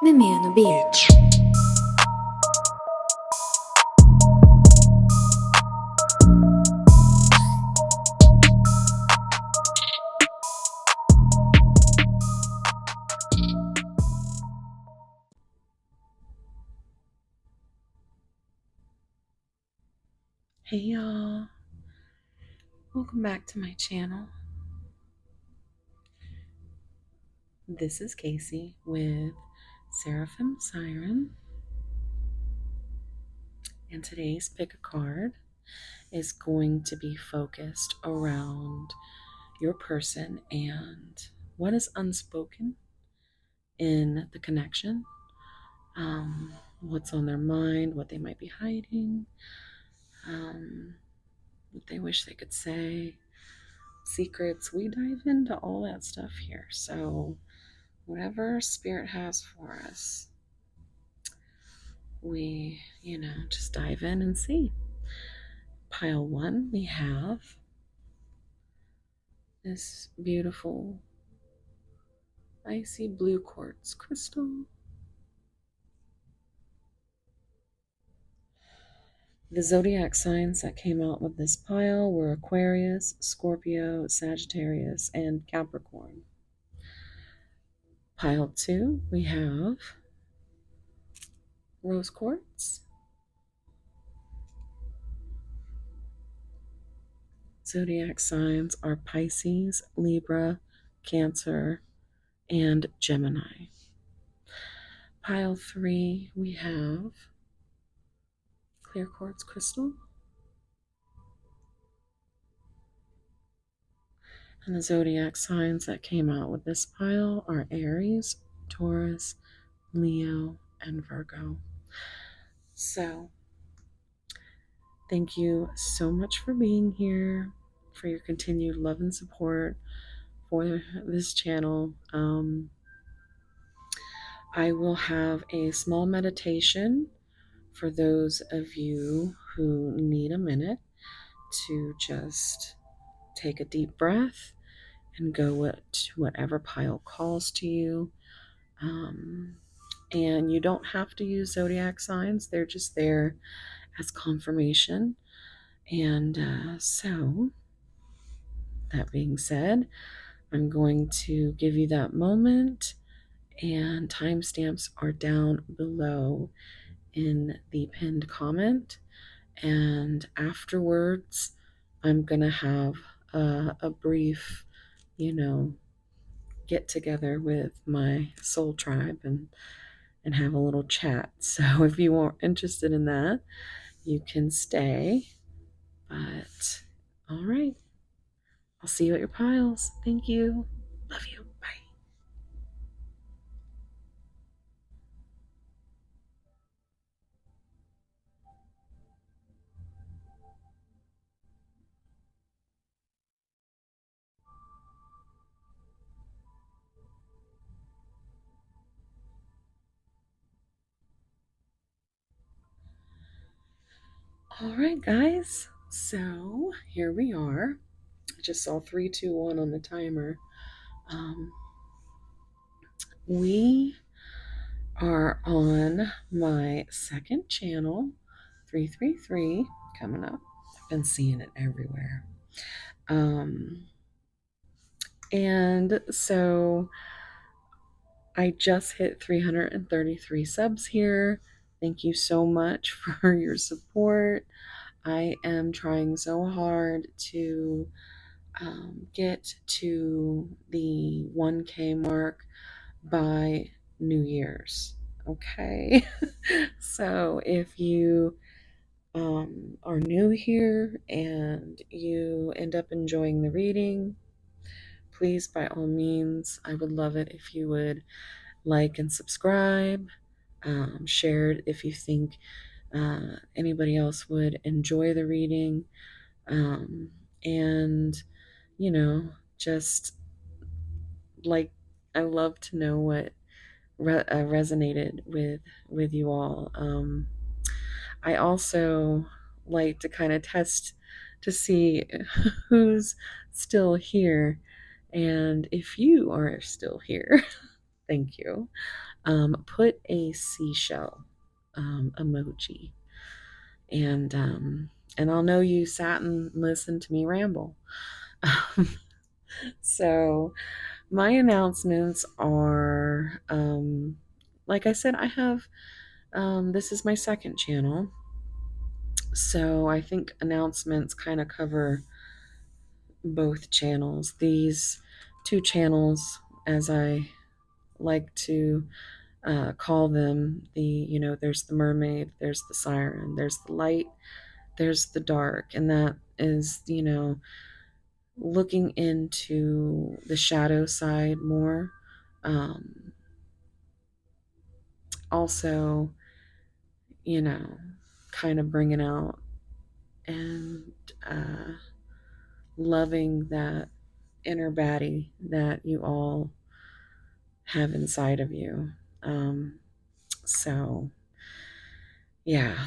Menino Beat. Hey y'all, welcome back to my channel. This is Casey with Seraphim, Siren, and today's pick a card is going to be focused around your person and what is unspoken in the connection, what's on their mind, what they might be hiding, what they wish they could say, secrets. We dive into all that stuff here. So whatever Spirit has for us, we, just dive in and see. Pile 1, we have this beautiful icy blue quartz crystal. The zodiac signs that came out with this pile were Aquarius, Scorpio, Sagittarius, and Capricorn. Pile 2, we have rose quartz. Zodiac signs are Pisces, Libra, Cancer, and Gemini. Pile 3, we have clear quartz crystal. And the zodiac signs that came out with this pile are Aries, Taurus, Leo, and Virgo. So, thank you so much for being here, for your continued love and support for this channel. I will have a small meditation for those of you who need a minute to just take a deep breath and go to whatever pile calls to you. And you don't have to use zodiac signs, they're just there as confirmation. And so, that being said, I'm going to give you that moment, and timestamps are down below in the pinned comment. And afterwards, I'm going to have a brief, get together with my soul tribe and have a little chat. So if you are interested in that, you can stay. But all right, I'll see you at your piles. Thank you. Love you. Bye. All right, guys. So here we are. I just saw 3, 2, 1 on the timer. We are on my second channel, 333, coming up. I've been seeing it everywhere. And so I just hit 333 subs here. Thank you so much for your support. I am trying so hard to get to the 1K mark by New Year's. Okay. So if you are new here and you end up enjoying the reading, please, by all means, I would love it if you would like and subscribe, share it if you think anybody else would enjoy the reading, and just like, I love to know what resonated with you all. I also like to kind of test to see who's still here, and if you are still here, thank you. put a seashell emoji, and I'll know you sat and listened to me ramble. So my announcements are, like I said, I have, this is my second channel. So I think announcements kind of cover both channels. These two channels, as I like to call them, there's the mermaid, there's the siren, there's the light, there's the dark, and that is, looking into the shadow side more. Um, Also, you know, kind of bringing out and uh, loving that inner baddie that you all have inside of you. Um, so, yeah,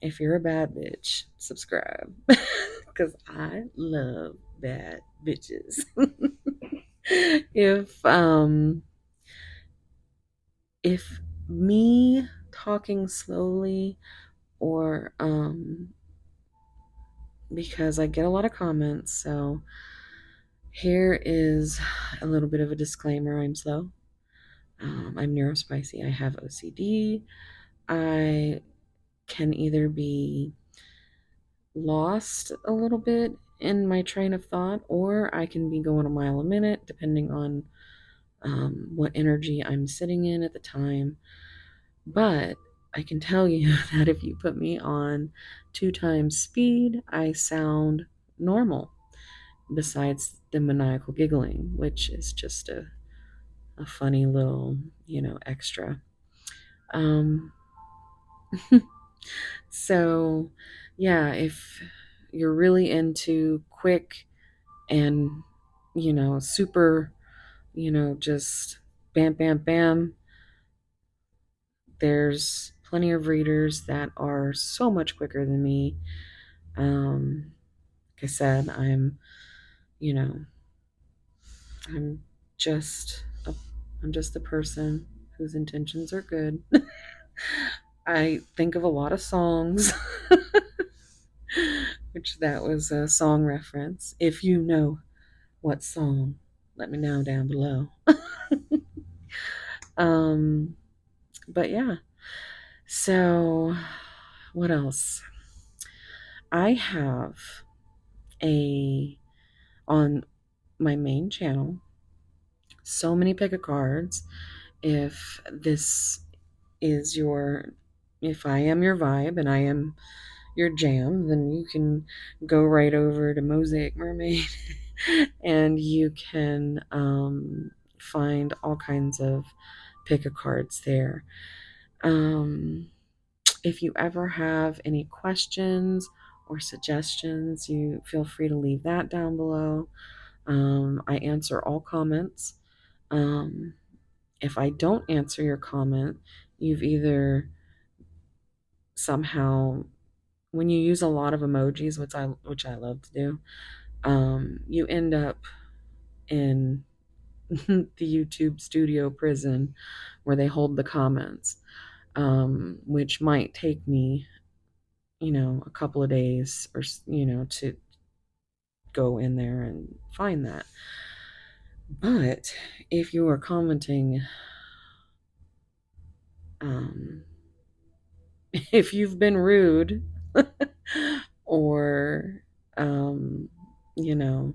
if you're a bad bitch, subscribe because I love bad bitches. if um if me talking slowly or because I get a lot of comments, so here is a little bit of a disclaimer. I'm slow. I'm neurospicy. I have OCD. I can either be lost a little bit in my train of thought, or I can be going a mile a minute, depending on what energy I'm sitting in at the time. But I can tell you that if you put me on 2 times speed, I sound normal, besides the maniacal giggling, which is just a funny little, extra. Um, so, yeah, if you're really into quick and, super, just bam, bam, bam, there's plenty of readers that are so much quicker than me. Like I said, you know, I'm just a, I'm just a person whose intentions are good. I think of a lot of songs, which that was a song reference. If you know what song, let me know down below. um, but yeah. So, what else? I have a on my main channel so many pick a cards. If this is your if I am your vibe and I am your jam, then you can go right over to Mosaic Mermaid and you can find all kinds of pick a cards there. If you ever have any questions or suggestions, you feel free to leave that down below. I answer all comments. Um, if I don't answer your comment, you've either somehow, when you use a lot of emojis, which I love to do, you end up in the YouTube studio prison where they hold the comments, which might take me, a couple of days or to go in there and find that. But if you are commenting, um, if you've been rude or um you know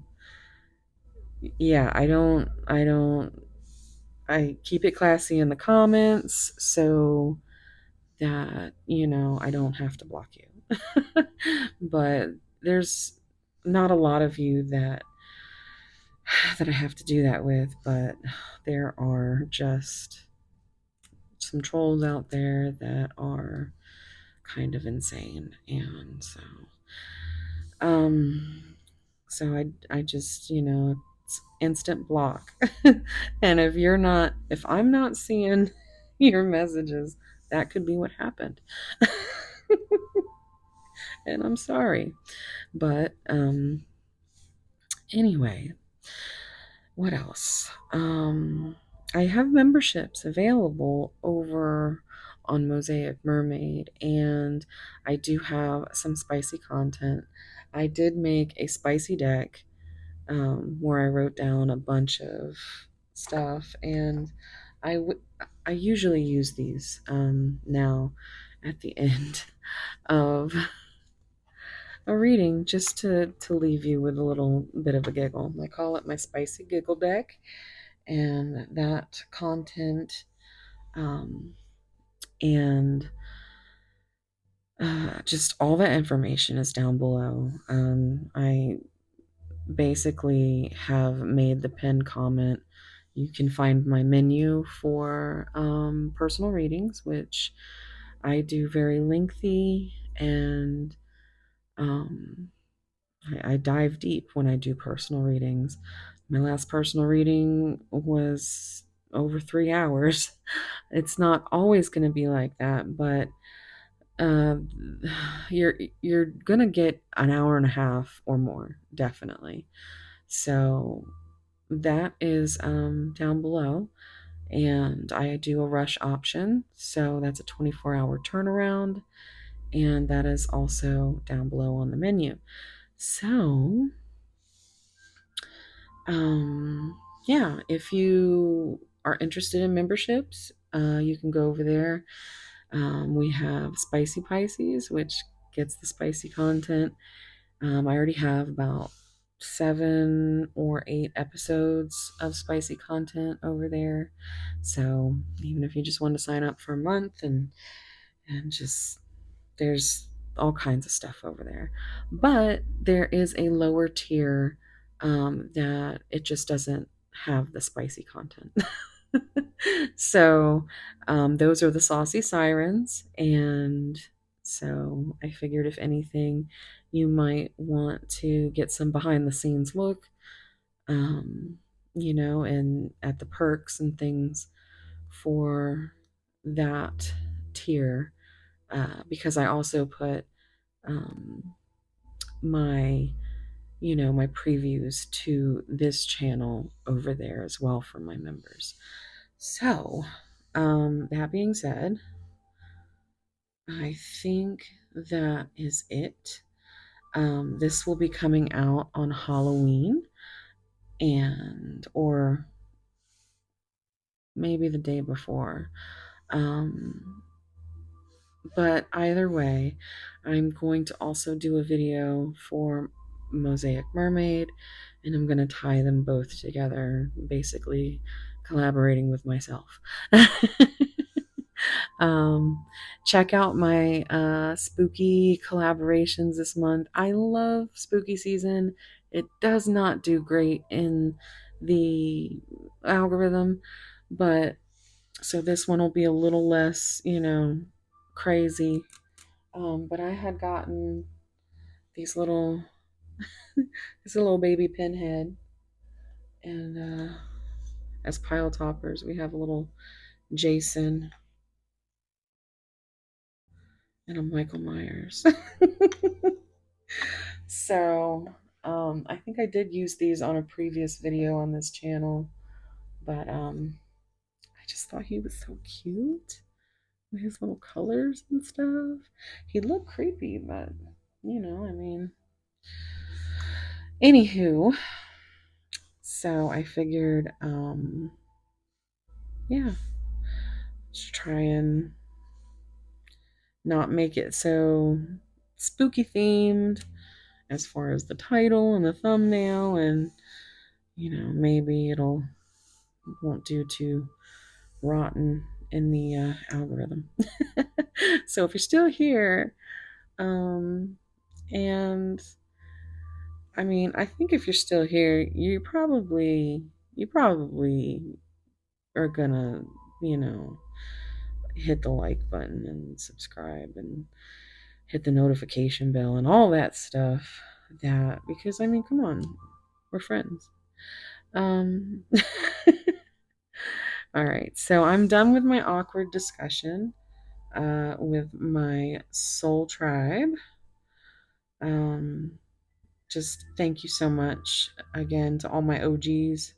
yeah, I keep it classy in the comments so that I don't have to block you. But there's not a lot of you that I have to do that with, but there are just some trolls out there that are kind of insane, and um I just, it's instant block. And if I'm not seeing your messages, that could be what happened. And I'm sorry. But anyway, what else? I have memberships available over on Mosaic Mermaid, and I do have some spicy content. I did make a spicy deck where I wrote down a bunch of stuff, and I usually use these now at the end of a reading just to leave you with a little bit of a giggle. I call it my spicy giggle deck, and that content um, and just all that information is down below. I basically have made the pinned comment. You can find my menu for personal readings, which I do very lengthy, and um, I dive deep when I do personal readings. My last personal reading was over 3 hours. It's not always going to be like that, but uh, you're gonna get an hour and a half or more, definitely. So that is down below, and I do a rush option, so that's a 24-hour turnaround, and that is also down below on the menu. So yeah, if you are interested in memberships, you can go over there. We have Spicy Pisces, which gets the spicy content. I already have about 7 or 8 episodes of spicy content over there. So even if you just want to sign up for a month and just there's all kinds of stuff over there. But there is a lower tier that it just doesn't have the spicy content. So those are the saucy sirens, and so I figured if anything, you might want to get some behind the scenes look, um, and at the perks and things for that tier, because I also put um, my my previews to this channel over there as well for my members. So that being said, I think that is it. This will be coming out on Halloween, and or maybe the day before. Um, but either way, I'm going to also do a video for Mosaic Mermaid, and I'm going to tie them both together, basically collaborating with myself. Um, check out my spooky collaborations this month. I love spooky season. It does not do great in the algorithm, but so this one will be a little less, crazy. But I had gotten these little, this little baby pinhead, and as pile toppers, we have a little Jason and a Michael Myers. So, I think I did use these on a previous video on this channel, but I just thought he was so cute with his little colors and stuff. He looked creepy, but I mean, anywho, so I figured, yeah, just try and not make it so spooky themed as far as the title and the thumbnail, and maybe it'll won't do too rotten in the algorithm. So if you're still here, and I mean, I think if you're still here, you probably are gonna, you know, hit the like button and subscribe and hit the notification bell and all that stuff. That because I mean, come on, we're friends. Um, all right, so I'm done with my awkward discussion with my soul tribe. Um, just thank you so much again to all my OGs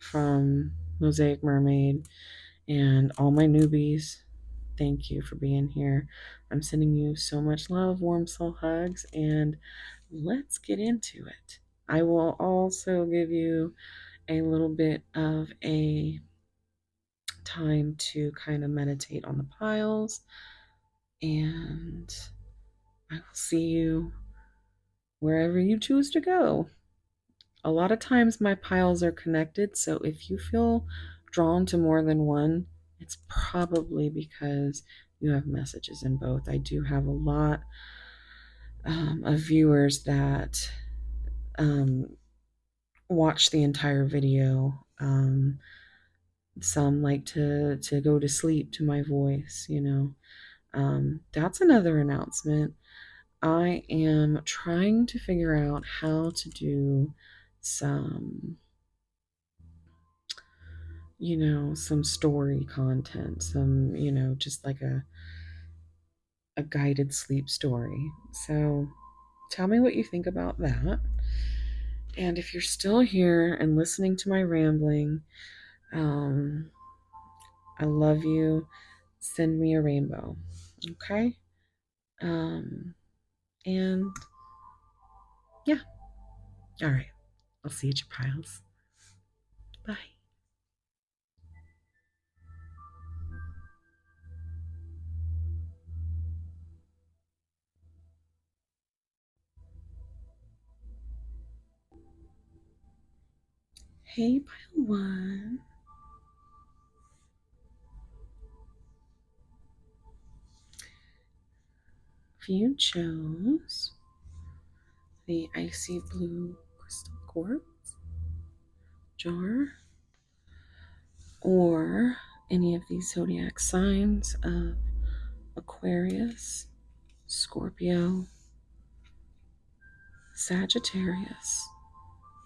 from Mosaic Mermaid, and all my newbies. Thank you for being here. I'm sending you so much love, warm soul hugs, and let's get into it. I will also give you a little bit of a time to kind of meditate on the piles, and I will see you wherever you choose to go. A lot of times my piles are connected, so if you feel drawn to more than one, it's probably because you have messages in both. I do have a lot of viewers that watch the entire video. Some like to go to sleep to my voice, you know. That's another announcement. I am trying to figure out how to do some, you know, some story content, some, you know, just like a guided sleep story. So tell me what you think about that. And if you're still here and listening to my rambling, um, I love you. Send me a rainbow. Okay? Um, and yeah. All right. I'll see you at your piles. Bye. Hey, pile one. If you chose the icy blue crystal quartz jar or any of these zodiac signs of Aquarius, Scorpio, Sagittarius,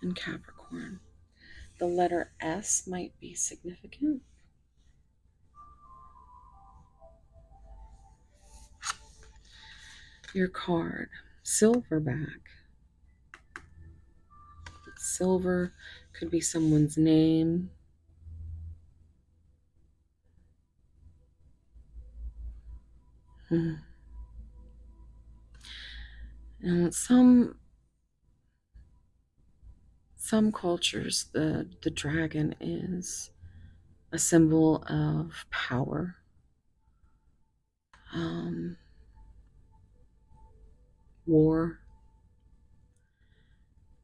and Capricorn, the letter S might be significant. Your card, Silverback. Silver could be someone's name. And some cultures, the dragon is a symbol of power. War.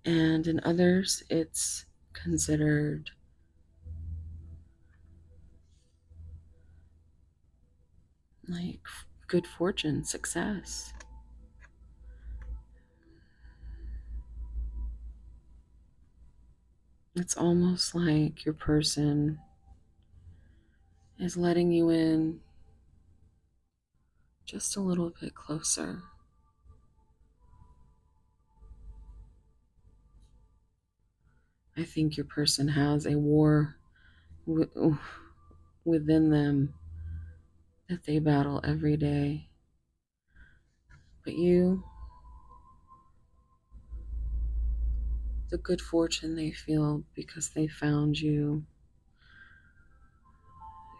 And in others, it's considered like good fortune, success. It's almost like your person is letting you in just a little bit closer. I think your person has a war within them that they battle every day. But you, the good fortune they feel because they found you,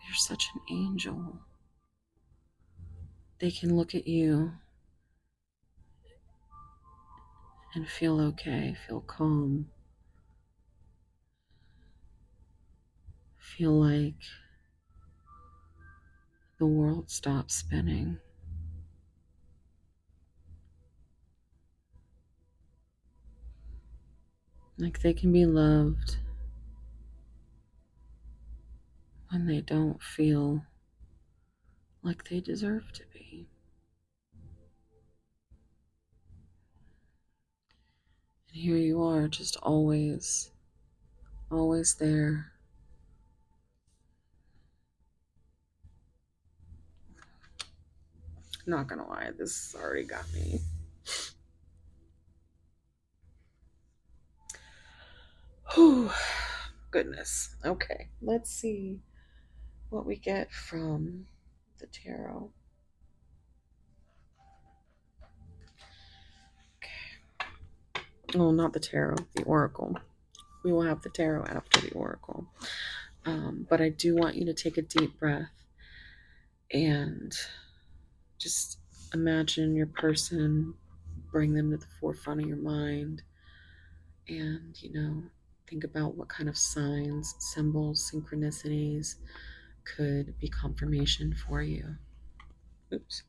you're such an angel. They can look at you and feel okay, feel calm, feel like the world stops spinning. Like they can be loved when they don't feel like they deserve to be. And here you are, just always there. Not gonna lie, this already got me. Whew, goodness. Okay, let's see what we get from the tarot. Okay. Oh, not the tarot, the oracle. We will have the tarot after the oracle. But I do want you to take a deep breath and just imagine your person, bring them to the forefront of your mind, and, think about what kind of signs, symbols, synchronicities could be confirmation for you. Oops.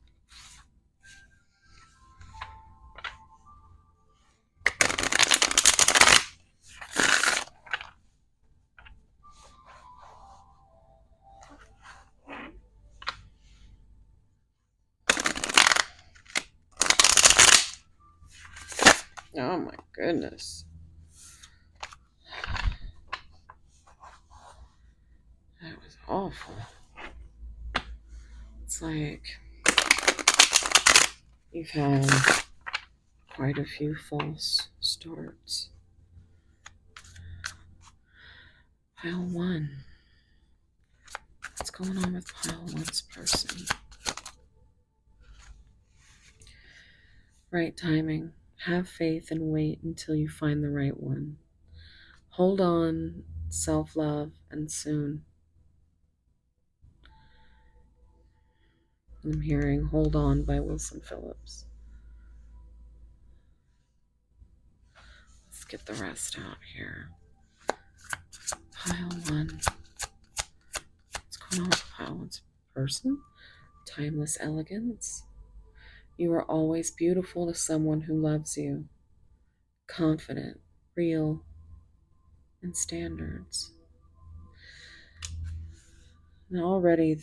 Oh my goodness. That was awful. It's like you've had quite a few false starts. Pile 1. What's going on with pile 1's person? Right timing. Have faith and wait until you find the right one. Hold on, self-love, and soon. I'm hearing Hold On by Wilson Phillips. Let's get the rest out here. Pile 1. What's going on with pile 1's person? Timeless elegance. You are always beautiful to someone who loves you. Confident, real, and standards. And already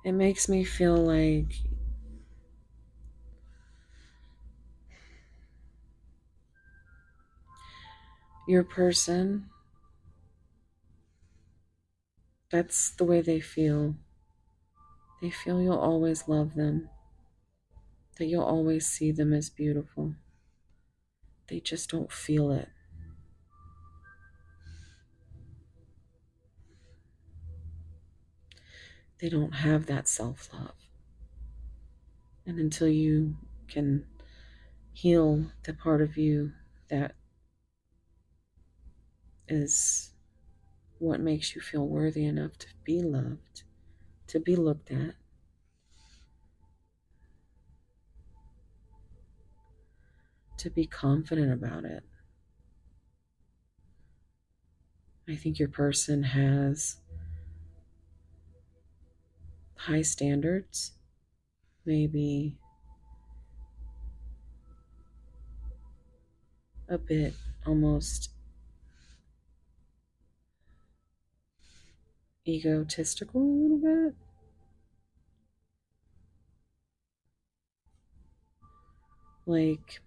it makes me feel like your person, that's the way they feel. They feel you'll always love them, that you'll always see them as beautiful. They just don't feel it. They don't have that self-love. And until you can heal the part of you that is what makes you feel worthy enough to be loved, to be looked at, to be confident about it. I think your person has high standards, maybe a bit almost egotistical a little bit. Like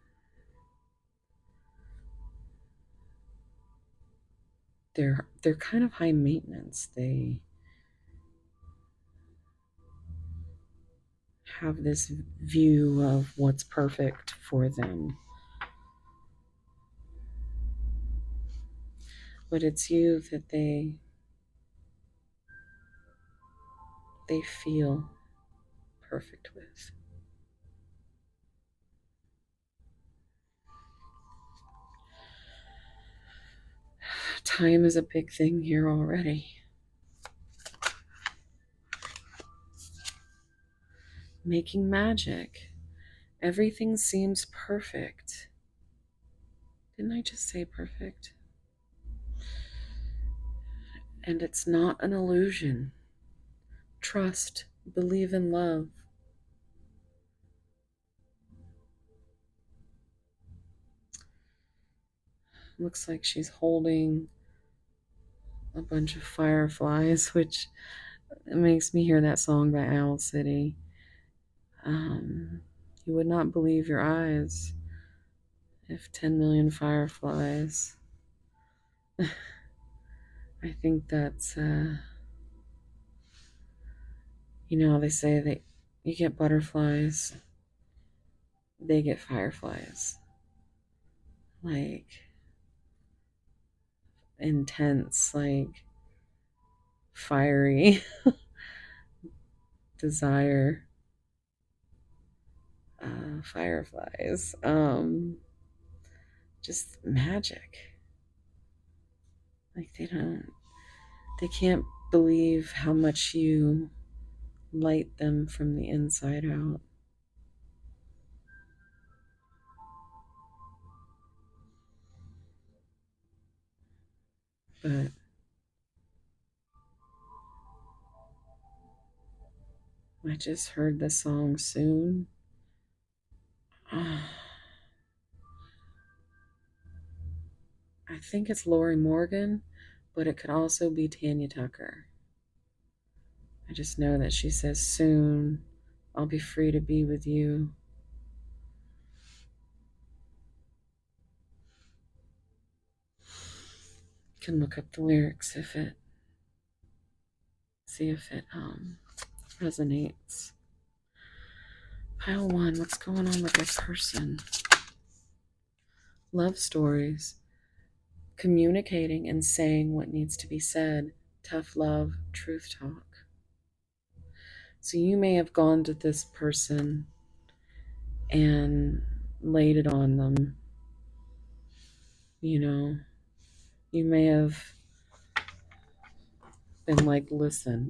they're kind of high maintenance. They have this view of what's perfect for them. But it's you that they feel perfect with. Time is a big thing here already. Making magic. Everything seems perfect. Didn't I just say perfect? And it's not an illusion. Trust, believe in love. Looks like she's holding a bunch of fireflies, which makes me hear that song by Owl City. You would not believe your eyes if 10 million fireflies. I think that's, they say that you get butterflies, they get fireflies. Like, intense, like, fiery desire. Fireflies. just magic. Like they can't believe how much you light them from the inside out. But I just heard the song Soon. I think it's Lori Morgan, but it could also be Tanya Tucker. I just know that she says, soon I'll be free to be with you. Can look up the lyrics see if it resonates. Pile 1, what's going on with this person? Love stories. Communicating and saying what needs to be said. Tough love, truth talk. So you may have gone to this person and laid it on them. You know, you may have been like, listen.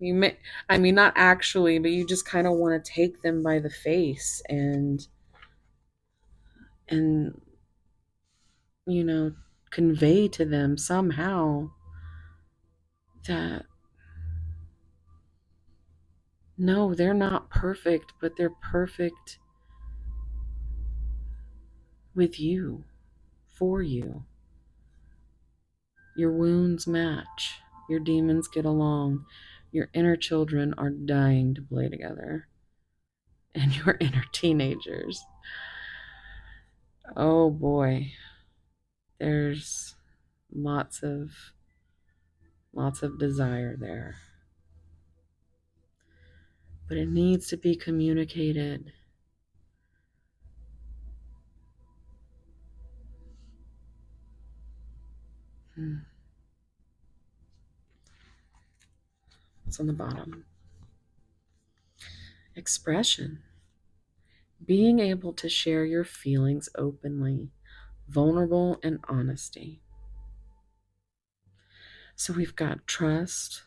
You may, I mean, not actually, but you just kind of want to take them by the face and you know, convey to them somehow that no, they're not perfect, but they're perfect with you, for you. Your wounds match. Your demons get along. Your inner children are dying to play together. And your inner teenagers. Oh boy. There's lots of desire there. But it needs to be communicated. What's on the bottom? Expression. Being able to share your feelings openly, vulnerable and honesty. So we've got trust,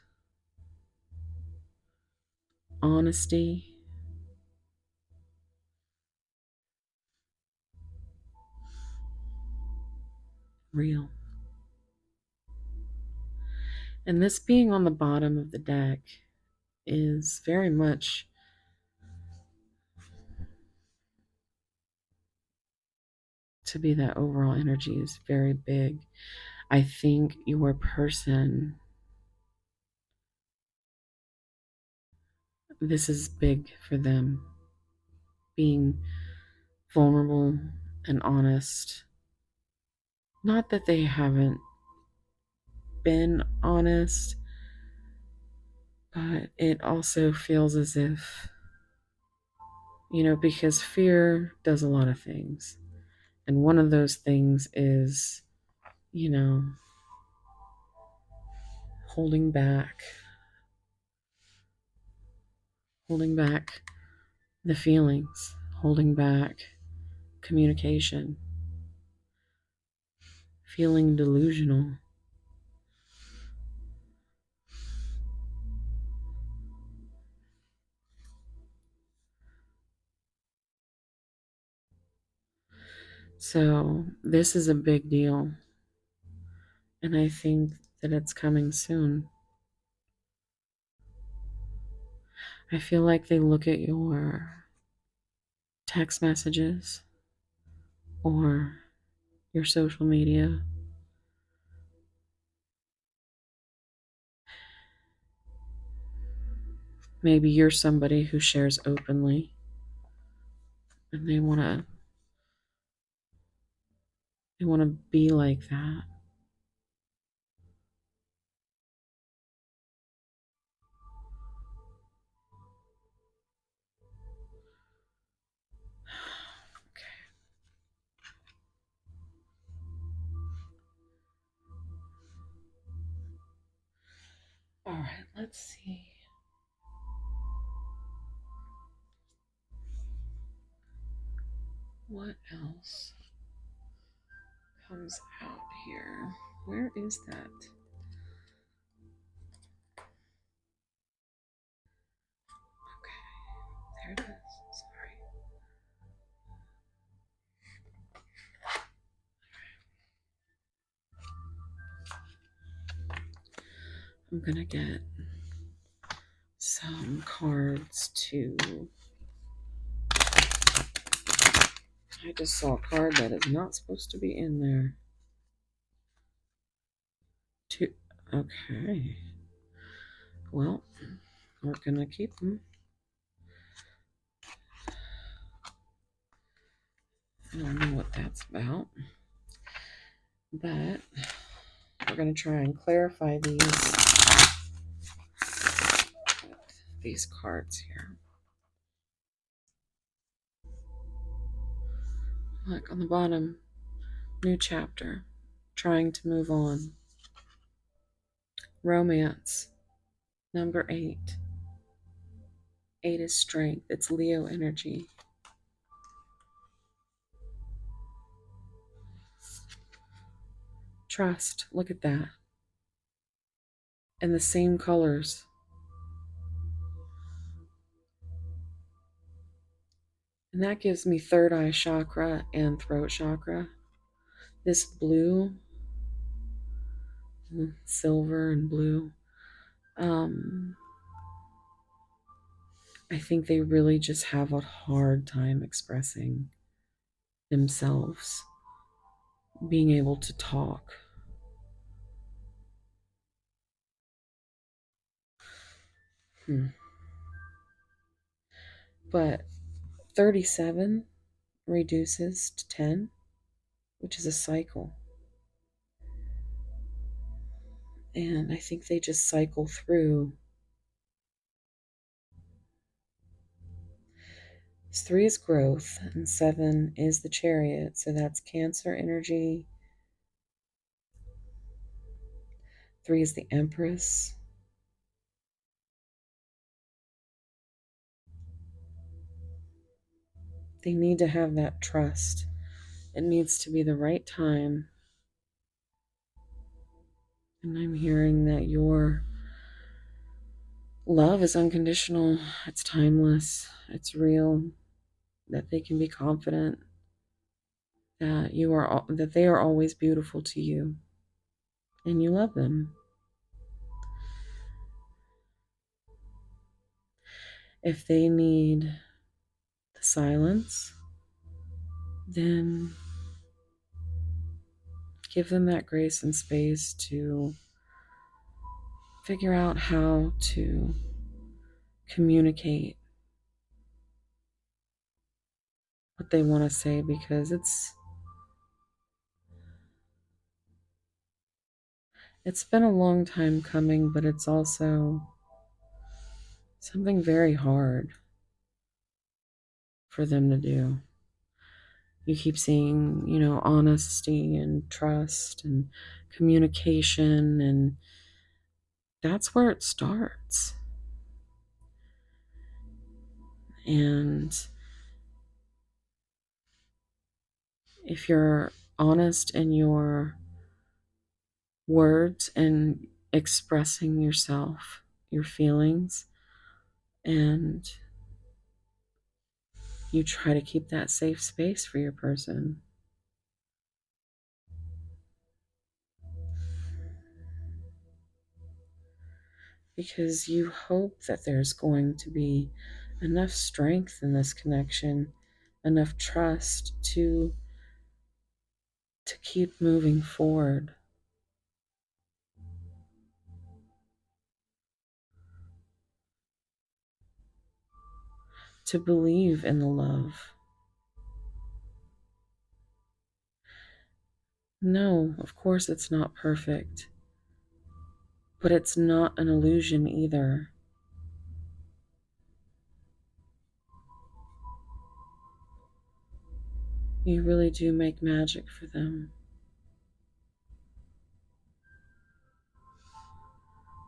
honesty, real. And this being on the bottom of the deck is very much to be that overall energy is very big. I think your person, this is big for them. Being vulnerable and honest. Not that they haven't been honest, but it also feels as if, you know, because fear does a lot of things. And one of those things is, you know, holding back the feelings, holding back communication, feeling delusional. So this is a big deal. And I think that it's coming soon. I feel like they look at your text messages or your social media. Maybe you're somebody who shares openly and they want to be like that. All right, let's see. What else? comes out here. Where is that? Okay, there it is. Sorry. I'm gonna get some cards to. I just saw a card that is not supposed to be in there. Okay. Well, we're gonna keep them. I don't know what that's about, but we're gonna try and clarify these cards here. Look on the bottom, new chapter, trying to move on. Romance, number 8. 8 is strength. It's Leo energy. Trust. Look at that. And the same colors. And that gives me third eye chakra and throat chakra. This blue, silver and blue, I think they really just have a hard time expressing themselves, being able to talk. But 37 reduces to 10, which is a cycle. And I think they just cycle through. 3 is growth, and 7 is the Chariot. So that's Cancer energy. 3 is the Empress. They need to have that trust. It needs to be the right time. And I'm hearing that your love is unconditional. It's timeless. It's real. That they can be confident that that they are always beautiful to you, and you love them. If they need the silence, then give them that grace and space to figure out how to communicate what they want to say, because it's been a long time coming, but it's also something very hard for them to do. You keep seeing, honesty and trust and communication, and that's where it starts. And if you're honest in your words and expressing yourself, your feelings, and you try to keep that safe space for your person, because you hope that there's going to be enough strength in this connection, enough trust to keep moving forward. To believe in the love. No, of course it's not perfect, but it's not an illusion either. You really do make magic for them.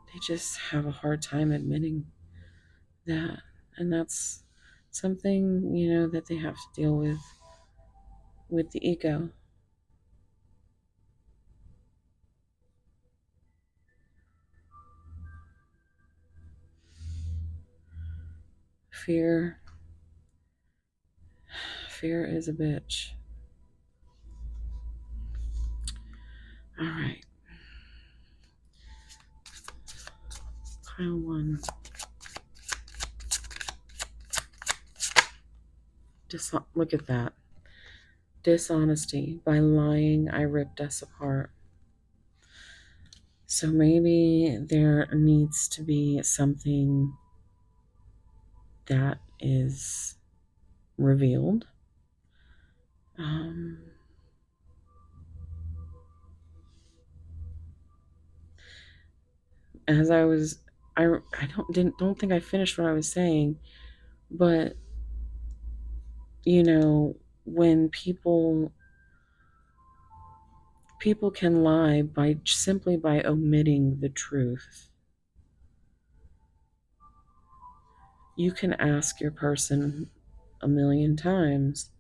They just have a hard time admitting that. And that's something, that they have to deal with the ego. Fear is a bitch. All right. Pile one. Look at that. Dishonesty. By lying, I ripped us apart. So maybe there needs to be something that is revealed. As I was, I don't think I finished what I was saying, but when people can lie simply by omitting the truth. You can ask your person a million times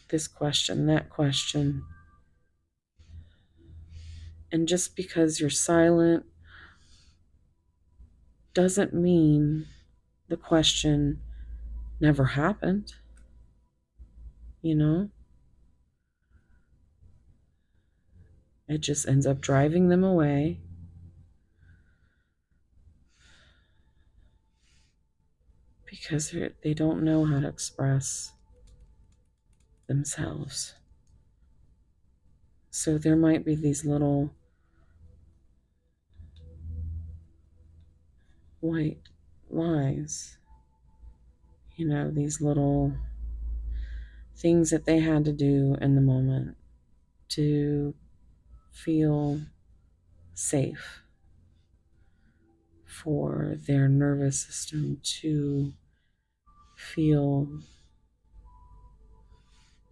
this question, that question. And just because you're silent doesn't mean the question never happened. It just ends up driving them away. Because they don't know how to express themselves. So there might be these little white lies, these little things that they had to do in the moment to feel safe, for their nervous system to feel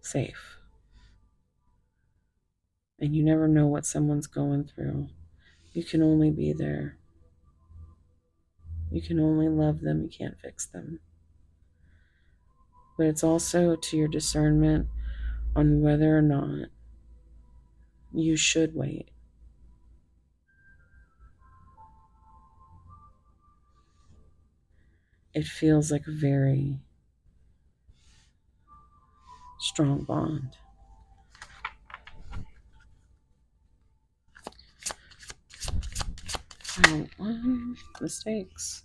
safe. And you never know what someone's going through. You can only be there. You can only love them. You can't fix them. But it's also to your discernment on whether or not you should wait. It feels like a very strong bond. Mistakes.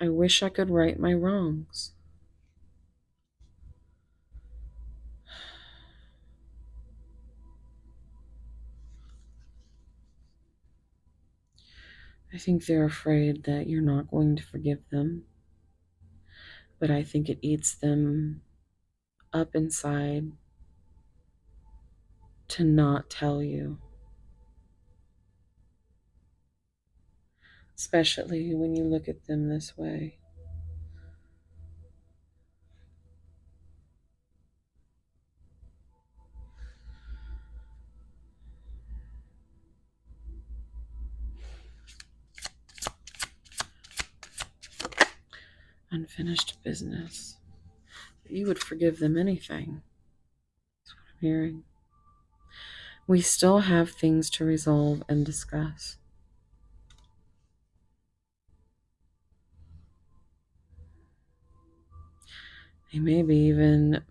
I wish I could right my wrongs. I think they're afraid that you're not going to forgive them. But I think it eats them up inside to not tell you. Especially when you look at them this way. Unfinished business. You would forgive them anything. That's what I'm hearing. We still have things to resolve and discuss. They may be even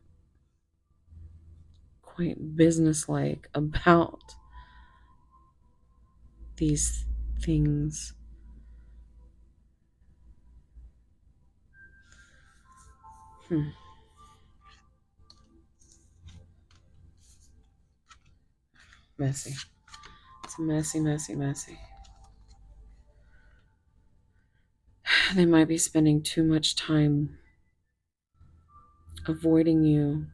quite businesslike about these things. Messy. It's messy, messy, messy. They might be spending too much time avoiding you,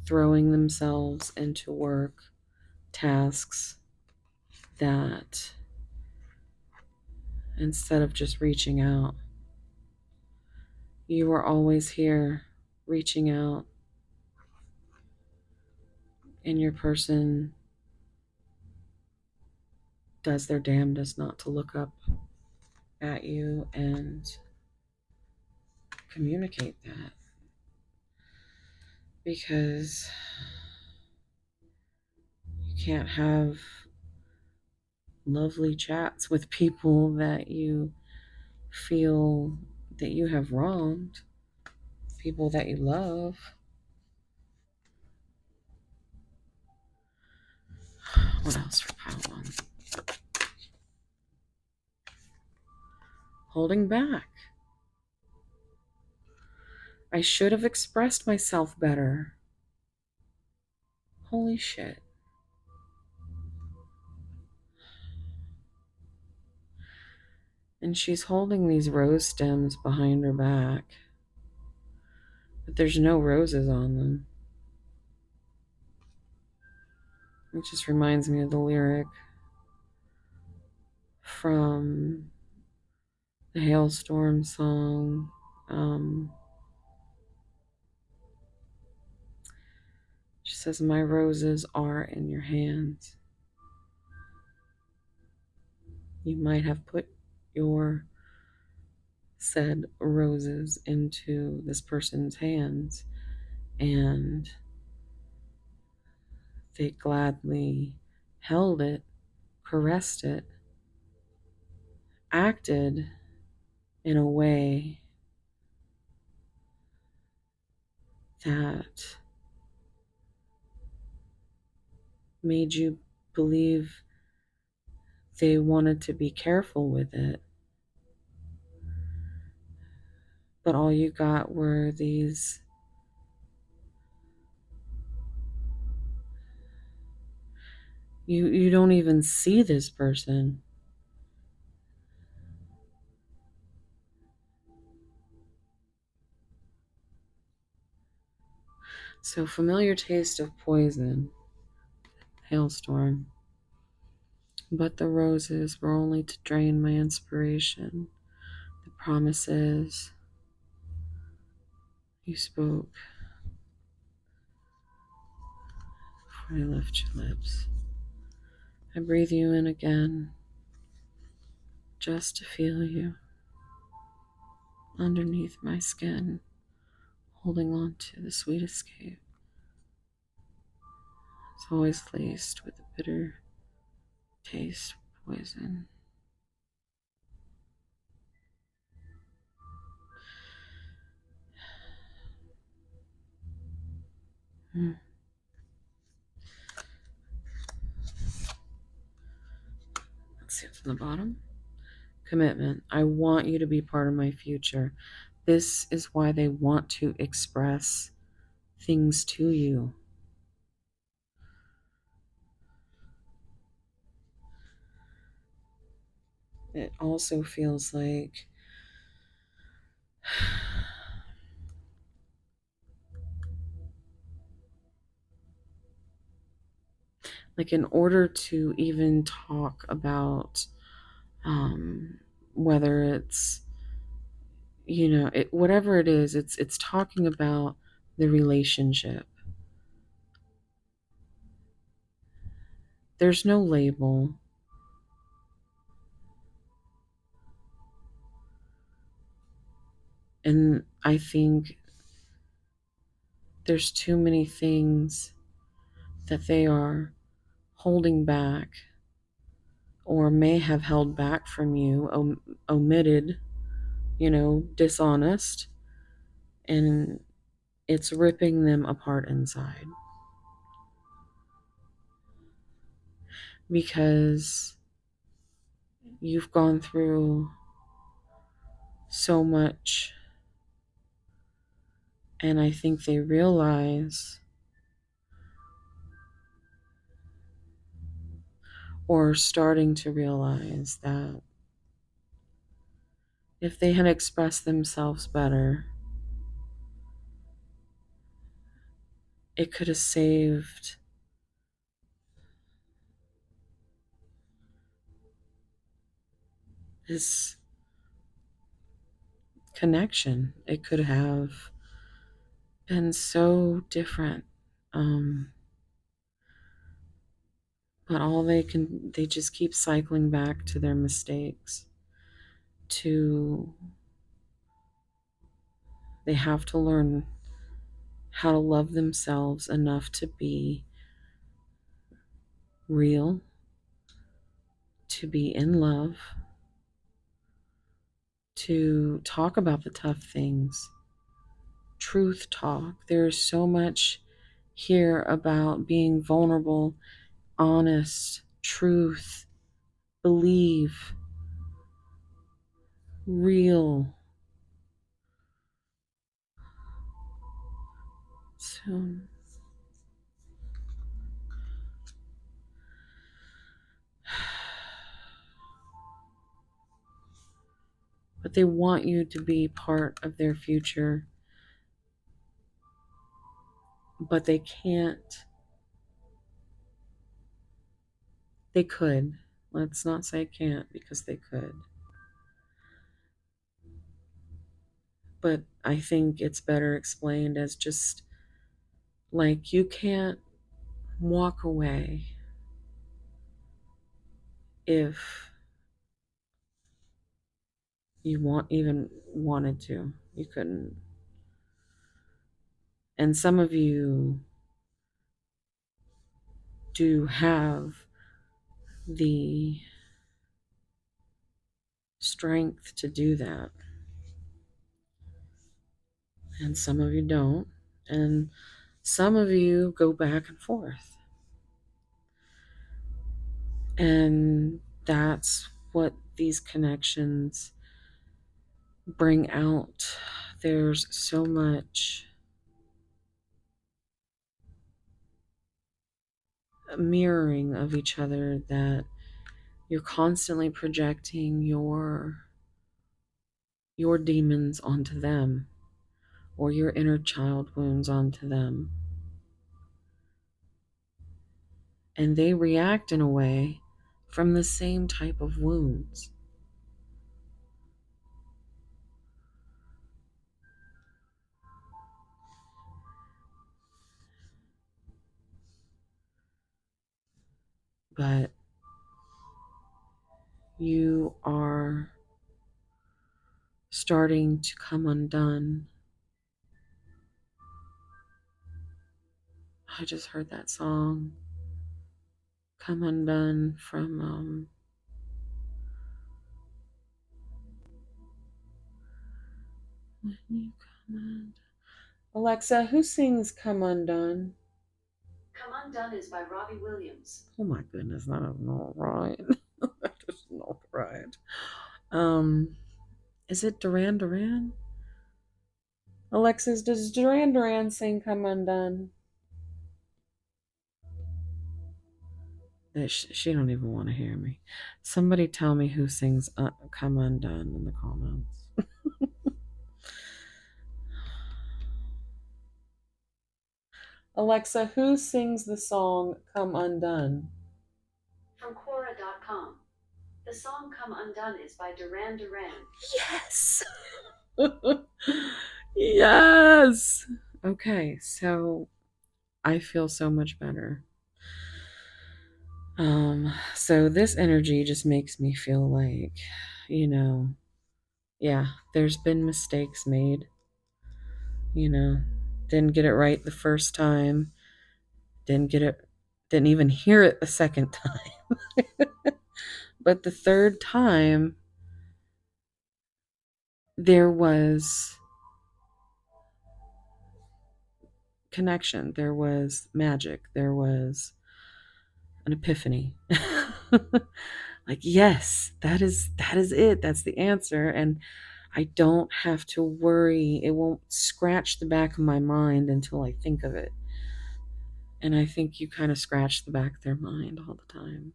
throwing themselves into work, tasks that instead of just reaching out, you are always here reaching out, and your person does their damnedest not to look up at you and communicate that. Because you can't have lovely chats with people that you feel that you have wronged people that you love. What else for pile one? Holding back. I should have expressed myself better. Holy shit. And she's holding these rose stems behind her back, but there's no roses on them. It just reminds me of the lyric from the Hailstorm song. She says, "My roses are in your hands." You might have put your said roses into this person's hands, and they gladly held it, caressed it, acted in a way that made you believe they wanted to be careful with it. But all you got were these you don't even see this person. So familiar taste of poison, hailstorm. But the roses were only to drain my inspiration. The promises you spoke before I left your lips. I breathe you in again, just to feel you underneath my skin, holding on to the sweet escape. It's always laced with a bitter taste of poison. Let's see what's on the bottom. Commitment. I want you to be part of my future. This is why they want to express things to you. It also feels like in order to even talk about whether it's whatever it is, it's talking about the relationship. There's no label. And I think there's too many things that they are holding back or may have held back from you, omitted, dishonest, and it's ripping them apart inside. Because you've gone through so much, and I think they realize or starting to realize that if they had expressed themselves better, it could have saved this connection. It could have been so different. But they just keep cycling back to their mistakes. They have to learn how to love themselves enough to be real, to be in love, to talk about the tough things, truth talk. There's so much here about being vulnerable, honest, truth, believe, real. So, but they want you to be part of their future, but they can't. They could. Let's not say can't, because they could. But I think it's better explained as just like you can't walk away if you even wanted to. You couldn't. And some of you do have the strength to do that, and some of you don't. And some of you go back and forth. And that's what these connections bring out. There's so much mirroring of each other that you're constantly projecting your demons onto them, or your inner child wounds onto them. And they react in a way from the same type of wounds. But you are starting to come undone. I just heard that song, Come Undone, from When You Come Undone. Alexa, who sings Come Undone? Come Undone is by Robbie Williams. Oh my goodness, that is not right. That is not right. Um, is it Duran Duran? Alexis, does Duran Duran sing Come Undone? She don't even want to hear me. Somebody tell me who sings Come Undone in the comments. Alexa, who sings the song Come Undone? From Quora.com. The song Come Undone is by Duran Duran. Yes! Yes! Okay, so I feel so much better. So this energy just makes me feel like, yeah, there's been mistakes made, you know, didn't get it right the first time, didn't even hear it the second time. But the third time, there was connection, there was magic, there was an epiphany. Like, yes, that is it. That's the answer. And I don't have to worry. It won't scratch the back of my mind until I think of it. And I think you kind of scratch the back of their mind all the time.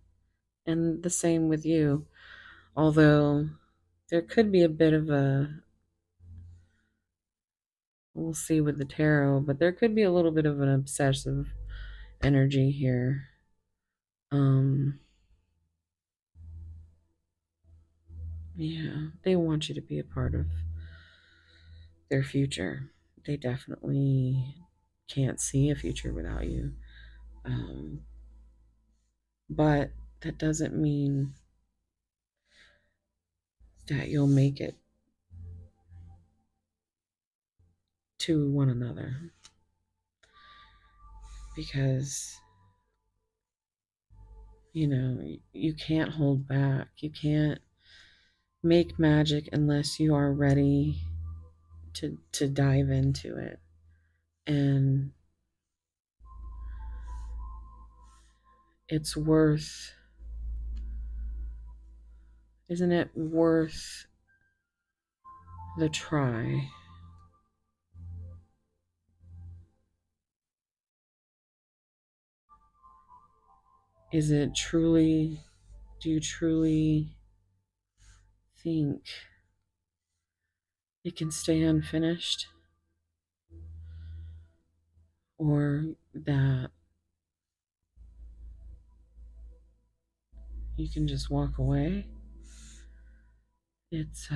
And the same with you. Although there could be a bit of we'll see with the tarot, but there could be a little bit of an obsessive energy here. Um, yeah, they want you to be a part of their future. They definitely can't see a future without you. Um, but that doesn't mean that you'll make it to one another, because you can't hold back. You can't make magic unless you are ready to dive into it. And it's worth, isn't it worth the try? Is it truly, do you truly think it can stay unfinished? Or that you can just walk away? It's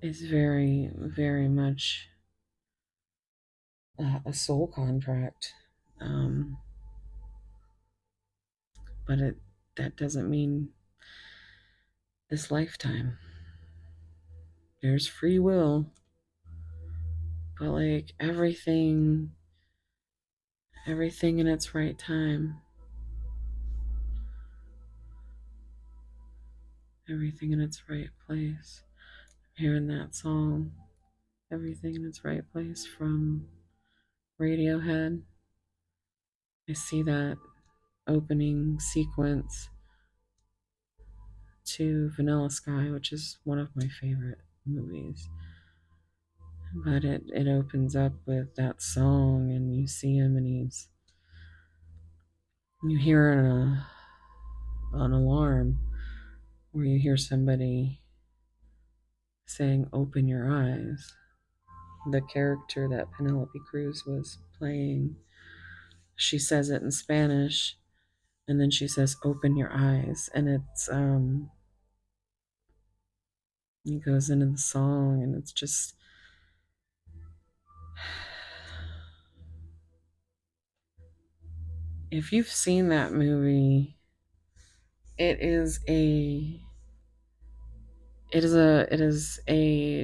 it's very, very much a soul contract. Um, but that doesn't mean this lifetime. There's free will, but like everything in its right time. Everything in its right place. Hearing that song, Everything in Its Right Place from Radiohead. I see that opening sequence to Vanilla Sky, which is one of my favorite movies. But it opens up with that song, and you see him, and you hear an alarm where you hear somebody saying, "Open your eyes." The character that Penelope Cruz was playing, she says it in Spanish, and then she says, "Open your eyes," and it goes into the song, and it's just, if you've seen that movie, it is a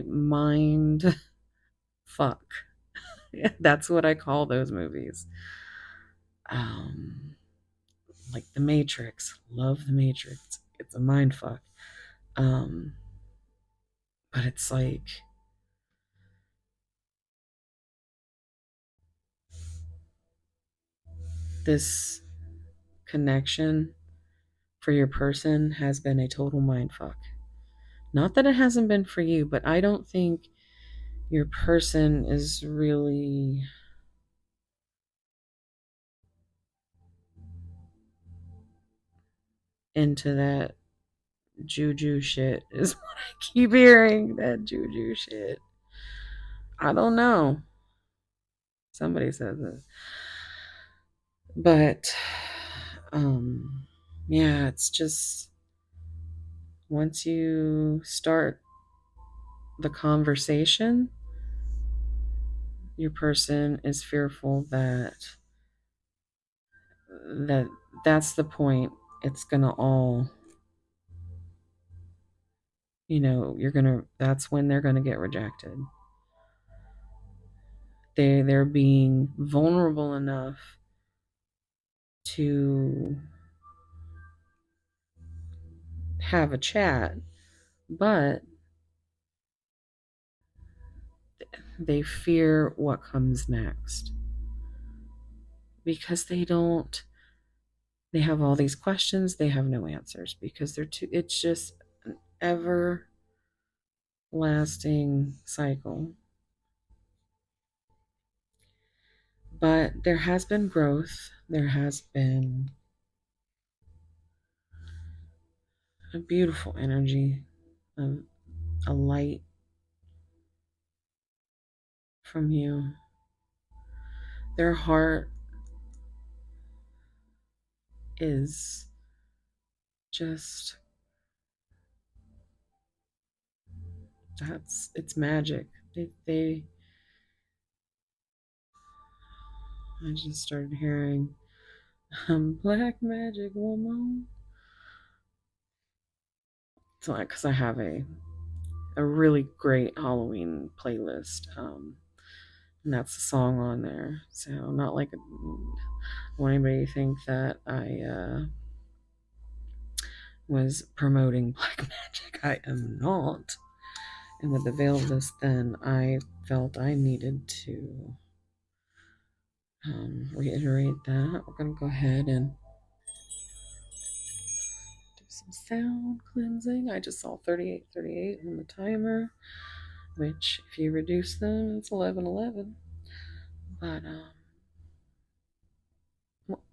mind fuck. That's what I call those movies. Um, like The Matrix. Love The Matrix. It's a mind fuck. Um, but it's like this connection for your person has been a total mind fuck. Not that it hasn't been for you, but I don't think your person is really into that juju shit, is what I keep hearing. That juju shit. I don't know. Somebody says it. But yeah, it's just, once you start the conversation, your person is fearful that that's the point. It's gonna all, that's when they're gonna get rejected. They're being vulnerable enough to have a chat, but they fear what comes next because they have all these questions, they have no answers because it's just an ever lasting cycle. But there has been growth, there has been a beautiful energy, a light from you. Their heart is just, it's magic. They I just started hearing Black Magic Woman. So, because I have a really great Halloween playlist, and that's a song on there. So, not like I want anybody to think that I was promoting black magic. I am not. And with the veil of this, then I felt I needed to reiterate that. We're going to go ahead and do some sound cleansing. I just saw 3838 on the timer, which if you reduce them, it's 1111. But,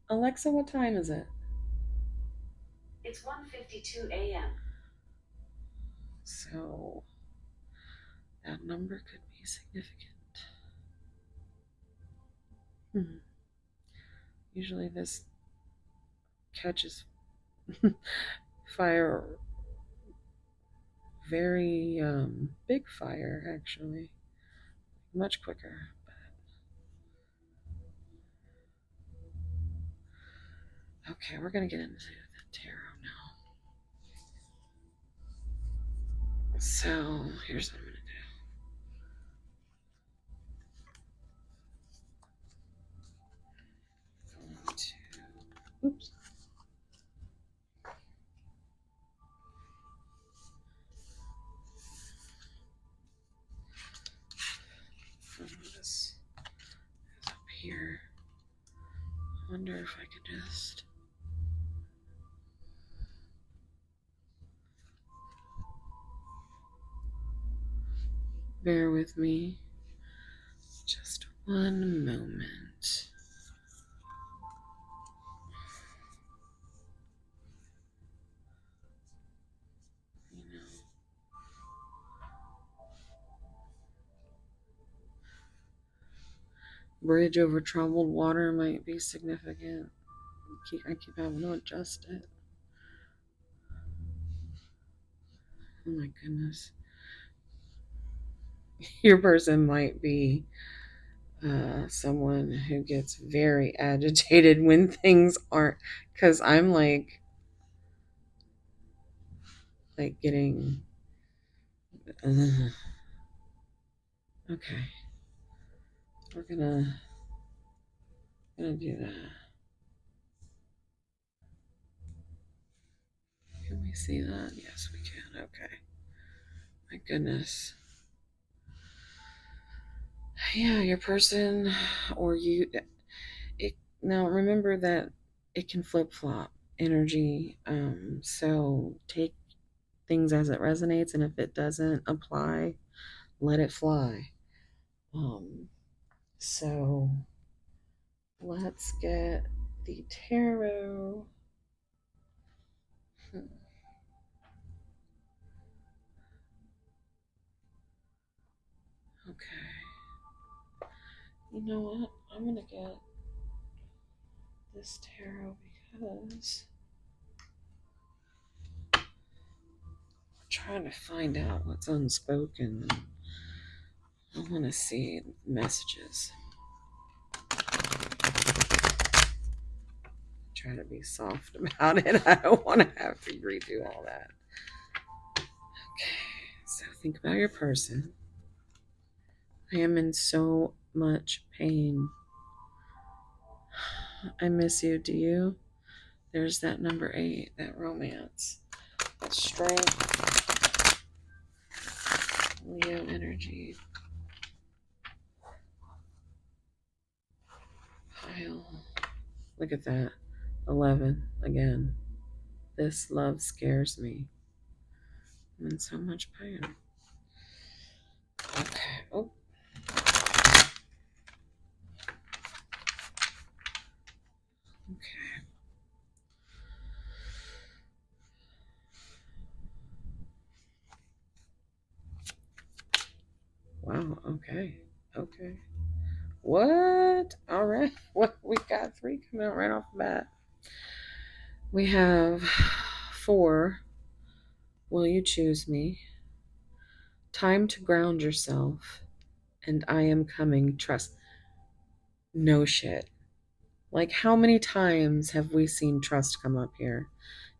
Alexa, what time is it? It's 1:52 a.m. So that number could be significant. Usually this catches fire, very big fire, actually, much quicker. But okay, we're gonna get into the tarot now. So here's what I'm gonna do. Going to, oops. This is up here. I wonder if I could just bear with me just one moment. You know, bridge over troubled water might be significant. I keep having to adjust it. Oh my goodness. Your person might be someone who gets very agitated when things aren't, because I'm like getting okay, we're gonna do that. Can we see that? Yes, we can. Okay. My goodness. Yeah, your person or you. Now remember that it can flip flop energy. So take things as it resonates, and if it doesn't apply, let it fly. So let's get the tarot. Okay. You know what? I'm gonna get this tarot because we're trying to find out what's unspoken. I want to see messages. Try to be soft about it. I don't want to have to redo all that. Okay, so think about your person. I am in so much pain. I miss you. Do you? There's that number 8, that romance, that strength, Leo energy. Pile. Look at that. 11 again. This love scares me. I'm in so much pain. Okay. Oh. Okay. Wow. Okay. Okay. What? All right. What? We got 3 coming out right off the bat. We have 4. Will you choose me? Time to ground yourself. And I am coming. Trust. No shit. Like, how many times have we seen trust come up here?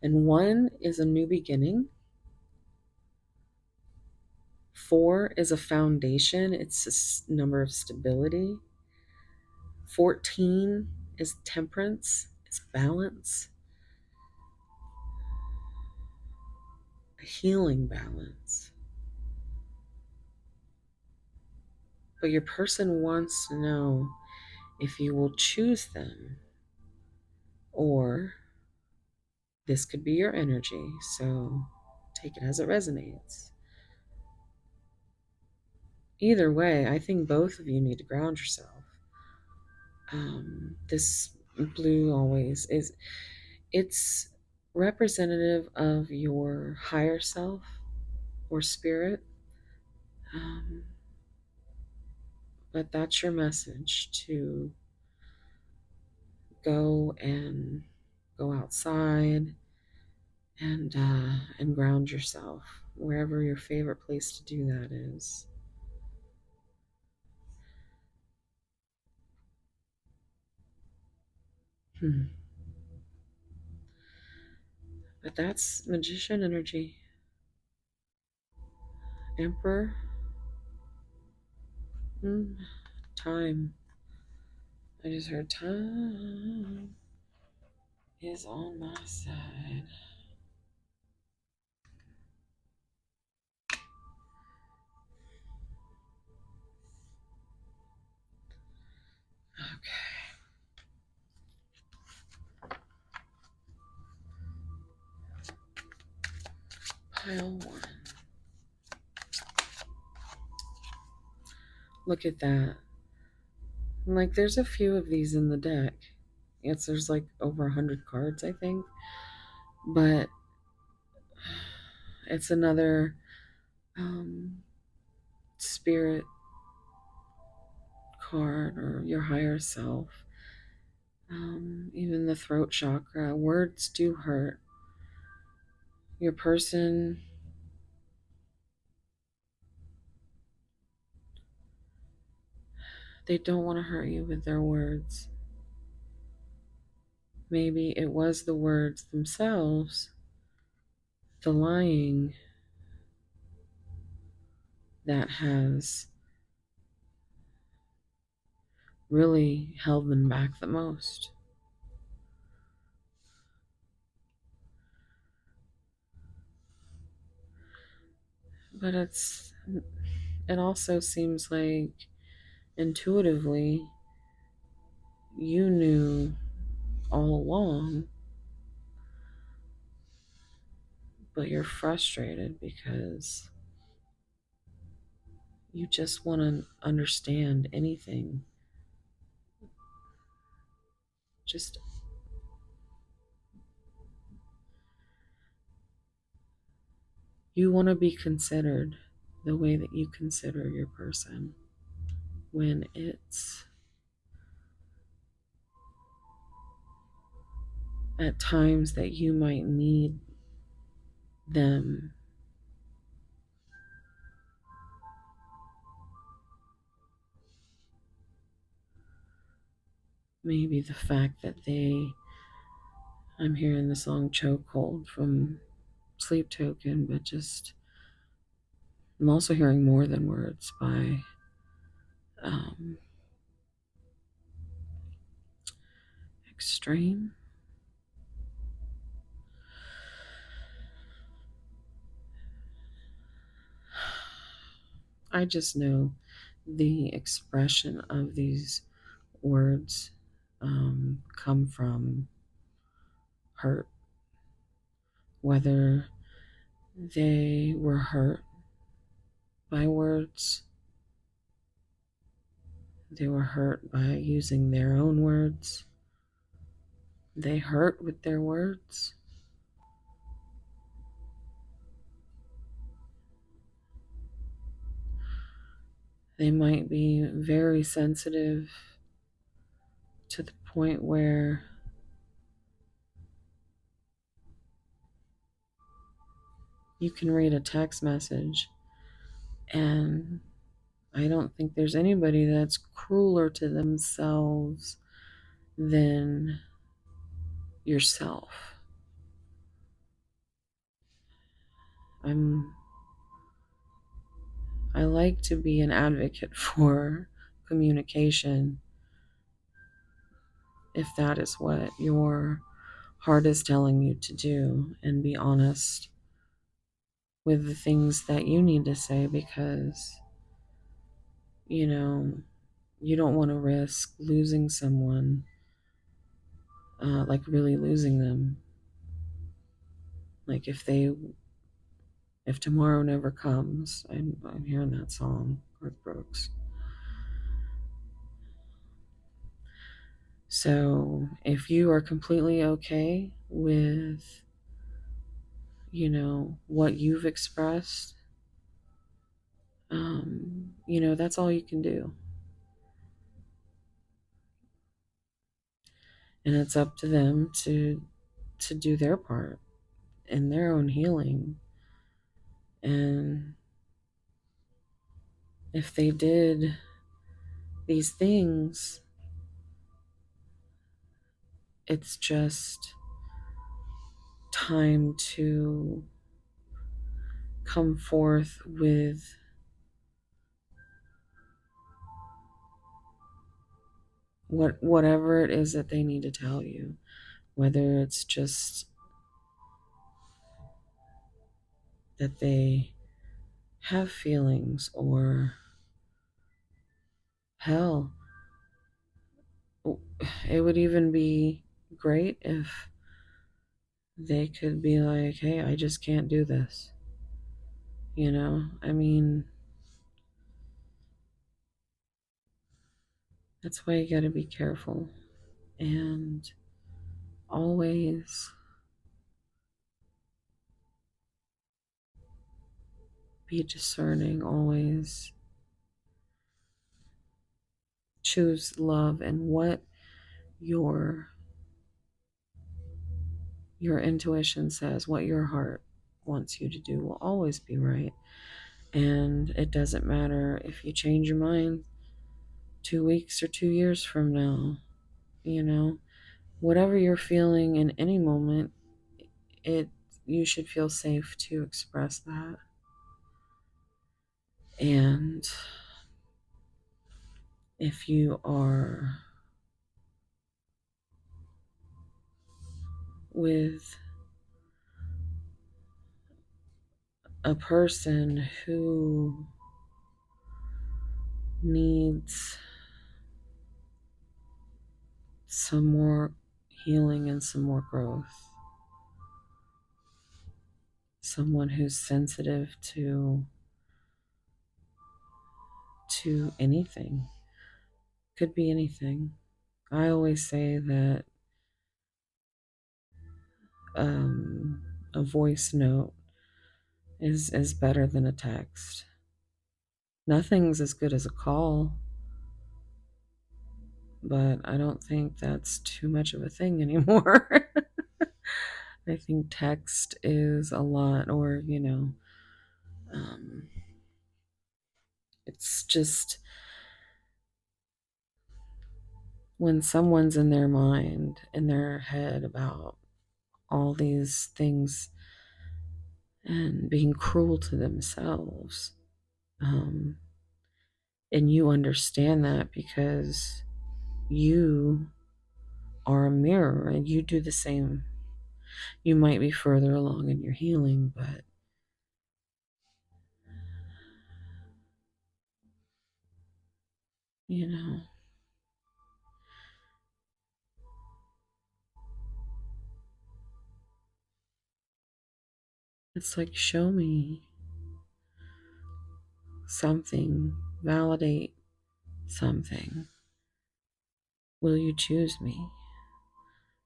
And 1 is a new beginning. 4 is a foundation. It's a number of stability. 14 is temperance. It's balance. a healing balance. But your person wants to know if you will choose them, or this could be your energy, so take it as it resonates. Either way, I think both of you need to ground yourself. This blue always is, it's representative of your higher self or spirit. But that's your message, to go outside and ground yourself wherever your favorite place to do that is. But that's magician energy. Emperor. Time. I just heard time is on my side. Okay. Pile 1. Look at that. Like, there's a few of these in the deck. There's like over 100 cards, I think. But it's another spirit card, or your higher self. Even the throat chakra. Words do hurt. Your person, they don't want to hurt you with their words. Maybe it was the words themselves, the lying, that has really held them back the most. But it also seems like intuitively you knew all along, but you're frustrated because you just want to understand anything. Just you want to be considered the way that you consider your person, when it's at times that you might need them. Maybe the fact that I'm hearing the song Chokehold from Sleep Token, but I'm also hearing More Than Words by Extreme. I just know the expression of these words come from hurt, whether they were hurt by words, they were hurt by using their own words, they hurt with their words. They might be very sensitive to the point where you can read a text message, and I don't think there's anybody that's crueler to themselves than yourself. I like to be an advocate for communication, if that is what your heart is telling you to do, and be honest with the things that you need to say, because, you know, you don't want to risk losing someone, like really losing them. Like if tomorrow never comes, I'm hearing that song, Garth Brooks. So if you are completely okay with, you know, what you've expressed, you know, that's all you can do. And it's up to them to do their part in their own healing. And if they did these things, it's just time to come forth with whatever it is that they need to tell you, whether it's just that they have feelings, or hell, it would even be great if they could be like, hey, I just can't do this. You know, I mean, that's why you got to be careful and always be discerning, always choose love, and what your intuition says, what your heart wants you to do will always be right. And it doesn't matter if you change your mind 2 weeks or 2 years from now, you know, whatever you're feeling in any moment, it you should feel safe to express that. And if you are with a person who needs some more healing and some more growth, someone who's sensitive to anything, could be anything. I always say that a voice note is better than a text. Nothing's as good as a call, but I don't think that's too much of a thing anymore. I think text is a lot, or, you know, it's just when someone's in their mind, in their head about all these things and being cruel to themselves. Um, and you understand that because you are a mirror and you do the same. You might be further along in your healing, but you know, it's like, show me something, validate something. Will you choose me?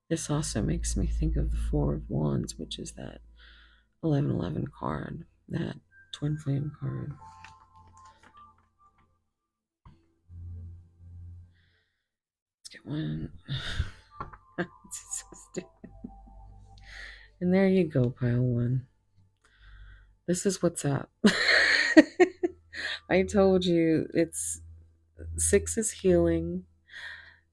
This also makes me think of the Four of Wands, which is that 1111 card, that twin flame card. Let's get one. It's so stupid. And there you go, pile one. This is what's up. I told you, it's 6 is healing,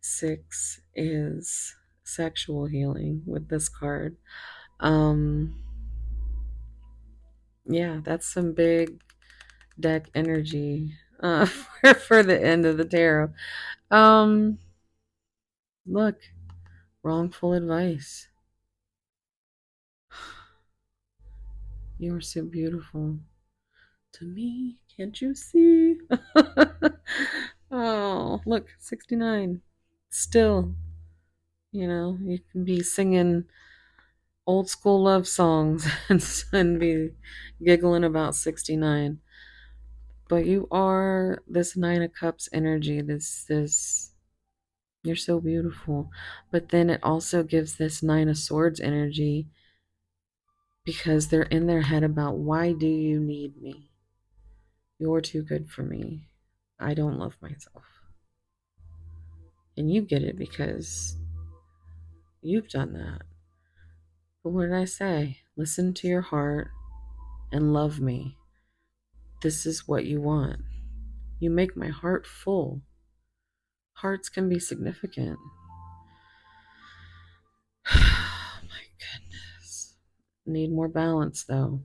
6 is sexual healing with this card. Yeah, that's some big deck energy for the end of the tarot. Look, wrongful advice. You are so beautiful to me. Can't you see? Oh, look, 69. Still, you can be singing old school love songs and be giggling about 69. But you are this Nine of Cups energy, this you're so beautiful. But then it also gives this Nine of Swords energy because they're in their head about, why do you need me? You're too good for me. I don't love myself. And you get it because you've done that. But what did I say? Listen to your heart and love me. This is what you want. You make my heart full. Hearts can be significant. Oh my goodness. Need more balance though.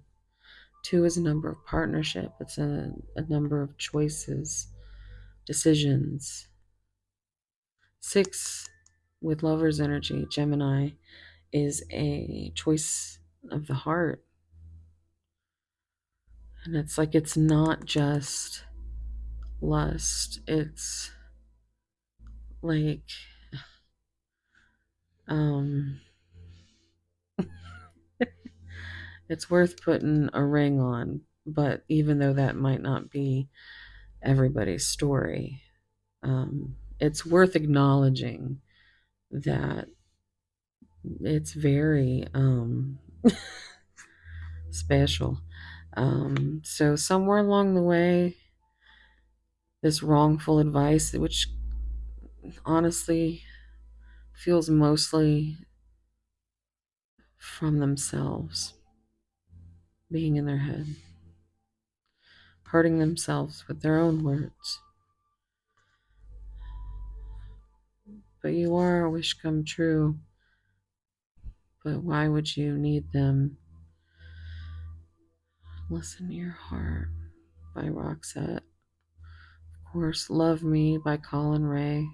2 is a number of partnership. It's a number of choices, decisions. 6 with lover's energy, Gemini, is a choice of the heart. And it's like, it's not just lust. It's like, it's worth putting a ring on. But even though that might not be everybody's story, it's worth acknowledging that it's very special. So somewhere along the way, this wrongful advice, which honestly feels mostly from themselves, being in their head, hurting themselves with their own words. But you are a wish come true. But why would you need them? Listen to Your Heart by Roxette. Of course, Love Me by Colin Ray.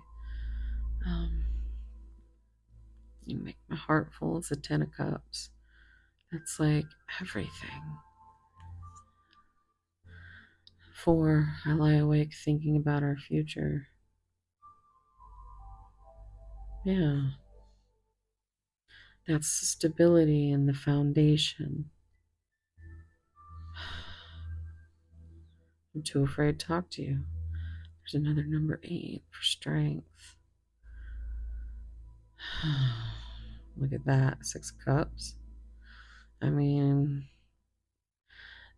You make my heart full as a 10 of cups. That's like everything. 4, I lie awake thinking about our future. Yeah. That's stability in the foundation. I'm too afraid to talk to you. There's another number 8 for strength. Look at that. 6 of cups. I mean,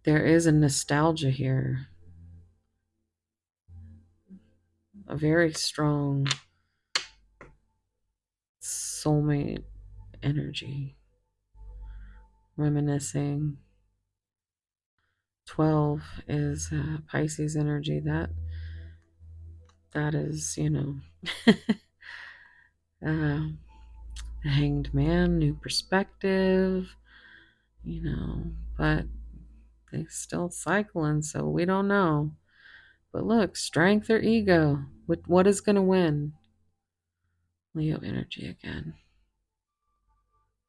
there is a nostalgia here. A very strong soulmate energy. Reminiscing. 12 is Pisces energy. That is, the Hanged Man, new perspective, but they still cycling, so we don't know. But look, strength or ego, what is going to win? Leo energy again.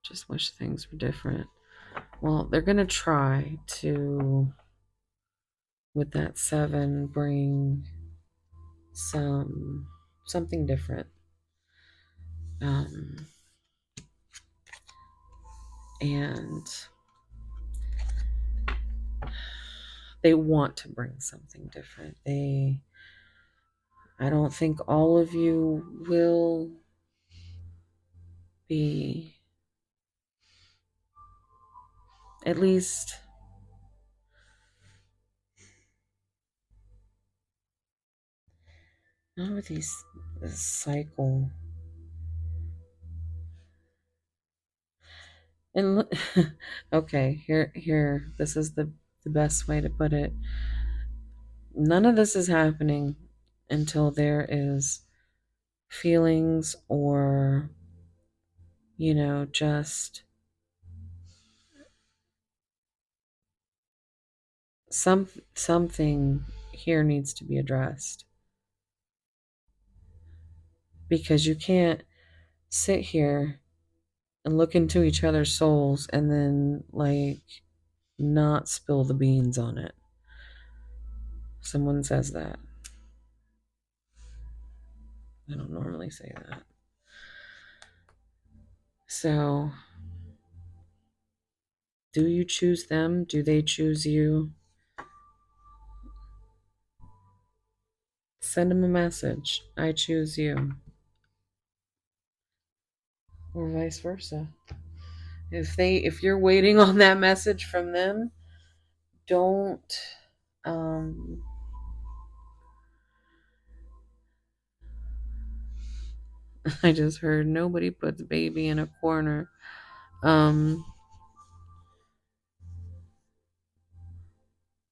Just wish things were different. Well, they're going to try to, with that 7, bring something different. And they want to bring something different. I don't think all of you will be, at least not with this cycle. And okay, here, this is the best way to put it. None of this is happening until there is feelings or, just something here needs to be addressed. Because you can't sit here and look into each other's souls and then, like, not spill the beans on it. Someone says that. I don't normally say that. So, do you choose them? Do they choose you? Send them a message. I choose you. Or vice versa. If you're waiting on that message from them, don't I just heard nobody puts baby in a corner.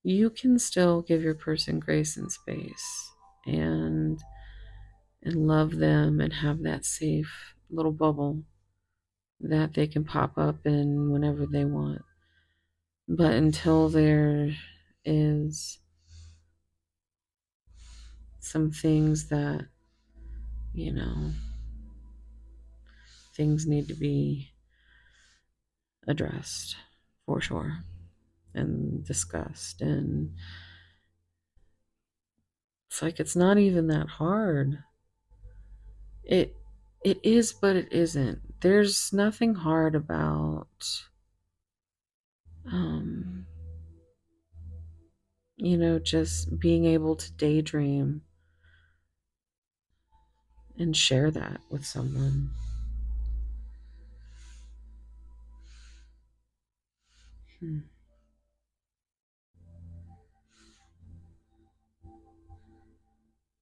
You can still give your person grace and space and love them and have that safe little bubble that they can pop up in whenever they want. But until there is some things that, you know, things need to be addressed for sure and discussed. And it's like it's not even that hard. It is, but it isn't. There's nothing hard about just being able to daydream and share that with someone.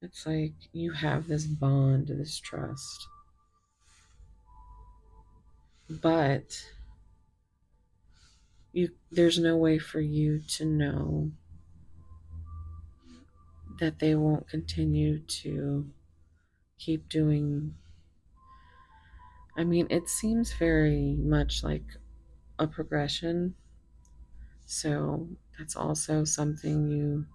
It's like you have this bond, this trust, but there's no way for you to know that they won't continue to keep doing. I mean, it seems very much like a progression. So that's also something you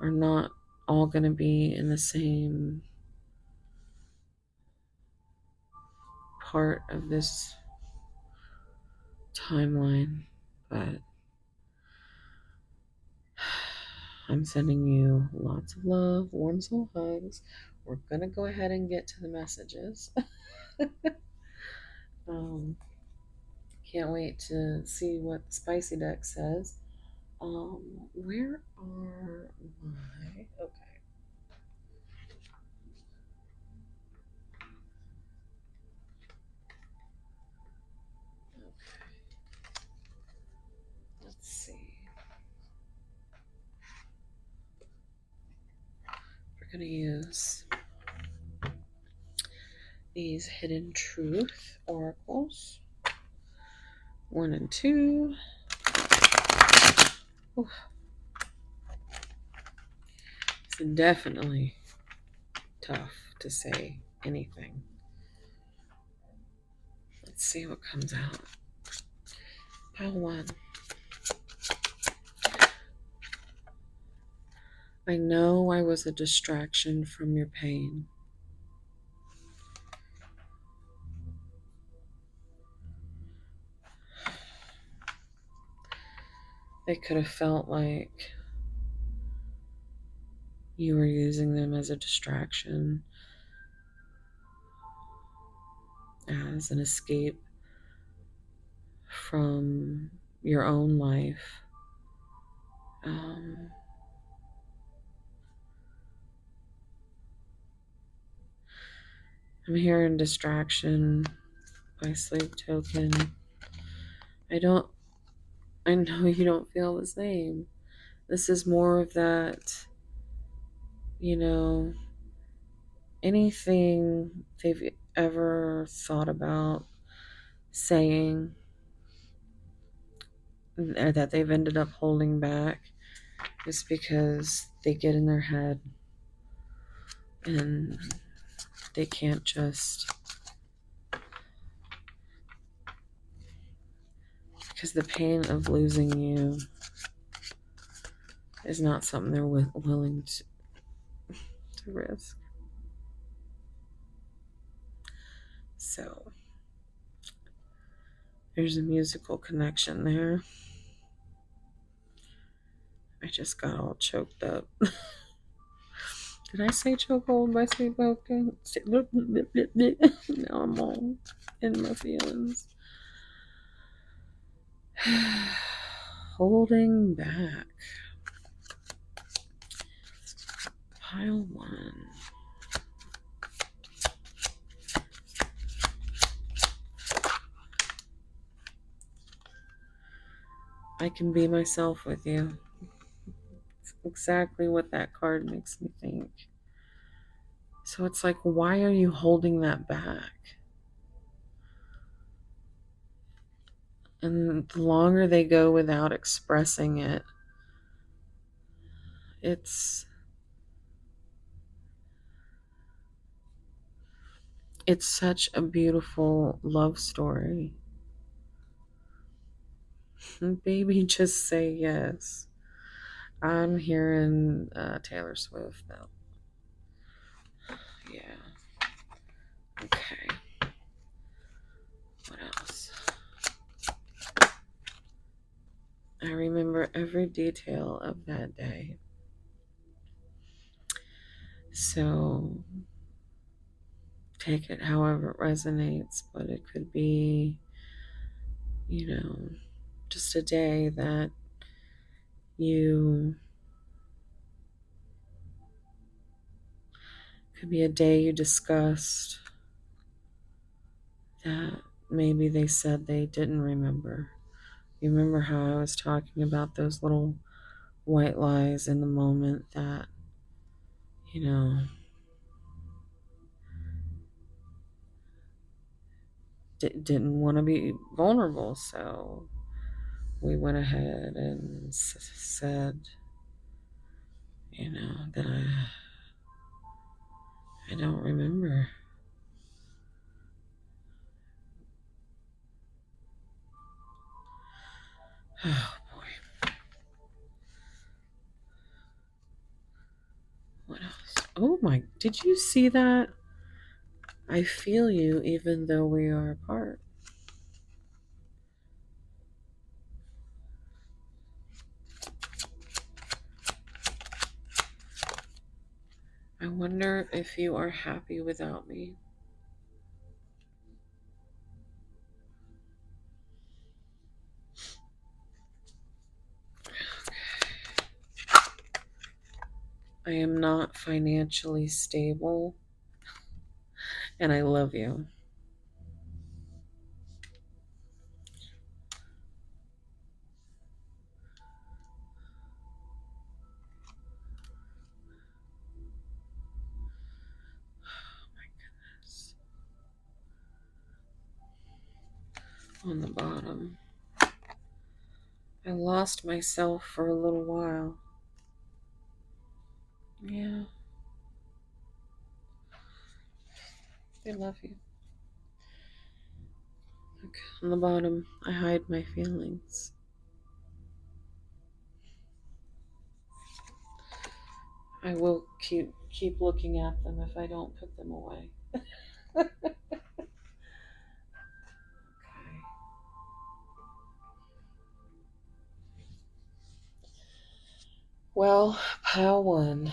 are not all going to be in the same part of this timeline, but I'm sending you lots of love, warm soul hugs. We're going to go ahead and get to the messages. Can't wait to see what the spicy deck says. Where are my... Okay. Let's see. We're going to use these Hidden Truth oracles. 1 and 2. Ooh. It's definitely tough to say anything. Let's see what comes out. Pile 1. I know I was a distraction from your pain. It could have felt like you were using them as a distraction, as an escape from your own life. I'm hearing distraction by sleep token. I know you don't feel the same. This is more of that, anything they've ever thought about saying or that they've ended up holding back is because they get in their head and they can't just, because the pain of losing you is not something they're willing to risk. So there's a musical connection there. I just got all choked up. Did I say chokehold by Sweet Boca? Now I'm all in my feelings. Holding back. Pile 1. I can be myself with you. It's exactly what that card makes me think. So it's like, why are you holding that back? And the longer they go without expressing it, it's such a beautiful love story. Baby, just say yes. I'm hearing Taylor Swift though. Yeah. Okay. What else? I remember every detail of that day. So take it however it resonates, but it could be, just a day that you, could be a day you discussed that maybe they said they didn't remember. You remember how I was talking about those little white lies in the moment that, didn't want to be vulnerable. So we went ahead and said, that I don't remember. Oh boy. What else? Oh my, did you see that? I feel you even though we are apart. I wonder if you are happy without me. I am not financially stable, and I love you. Oh my goodness. On the bottom, I lost myself for a little while. Yeah, I love you. Okay. On the bottom, I hide my feelings. I will keep looking at them if I don't put them away. Okay. Well, pile 1.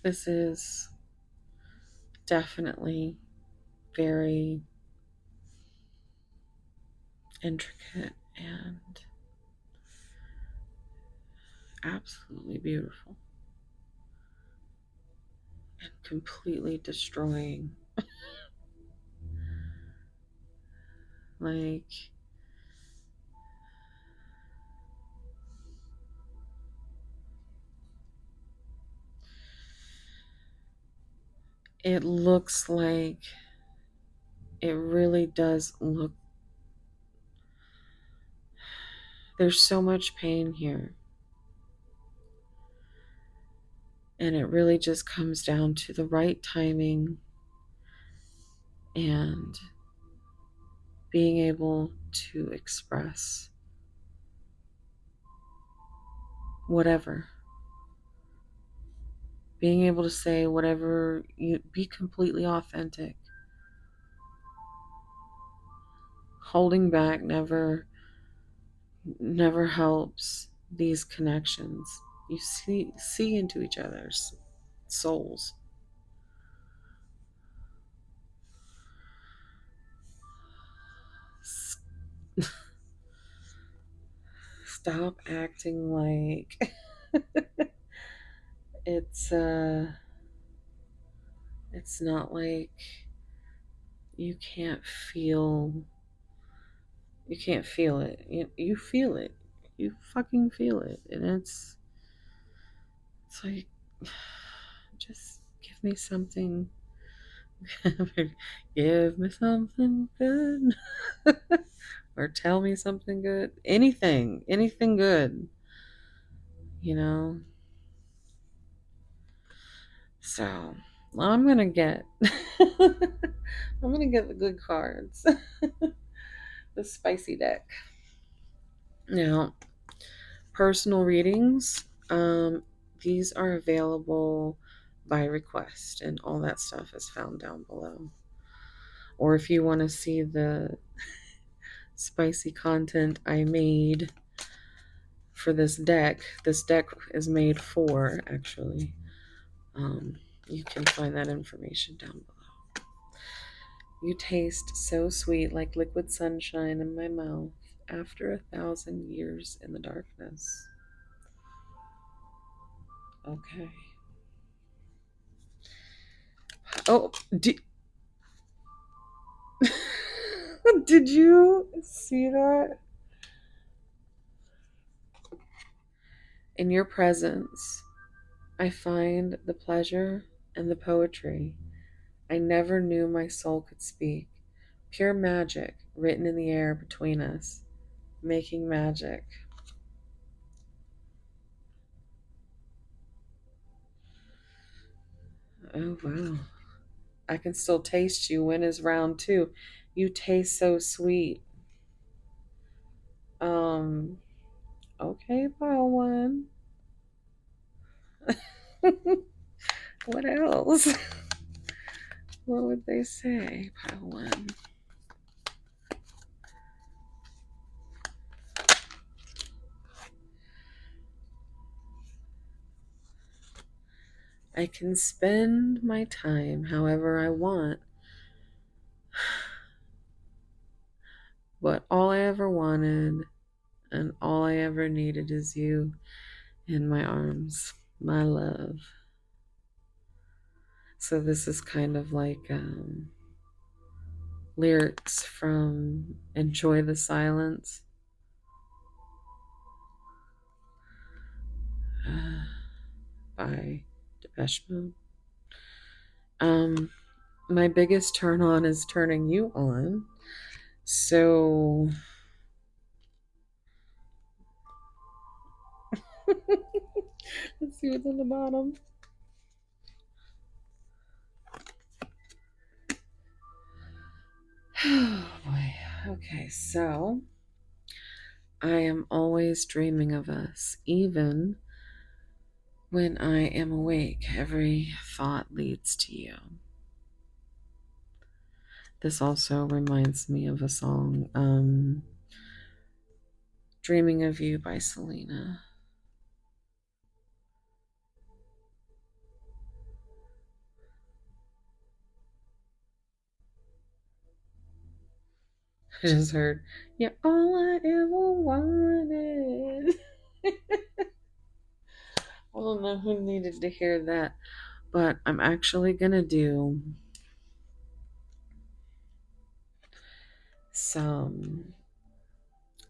This is definitely very intricate and absolutely beautiful and completely destroying. Like, it looks like, it really does look, there's so much pain here. And it really just comes down to the right timing and being able to express whatever, being able to say whatever, you be completely authentic. Holding back never helps these connections. You see into each other's souls. Stop acting like it's it's not like you can't feel it. You feel it. You fucking feel it. And it's like, just give me something. Give me something good. Or tell me something good. Anything good. You know? So, I'm gonna get I'm gonna get the good cards. The spicy deck. Now, personal readings, these are available by request, and all that stuff is found down below. Or if you want to see the spicy content I made for this deck is made for, actually. You can find that information down below. You taste so sweet like liquid sunshine in my mouth after 1,000 years in the darkness. Okay. Oh, did you see that? In your presence, I find the pleasure and the poetry I never knew my soul could speak. Pure magic written in the air between us, making magic. Oh, wow. I can still taste you. When is round two? You taste so sweet. Um, okay, pile one. What else? What would they say, pile one? I can spend my time however I want, but all I ever wanted and all I ever needed is you in my arms, my love. So this is kind of like lyrics from Enjoy the Silence by Depeche Mode. My biggest turn on is turning you on. So let's see what's on the bottom. Oh boy. Okay, so I am always dreaming of us, even when I am awake. Every thought leads to you. This also reminds me of a song, Dreaming of You by Selena. I just heard, "You're all I ever wanted." I don't know who needed to hear that, but I'm actually gonna do some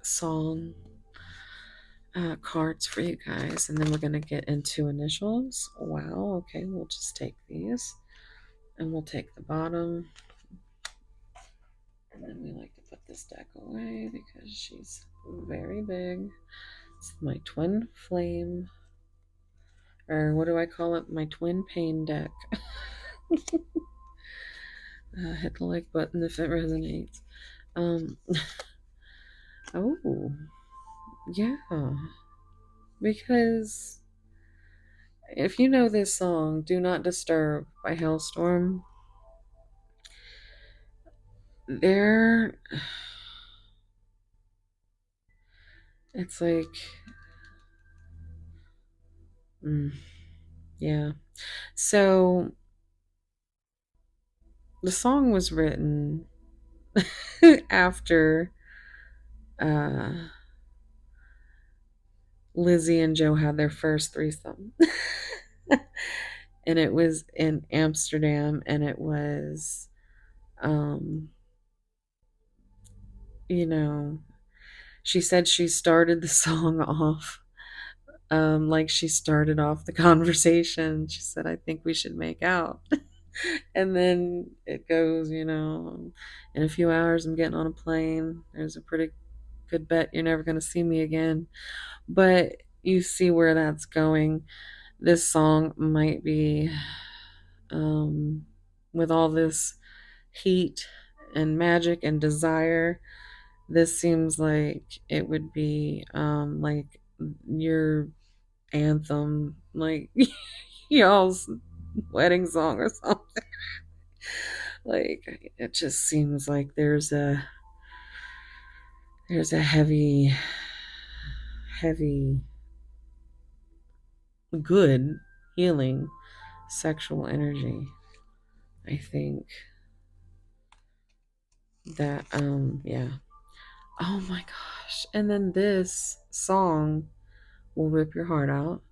song cards for you guys, and then we're gonna get into initials. Wow, okay, we'll just take these, and we'll take the bottom, and then we like to put this deck away because she's very big. It's my twin flame, or what do I call it? My twin pain deck. Hit the like button if it resonates. Oh, yeah. Because if you know this song, Do Not Disturb by Hailstorm, there, it's like, yeah. So the song was written after uh, Lizzie and Joe had their first threesome. And it was in Amsterdam, and it was, um, you know, she said she started the song off like she started off the conversation. She said, I think we should make out. And then it goes, in a few hours I'm getting on a plane. There's a pretty good bet you're never going to see me again. But you see where that's going. This song might be, with all this heat and magic and desire, this seems like it would be like your anthem, like y'all's wedding song or something. Like it just seems like there's a heavy good healing sexual energy. I think that yeah. Oh my gosh. And then this song will rip your heart out.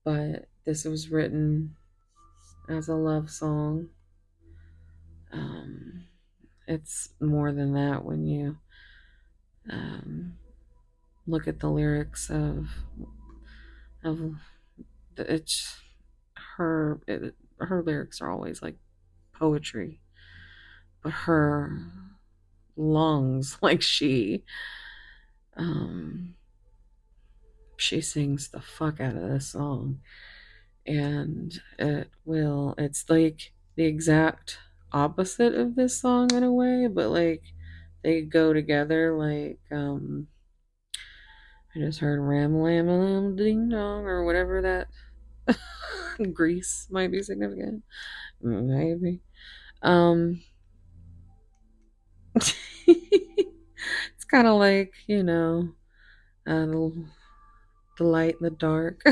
But this was written as a love song. Um it's more than that when you um look at the lyrics of it's her lyrics are always like poetry, but her lungs, like um she sings the fuck out of this song, and it's like the exact opposite of this song in a way, but like they go together. Like I just heard ram lam lam ding dong or whatever that Grease might be significant. Maybe. Um it's kind of like, the light and the dark.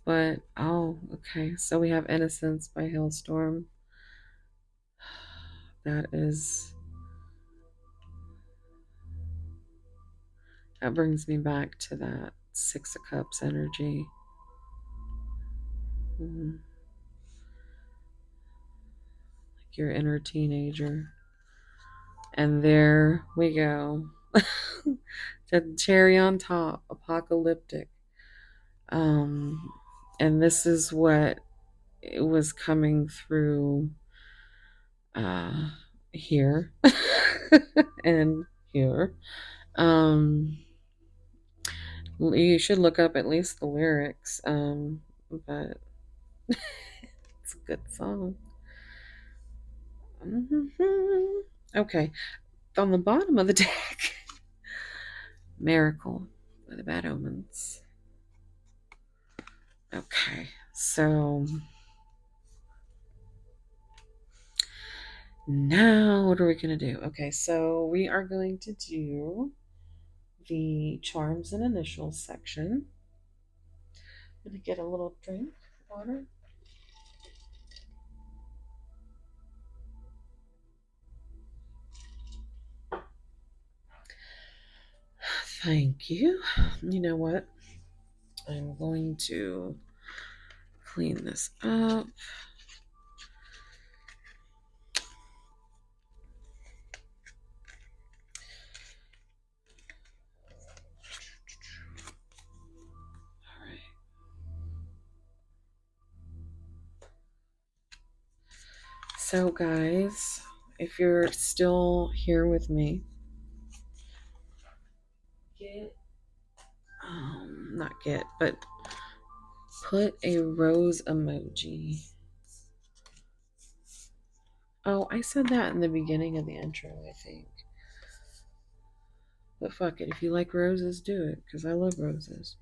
But oh, okay. So we have Innocence by Hailstorm. That brings me back to that Six of Cups energy. Like your inner teenager. And there we go. The cherry on top, apocalyptic. And this is what it was coming through here and here. You should look up at least the lyrics. But it's a good song. Okay, on the bottom of the deck, Miracle by the Bad Omens. Okay, so now what are we going to do? Okay, so we are going to do the charms and initials section. I'm going to get a little drink of water. Thank you. You know what? I'm going to clean this up. So, guys, if you're still here with me, put a rose emoji Oh, I said that in the beginning of the intro, I think. But fuck it. If you like roses, do it. Because I love roses.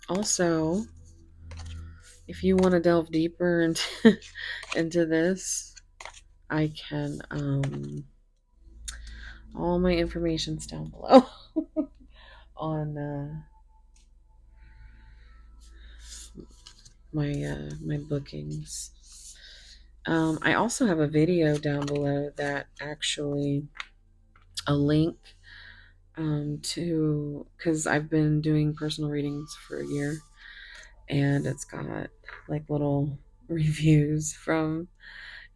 Also, if you want to delve deeper into this, I can, all my information's down below on my bookings. I also have a video down below that actually a link to, because I've been doing personal readings for a year, and it's got like little reviews from,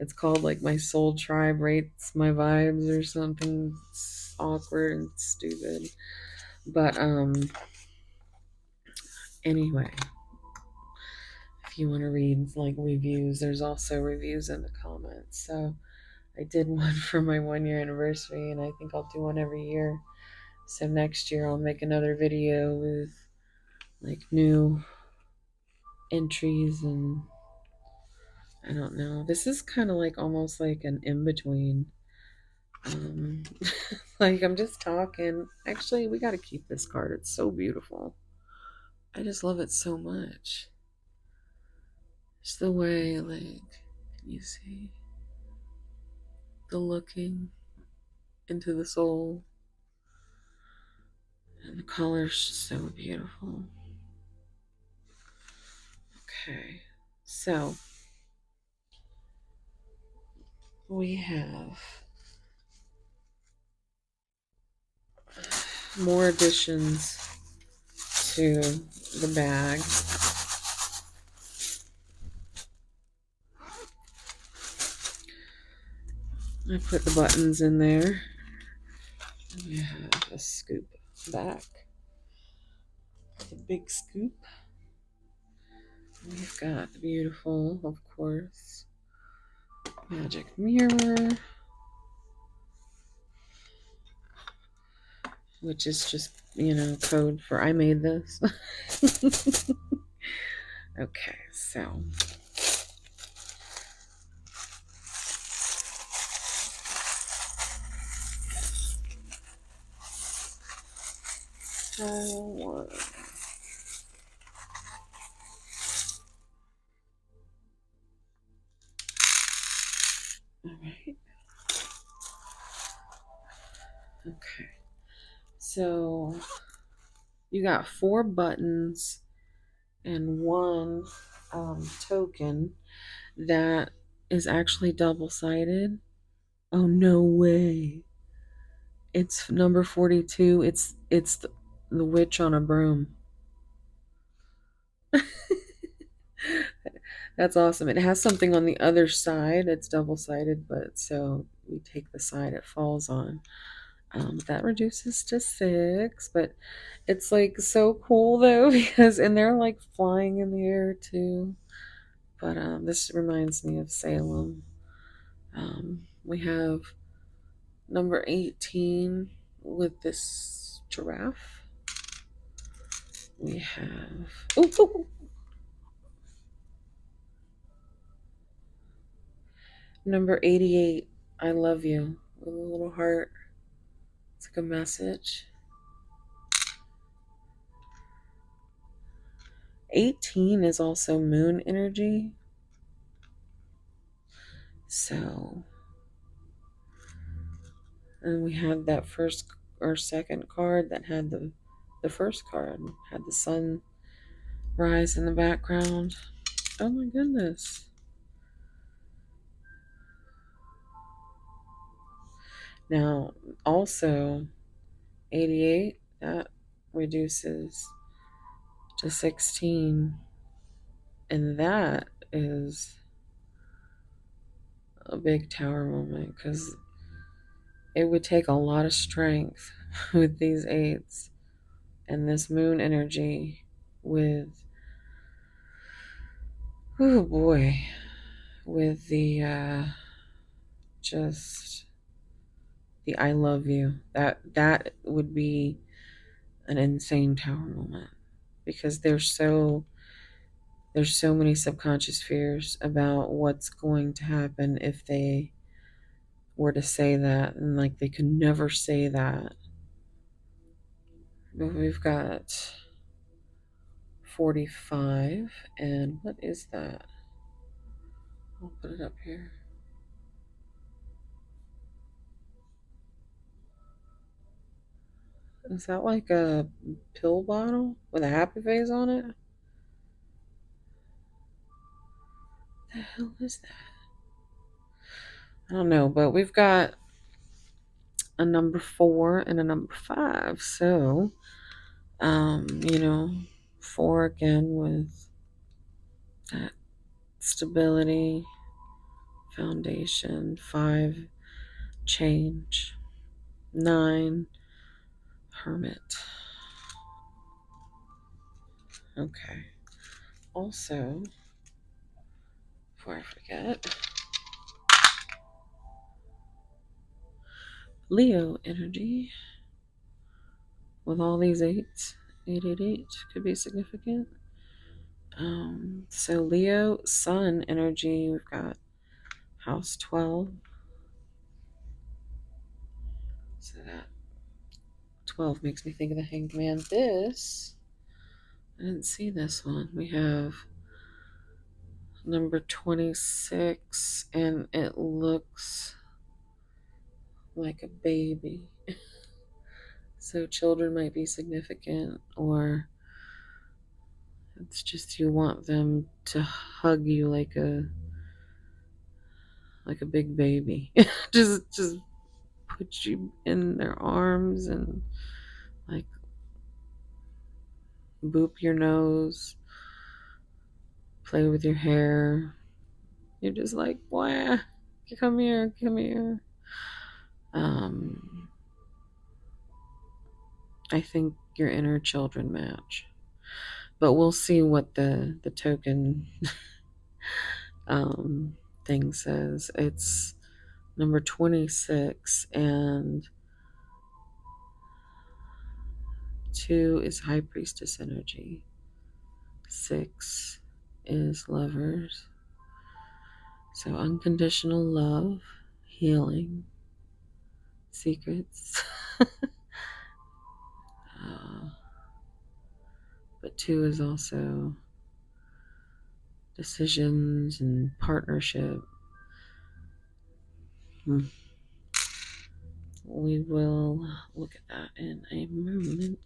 it's called like my soul tribe rates my vibes or something. It's awkward and stupid, but anyway, if you want to read like reviews, there's also reviews in the comments. So I did one for my 1 year anniversary, and I think I'll do one every year. So next year I'll make another video with like new entries, and I don't know. This is kind of like almost like an in-between. Like I'm just talking. Actually, we got to keep this card. It's so beautiful. I just love it so much. It's the way, like, can you see? The looking into the soul. And the color's so beautiful. Okay, so we have more additions to the bag. I put the buttons in there. We have a scoop back. The big scoop. We've got the beautiful, of course, magic mirror, which is just, code for I made this. Okay, so all right. Okay, so you got 4 buttons and 1 token that is actually double-sided. Oh, no way. It's number 42. It's the witch on a broom. That's awesome. It has something on the other side. It's double-sided, but so we take the side it falls on. That reduces to 6, but it's like so cool though, because, and they're like flying in the air too. But this reminds me of Salem. We have number 18 with this giraffe. We have, ooh, number 88, I love you, with a little heart. It's like a message. 18 is also moon energy. So, and we had that first or second card that had the first card had the sun rise in the background. Oh my goodness. Now, also 88, that reduces to 16, and that is a big tower moment, because it would take a lot of strength with these 8s and this moon energy with, oh boy, with the just the I love you. That would be an insane tower moment, because they're there's so many subconscious fears about what's going to happen if they were to say that, and like they could never say that. But we've got 45, and what is that? I'll put it up here. Is that like a pill bottle with a happy face on it? What the hell is that? I don't know, but we've got a number 4 and a number 5. So, 4 again with that stability, foundation, 5, change, 9, hermit. Okay. Also, before I forget, Leo energy with all these 8s. 888 could be significant. So Leo, Sun energy, we've got house 12. So that 12 makes me think of the Hanged Man. This, I didn't see this one. We have number 26, and it looks like a baby. So children might be significant, or it's just you want them to hug you like a big baby. just put you in their arms and like boop your nose, play with your hair. You're just like, boy, come here, come here. I think your inner children match, but we'll see what the token thing says. It's number 26, and 2 is High Priestess energy. 6 is Lovers. So unconditional love, healing, secrets. But 2 is also decisions and partnership. We will look at that in a moment.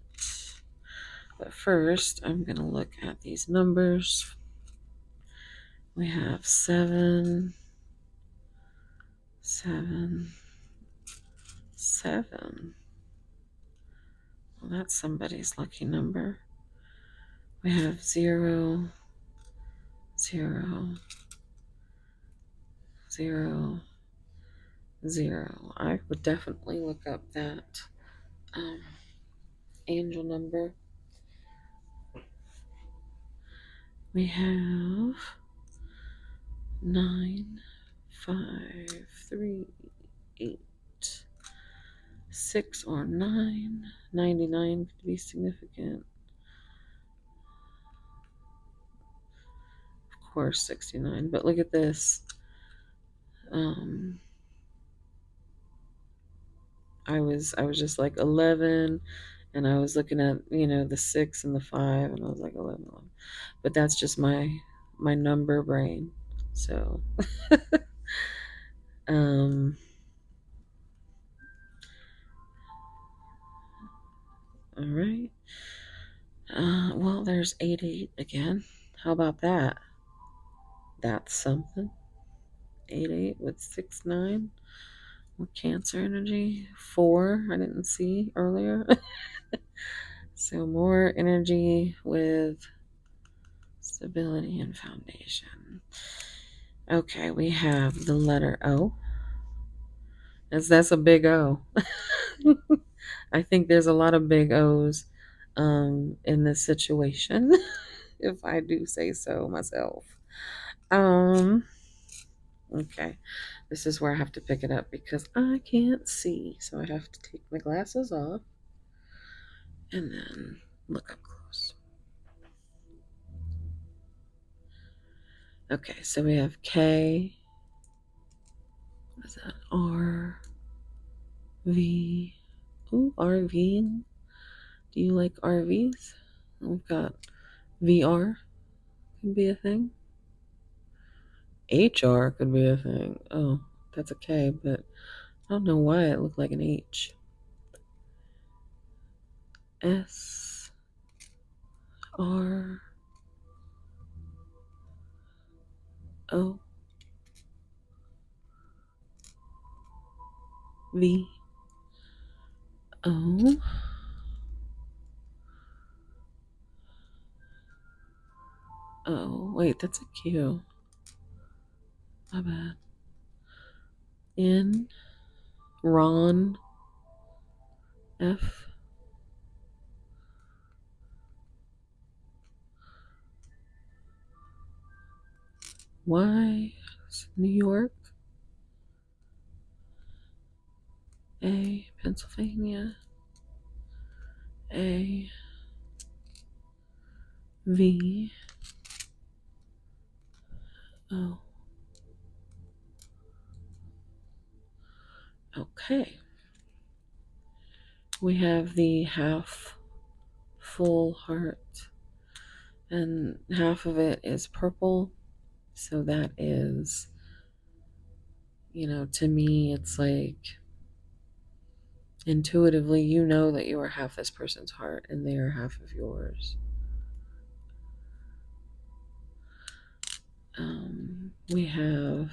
But first, I'm going to look at these numbers. We have 7, 7, 7. Well, that's somebody's lucky number. We have 0, 0, 0, 0. I would definitely look up that angel number. We have 9, 5, 3, 8, 6, or 9. 99 could be significant. Of course, 69. But look at this. I was just like 11, and I was looking at the 6 and the 5, and I was like 11, 11. But that's just my number brain. So all right. Well, there's 88 again. How about that? That's something. 88 with 6, 9. With Cancer energy. 4, I didn't see earlier. So more energy with stability and foundation. Okay, we have the letter O. That's a big O. I think there's a lot of big O's in this situation, if I do say so myself. Okay, this is where I have to pick it up because I can't see, so I have to take my glasses off and then look up close. Okay, so we have K. What is that? R. V. Ooh, RV. Do you like RVs? We've got VR. Could be a thing. HR could be a thing. Oh, that's a K, but I don't know why it looked like an H. S. R. O. V. O. Oh, wait, that's a Q. My bad. N. Ron. F. Y. New York. A. Pennsylvania. A. V. O. Okay. We have the half full heart, and half of it is purple. So that is, to me, it's like intuitively, you know that you are half this person's heart and they are half of yours. We have,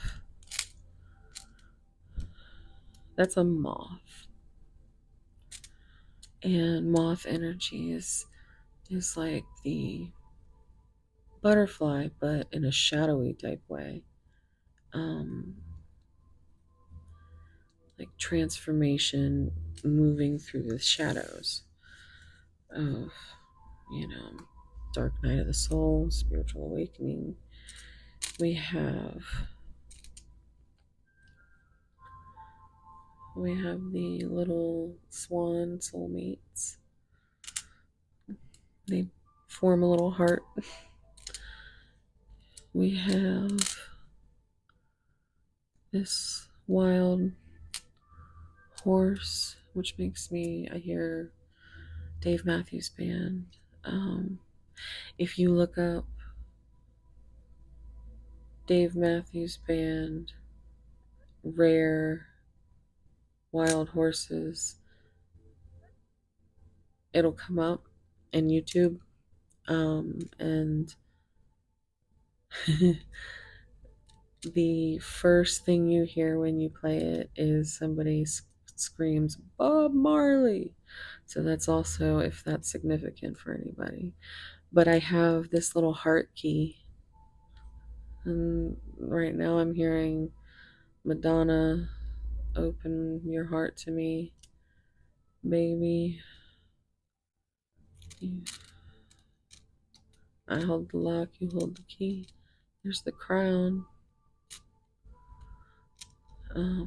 that's a moth. And moth energy is like the butterfly, but in a shadowy type way. Like transformation, moving through the shadows of, dark night of the soul, spiritual awakening. We have the little swan soulmates. They form a little heart. We have this wild horse, which makes me, I hear Dave Matthews Band. If you look up Dave Matthews Band, rare wild horses, it'll come up in YouTube. And the first thing you hear when you play it is somebody screams Bob Marley. So that's also, if that's significant for anybody. But I have this little heart key, and right now I'm hearing Madonna, open your heart to me, baby. I hold the lock, you hold the key. There's the crown. I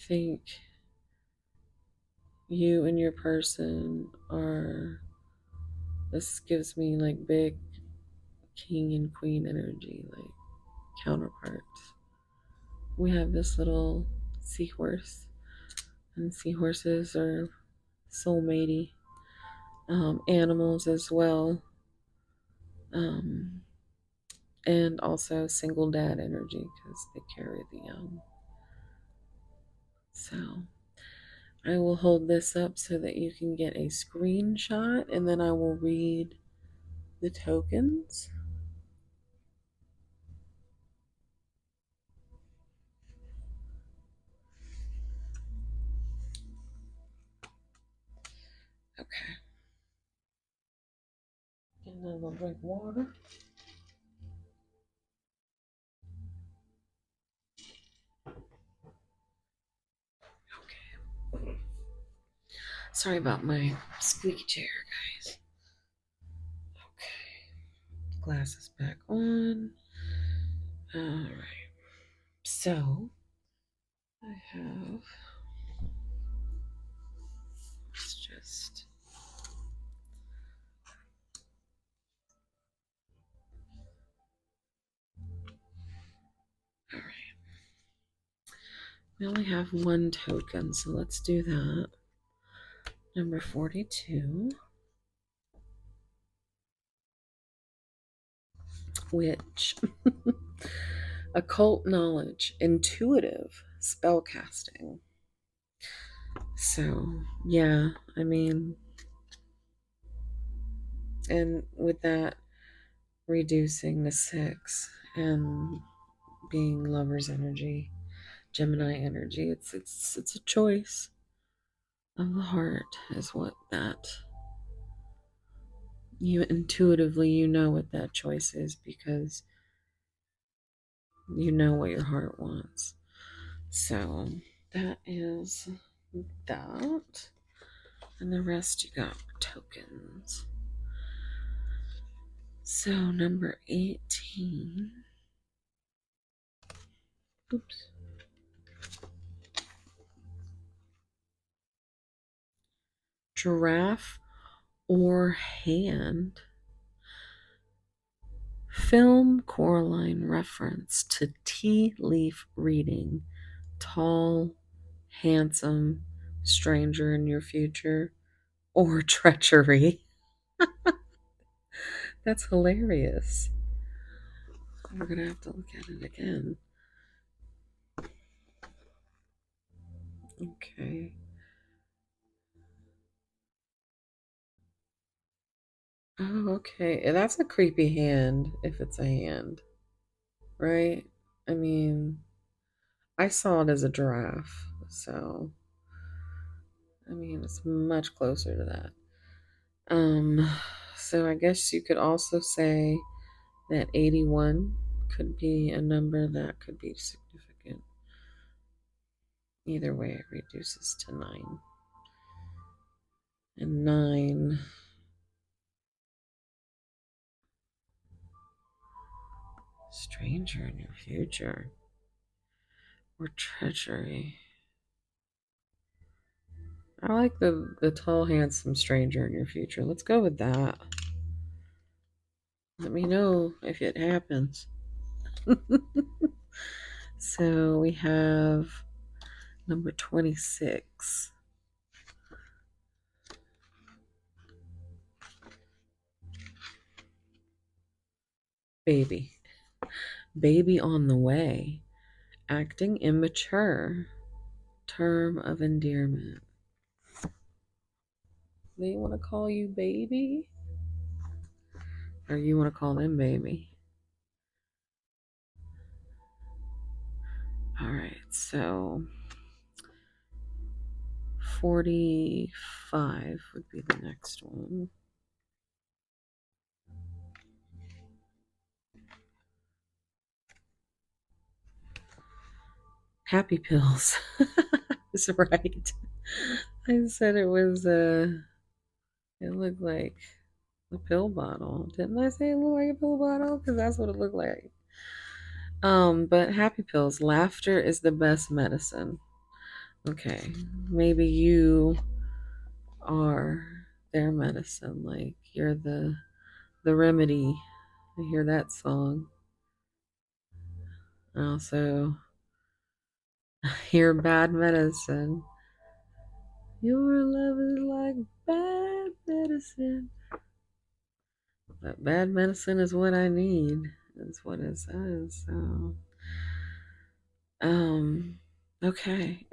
think you and your person are, this gives me like big king and queen energy, like counterparts. We have this little seahorse, and seahorses are soulmatey animals as well, and also single dad energy because they carry the young. So I will hold this up so that you can get a screenshot, and then I will read the tokens. Okay. And then we'll drink water. Okay. Sorry about my squeaky chair, guys. Okay. Glasses back on. All right. So I have, let's just, We only have one token, so let's do that. Number 42. Which occult knowledge, intuitive spellcasting. So, yeah, I mean, and with that reducing to 6 and being lover's energy, Gemini energy, it's a choice of the heart is what that you intuitively you know what that choice is because you know what your heart wants. So that is that. And the rest you got tokens. So number 18. Oops. Giraffe or hand. Film Coraline reference to tea leaf reading. Tall, handsome, stranger in your future, or treachery. That's hilarious. We're going to have to look at it again. Okay. Oh, okay. That's a creepy hand if it's a hand, right? I mean, I saw it as a giraffe, so I mean, it's much closer to that. So I guess you could also say that 81 could be a number that could be significant. Either way, it reduces to 9. And 9, stranger in your future, or treachery. I like the tall, handsome stranger in your future. Let's go with that. Let me know if it happens. So we have number 26. Baby. Baby on the way. Acting immature. Term of endearment. They want to call you baby? Or you want to call them baby? Alright, so 45 would be the next one. Happy pills. That's right. I said it was it looked like a pill bottle. Didn't I say it looked like a pill bottle? Because that's what it looked like. But happy pills. Laughter is the best medicine. Okay. Maybe you are their medicine. Like you're the remedy. I hear that song. I also hear bad medicine. Your love is like bad medicine. But bad medicine is what I need. That's what it says. So, okay.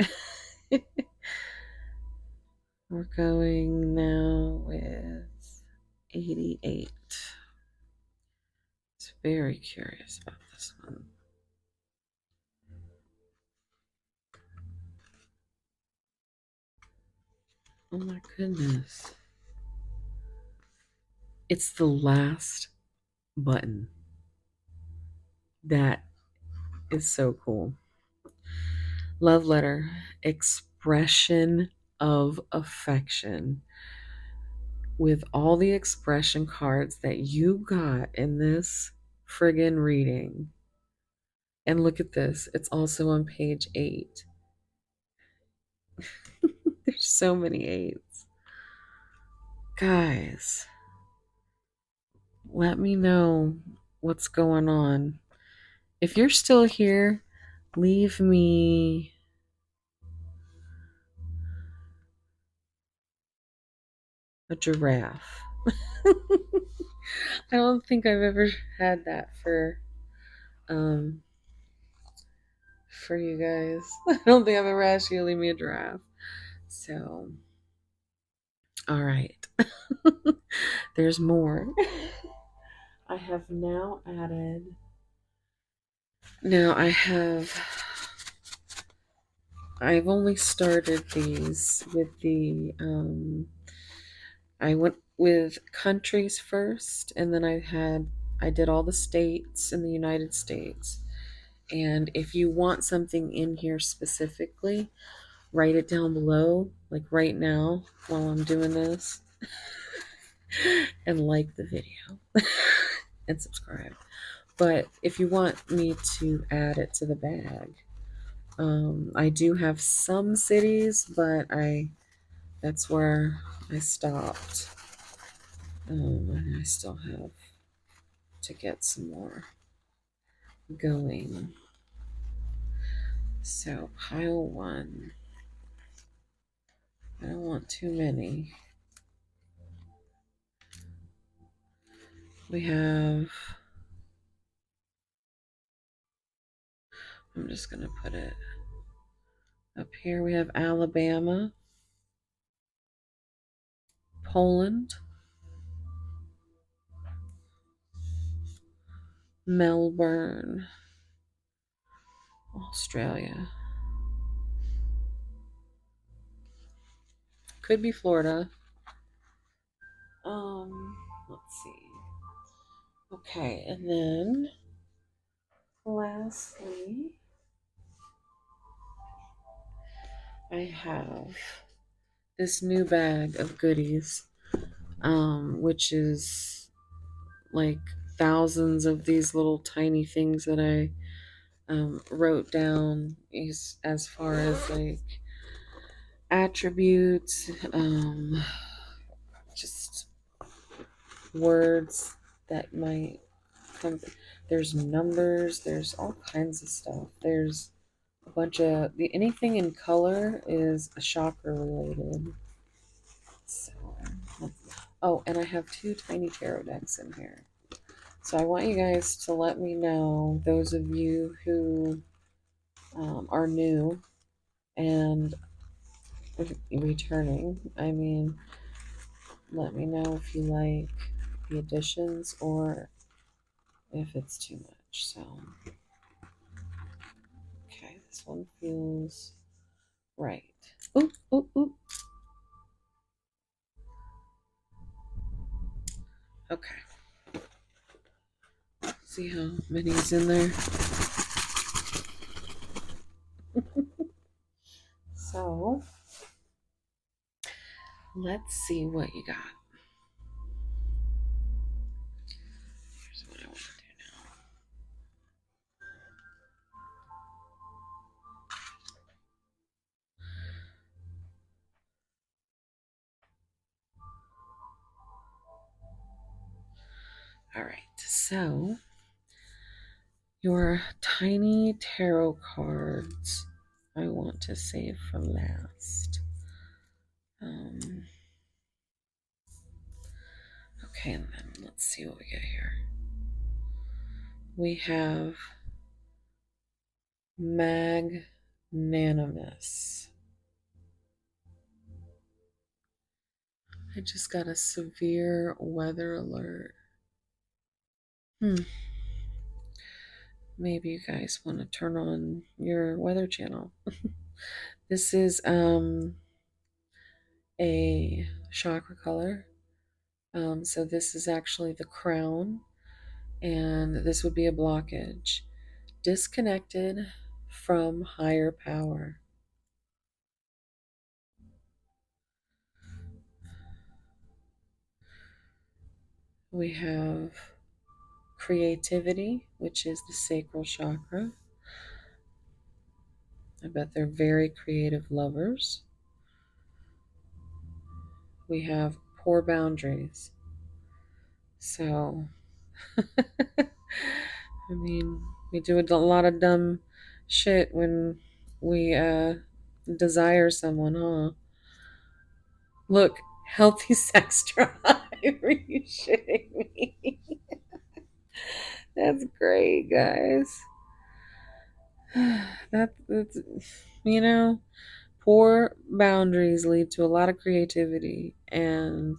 We're going now with 88. It's very curious about this one. Oh my goodness. It's the last button. That is so cool. Love letter, expression of affection. With all the expression cards that you got in this friggin' reading. And look at this, it's also on page 8. There's so many 8s. Guys, let me know what's going on. If you're still here, leave me a giraffe. I don't think I've ever had that um for you guys. I don't think I've ever asked you to leave me a giraffe. So, all right. There's more. I have now added. Now I've only started these with the I went with countries first, and then I did all the states in the United States. And if you want something in here specifically, write it down below, like right now while I'm doing this, and like the video and subscribe. But if you want me to add it to the bag, I do have some cities, but that's where I stopped. And I still have to get some more going. So pile 1. I don't want too many. We have, I'm just going to put it up here. We have Alabama, Poland, Melbourne, Australia. Could be Florida. Let's see. Okay, and then lastly, I have this new bag of goodies, which is like thousands of these little tiny things that I wrote down as far as like attributes, just words that might come. There's numbers, there's all kinds of stuff. There's a bunch of anything in color is a chakra related. So, oh, and I have 2 tiny tarot decks in here. So I want you guys to let me know, those of you who are new and returning. I mean, let me know if you like the additions or if it's too much. So, okay, this one feels right. Oop, oop, oop. Okay. See how many's in there? So, let's see what you got. Here's what I want to do now. All right, so your tiny tarot cards I want to save for last. Okay, and then let's see what we get here. We have magnanimous. I just got a severe weather alert. Maybe you guys want to turn on your weather channel. This is a chakra color. So this is actually the crown, and this would be a blockage. Disconnected from higher power. We have creativity, which is the sacral chakra. I bet they're very creative lovers. We have poor boundaries. So, I mean, we do a lot of dumb shit when we desire someone, huh? Look, Healthy sex drive. Are you shitting me? That's great, guys. That's you know, poor boundaries lead to a lot of creativity, and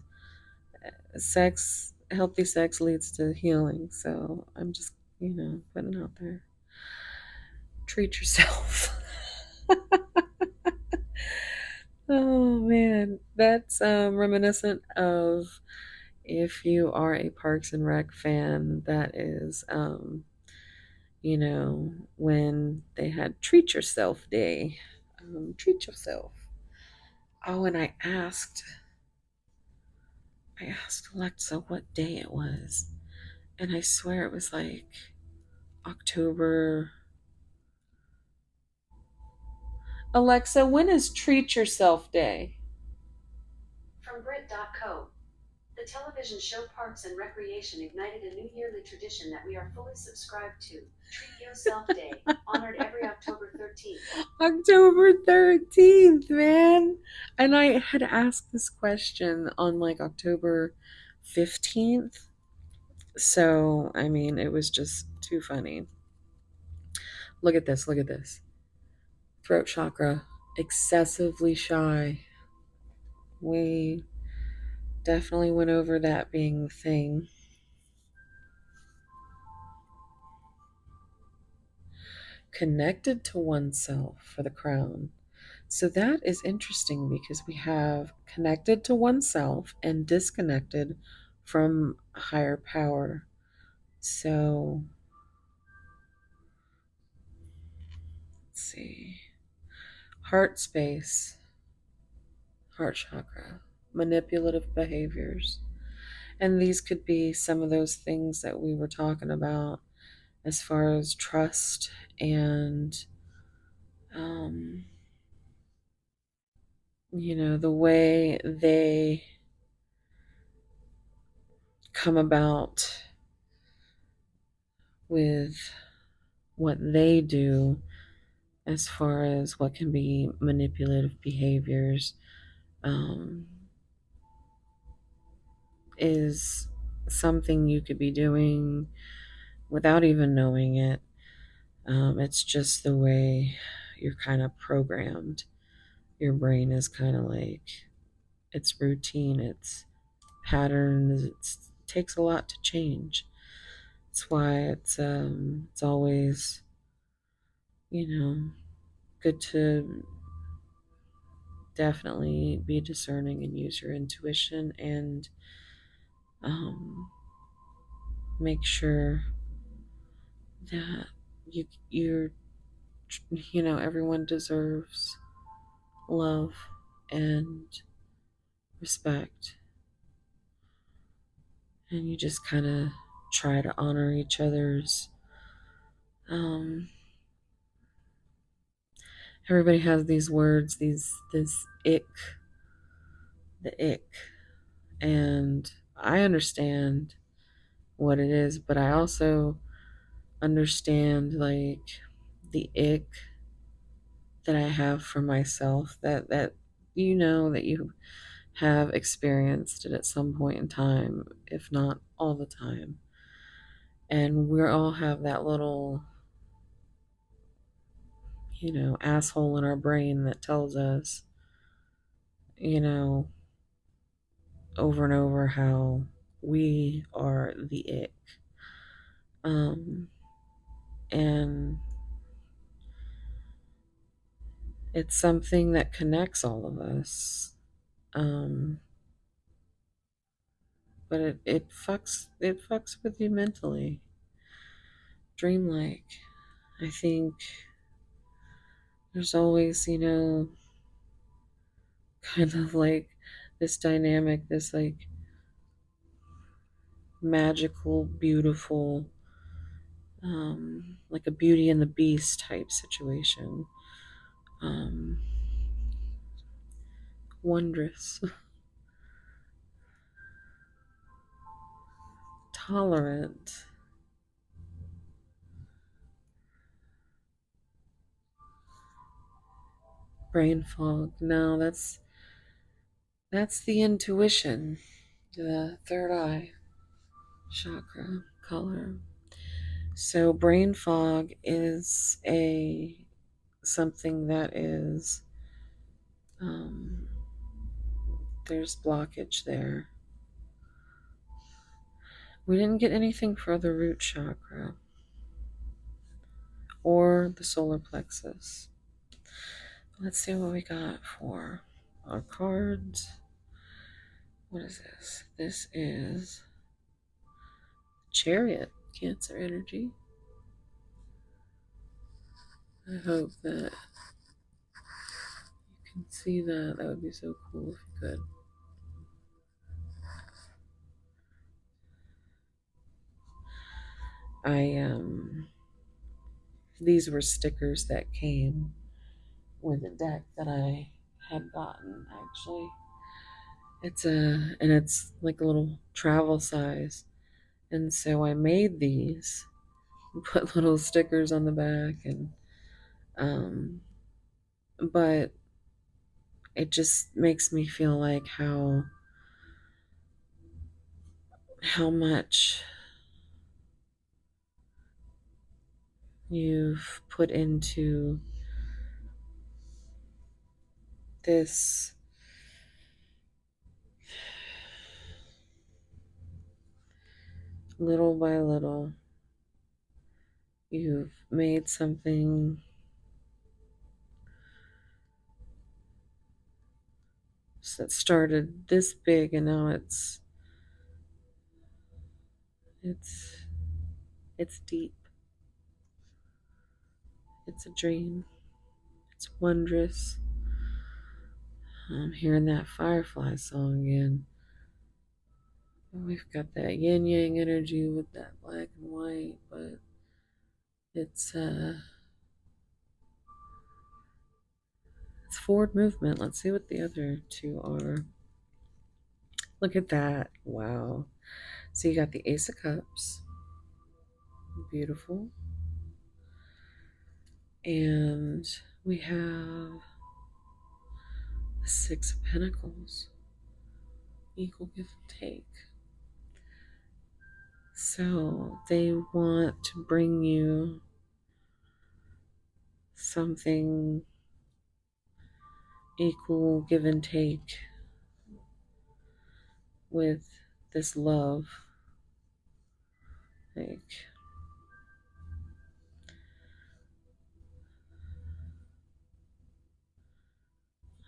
healthy sex leads to healing. So I'm just, putting it out there. Treat yourself. Oh man, that's reminiscent of, if you are a Parks and Rec fan, that is, when they had Treat Yourself Day. Treat yourself. Oh, and I asked Alexa what day it was, and I swear it was like October. Alexa, when is Treat Yourself Day? From Brit.co. The television show Parks and Recreation ignited a new yearly tradition that we are fully subscribed to. Treat Yourself Day, honored every October 13th. October 13th, man. And I had asked this question on like October 15th. So, I mean, it was just too funny. Look at this. Look at this. Throat chakra, excessively shy. We definitely went over that being the thing. Connected to oneself for the crown. So that is interesting because we have connected to oneself and disconnected from higher power. So let's see. Heart space, heart chakra, manipulative behaviors. And these could be some of those things that we were talking about as far as trust and, um, the way they come about with what they do as far as what can be manipulative behaviors, um, is something you could be doing without even knowing it. It's just the way you're kind of programmed. Your brain is kind of like, it's routine, it's patterns, it takes a lot to change. That's why it's always, good to definitely be discerning and use your intuition, and um, make sure that you're everyone deserves love and respect, and you just kind of try to honor each other's, um, everybody has these words, this the ick, and I understand what it is, but I also understand like the ick that I have for myself, that that you have experienced it at some point in time, if not all the time. And we all have that little, asshole in our brain that tells us, you know, over and over how we are the ick. And it's something that connects all of us. But it fucks with you mentally. Dreamlike. I think there's always, kind of like this dynamic, this like magical, beautiful, like a Beauty and the Beast type situation. Um, Wondrous, tolerant, brain fog. No, That's the intuition, the third eye chakra color. So brain fog is something that is there's blockage there. We didn't get anything for the root chakra or the solar plexus. Let's see what we got for our cards. What is this? This is Chariot, Cancer energy. I hope that you can see that. That would be so cool if you could. These were stickers that came with a deck that I had gotten actually. It's like a little travel size. And so I made these and put little stickers on the back and but it just makes me feel like how much you've put into this little by little. You've made something that started this big and now it's it's deep. It's a dream. It's wondrous. I'm hearing that firefly song again. We've got that yin yang energy with that black and white, but it's forward movement. Let's see what the other two are. Look at that. Wow. So you got the Ace of Cups. Beautiful. And we have the Six of Pentacles. Equal give and take. So they want to bring you something equal give and take with this love. Like,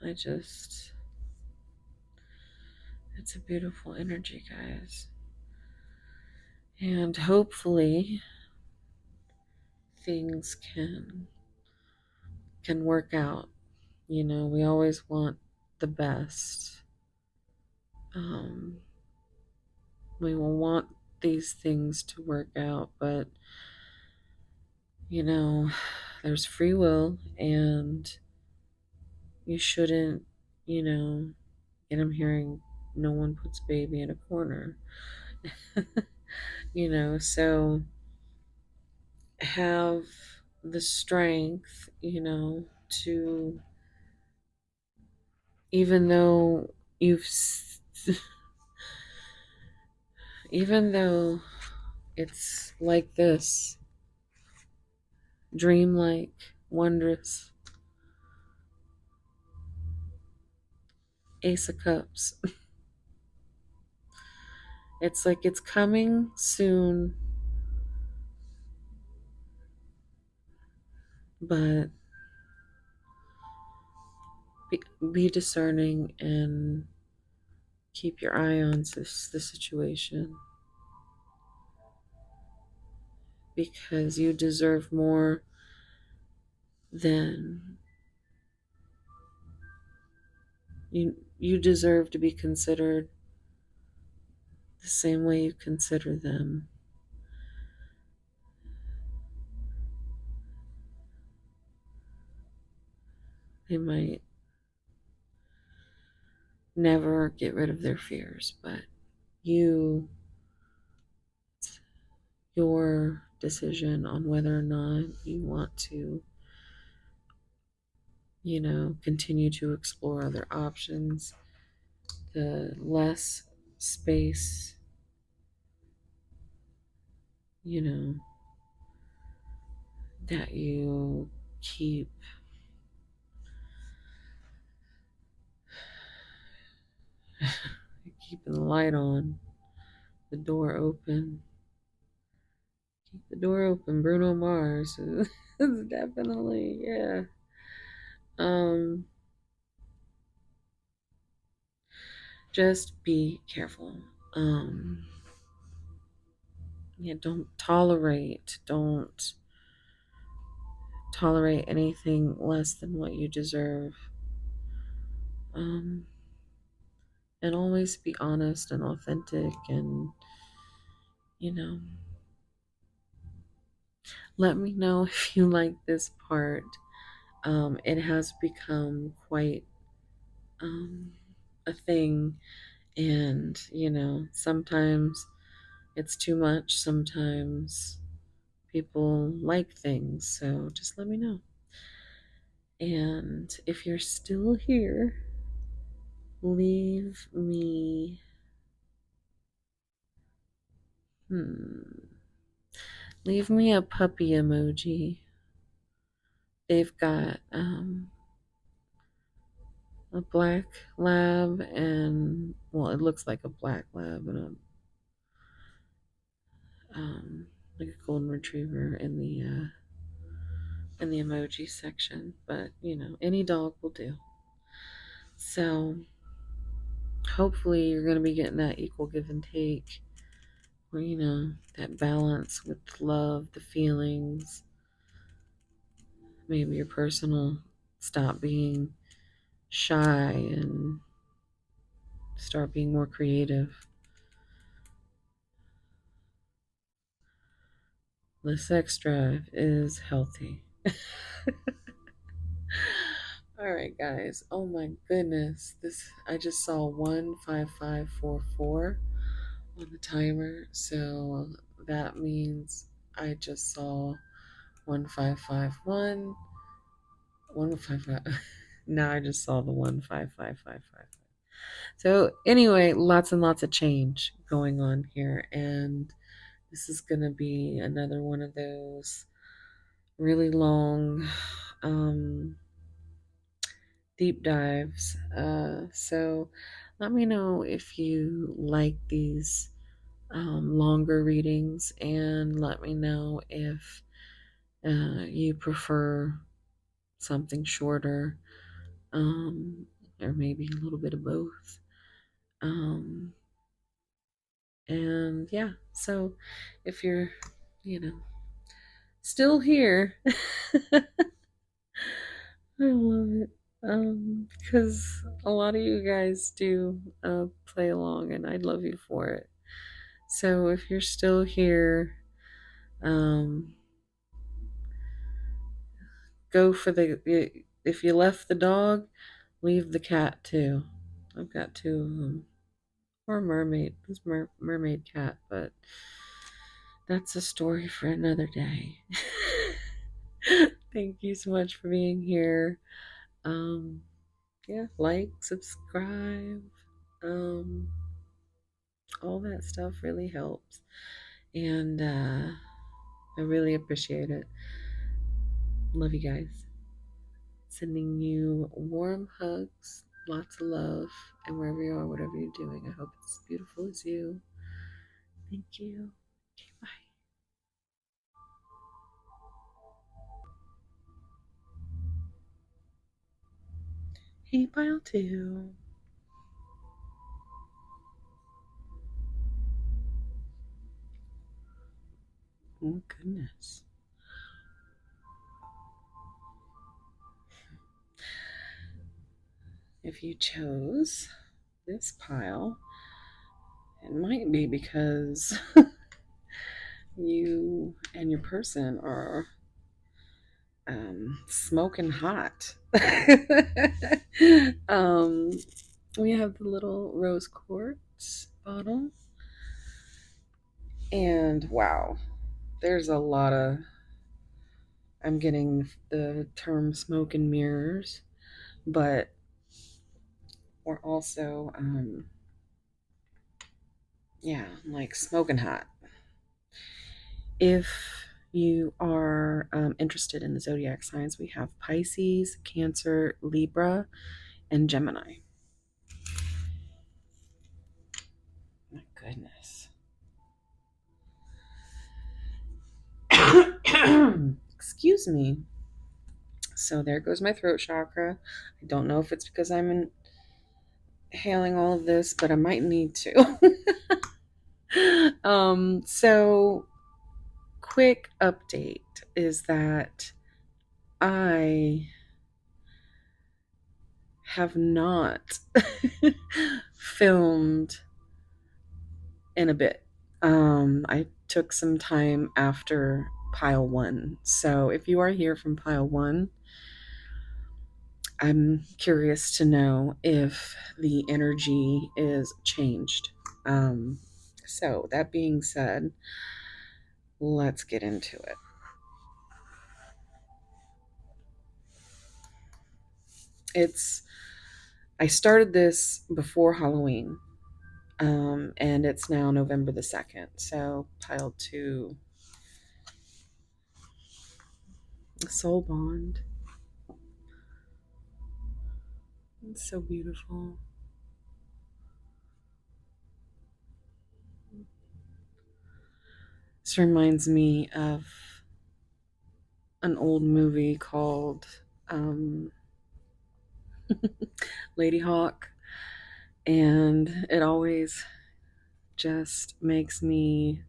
it's a beautiful energy, guys. And hopefully things can work out. You know, we always want the best. We will want these things to work out, but you know, there's free will, and you shouldn't, and I'm hearing no one puts baby in a corner. So have the strength, to, even though you've, even though it's like this, dreamlike, wondrous, Ace of Cups. It's like it's coming soon, but be discerning and keep your eye on the situation, because you deserve more than you deserve to be considered the same way you consider them. They might never get rid of their fears, but it's your decision on whether or not you want to, continue to explore other options the less space, you know, that you keep keeping the light on, the door open. Keep the door open, Bruno Mars. Definitely, yeah. Um, just be careful. Um, yeah, don't tolerate anything less than what you deserve. Um, and always be honest and authentic, and you know, let me know if you like this part. It has become quite um, a thing, and sometimes it's too much, sometimes people like things, so just let me know. And if you're still here, leave me hmm, leave me a puppy emoji. They've got a black lab, and well, it looks like a black lab and a like a golden retriever in the emoji section, but any dog will do. So hopefully you're going to be getting that equal give and take, where that balance with love, the feelings. Maybe your personal stop being shy and start being more creative. The sex drive is healthy. All right, guys. Oh my goodness. I just saw 15544 on the timer. So that means I just saw 1551, 155. Now I just saw the 15555. So anyway, lots and lots of change going on here, and this is gonna be another one of those really long deep dives. So let me know if you like these longer readings, and let me know if you prefer something shorter, or maybe a little bit of both. Um, and yeah, so if you're, you know, still here, I love it. Because a lot of you guys do play along, and I love you for it. So if you're still here, um, go for if you left the dog, leave the cat too. I've got two of them. Or mermaid. This mermaid cat, but that's a story for another day. Thank you so much for being here. Um, yeah, like, subscribe, um, all that stuff really helps, and I really appreciate it. Love you guys. Sending you warm hugs, lots of love, and wherever you are, whatever you're doing, I hope it's as beautiful as you. Thank you. Okay, bye. Hey, pile two. Oh, goodness. If you chose this pile, it might be because you and your person are smoking hot. um, we have the little rose quartz bottle, and wow, there's a lot of. I'm getting the term smoke and mirrors, but or also, yeah, like smoking hot. If you are interested in the zodiac signs, we have Pisces, Cancer, Libra, and Gemini. My goodness. Excuse me. So there goes my throat chakra. I don't know if it's because I'm inhaling all of this, but I might need to. So quick update is that I have not filmed in a bit. I took some time after pile one. So if you are here from pile one, I'm curious to know if the energy is changed. So that being said, let's get into it. I started this before Halloween, and it's now November the 2nd. So pile two, soul bond. It's so beautiful. This reminds me of an old movie called Lady Hawk, and it always just makes me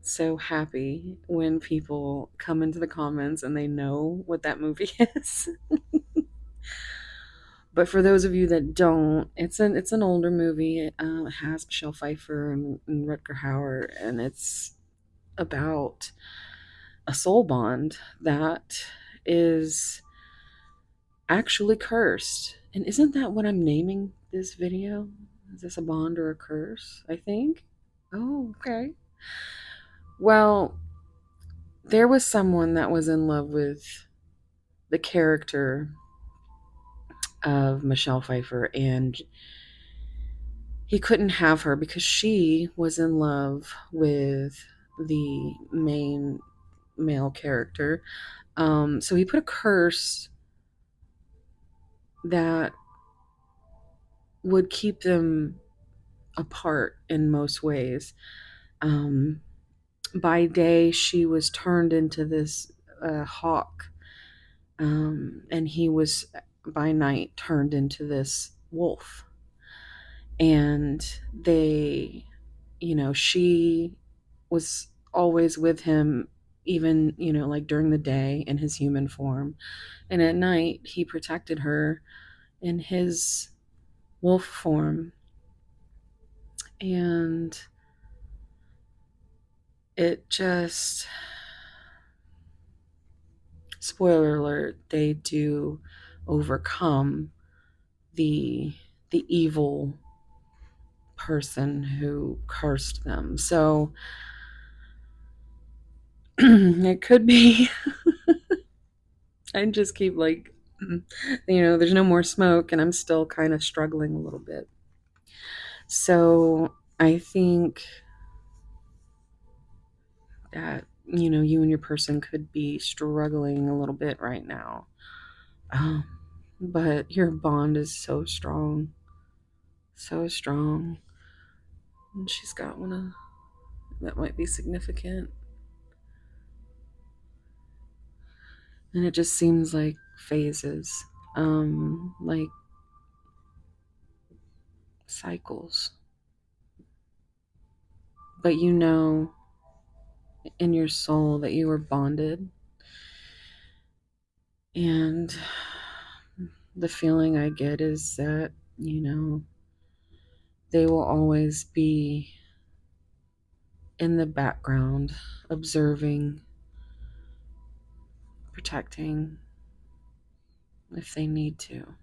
so happy when people come into the comments and they know what that movie is. But for those of you that don't, it's an older movie. It has Michelle Pfeiffer and Rutger Hauer, and it's about a soul bond that is actually cursed. And isn't that what I'm naming this video? Is this a bond or a curse? I think. Oh, okay. Well, there was someone that was in love with the character of Michelle Pfeiffer, and he couldn't have her because she was in love with the main male character. So he put a curse that would keep them apart in most ways. Um, by day, she was turned into this hawk, and he was by night turned into this wolf. And she was always with him, even, like during the day in his human form. And at night, he protected her in his wolf form. And it just, spoiler alert, they do overcome the evil person who cursed them. So it could be I just keep like there's no more smoke and I'm still kind of struggling a little bit. So I think that you and your person could be struggling a little bit right now. Um, but your bond is so strong, so strong. And she's got one that might be significant. And it just seems like phases, like cycles. But in your soul that you were bonded. And the feeling I get is that, they will always be in the background, observing, protecting if they need to.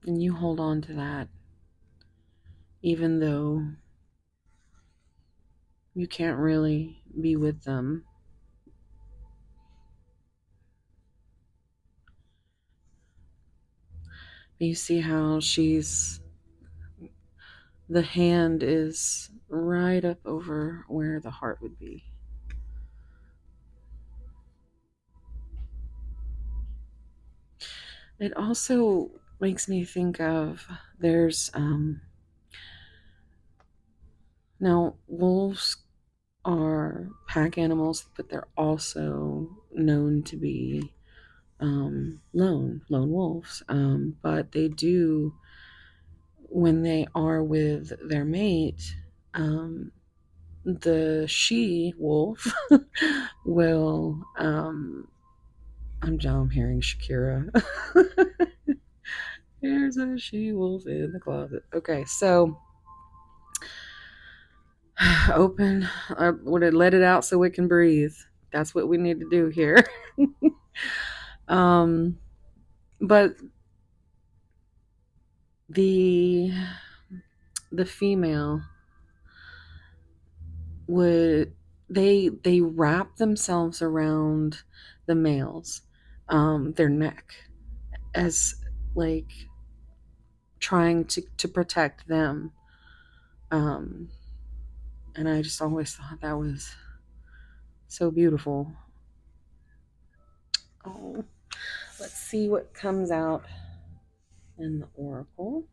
And you hold on to that, even though you can't really be with them. You see how the hand is right up over where the heart would be. It also makes me think of there's now wolves are pack animals, but they're also known to be lone wolves. But they do, when they are with their mate, the she wolf will. I'm hearing Shakira. There's a she wolf in the closet. Okay, so open. I would have let it out so it can breathe. That's what we need to do here. um, but the the female would they wrap themselves around the males, their neck, as like trying to protect them. Um, and I just always thought that was so beautiful. Oh, let's see what comes out in the oracle.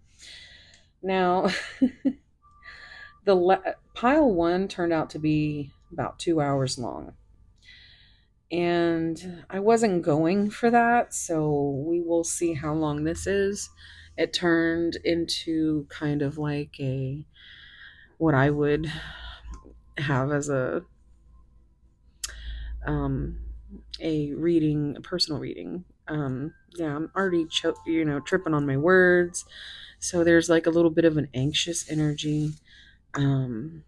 Now, pile one turned out to be about 2 hours long. And I wasn't going for that, so we will see how long this is. It turned into kind of like what I would have as um, a personal reading. Yeah, I'm already tripping on my words, so there's like a little bit of an anxious energy. Um,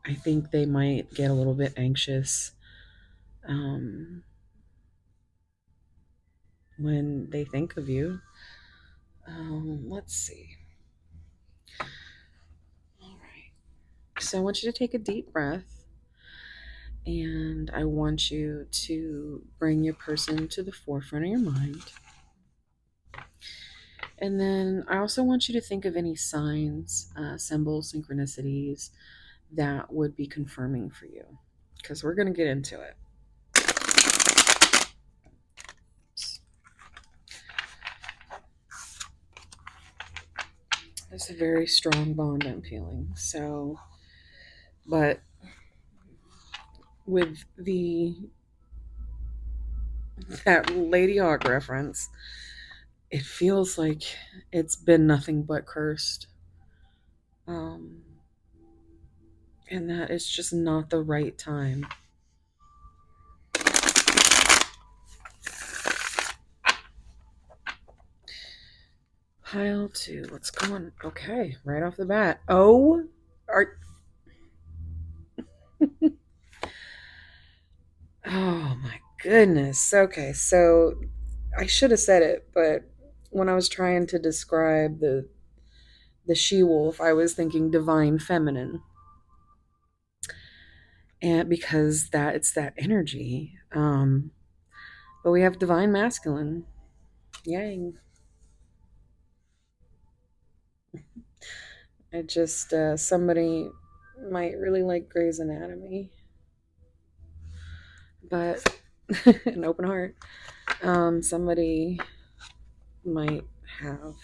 I think they might get a little bit anxious um, when they think of you. Let's see. All right. So I want you to take a deep breath, and I want you to bring your person to the forefront of your mind. And then I also want you to think of any signs, symbols, synchronicities that would be confirming for you, because we're going to get into it. It's a very strong bond I'm feeling. So, but with that Lady Hawk reference, it feels like it's been nothing but cursed. Um, and that it's just not the right time. Pile two. What's going? Okay, right off the bat. Oh, are. Oh my goodness. Okay, so I should have said it, but when I was trying to describe the she wolf, I was thinking divine feminine, and because it's that energy. But we have divine masculine, yang. It just somebody might really like Grey's Anatomy, but an open heart. Somebody might have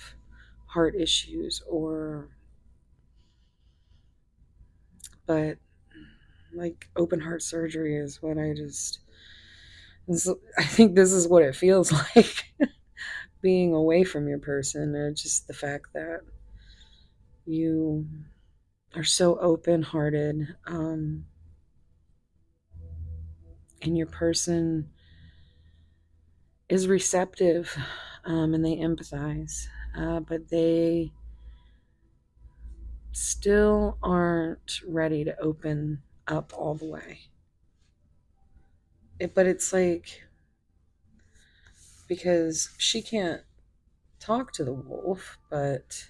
heart issues, but like open heart surgery is what I think this is what it feels like being away from your person, or just the fact that you are so open hearted, and your person is receptive, and they empathize, but they still aren't ready to open up all the way. But it's like, because she can't talk to the wolf, but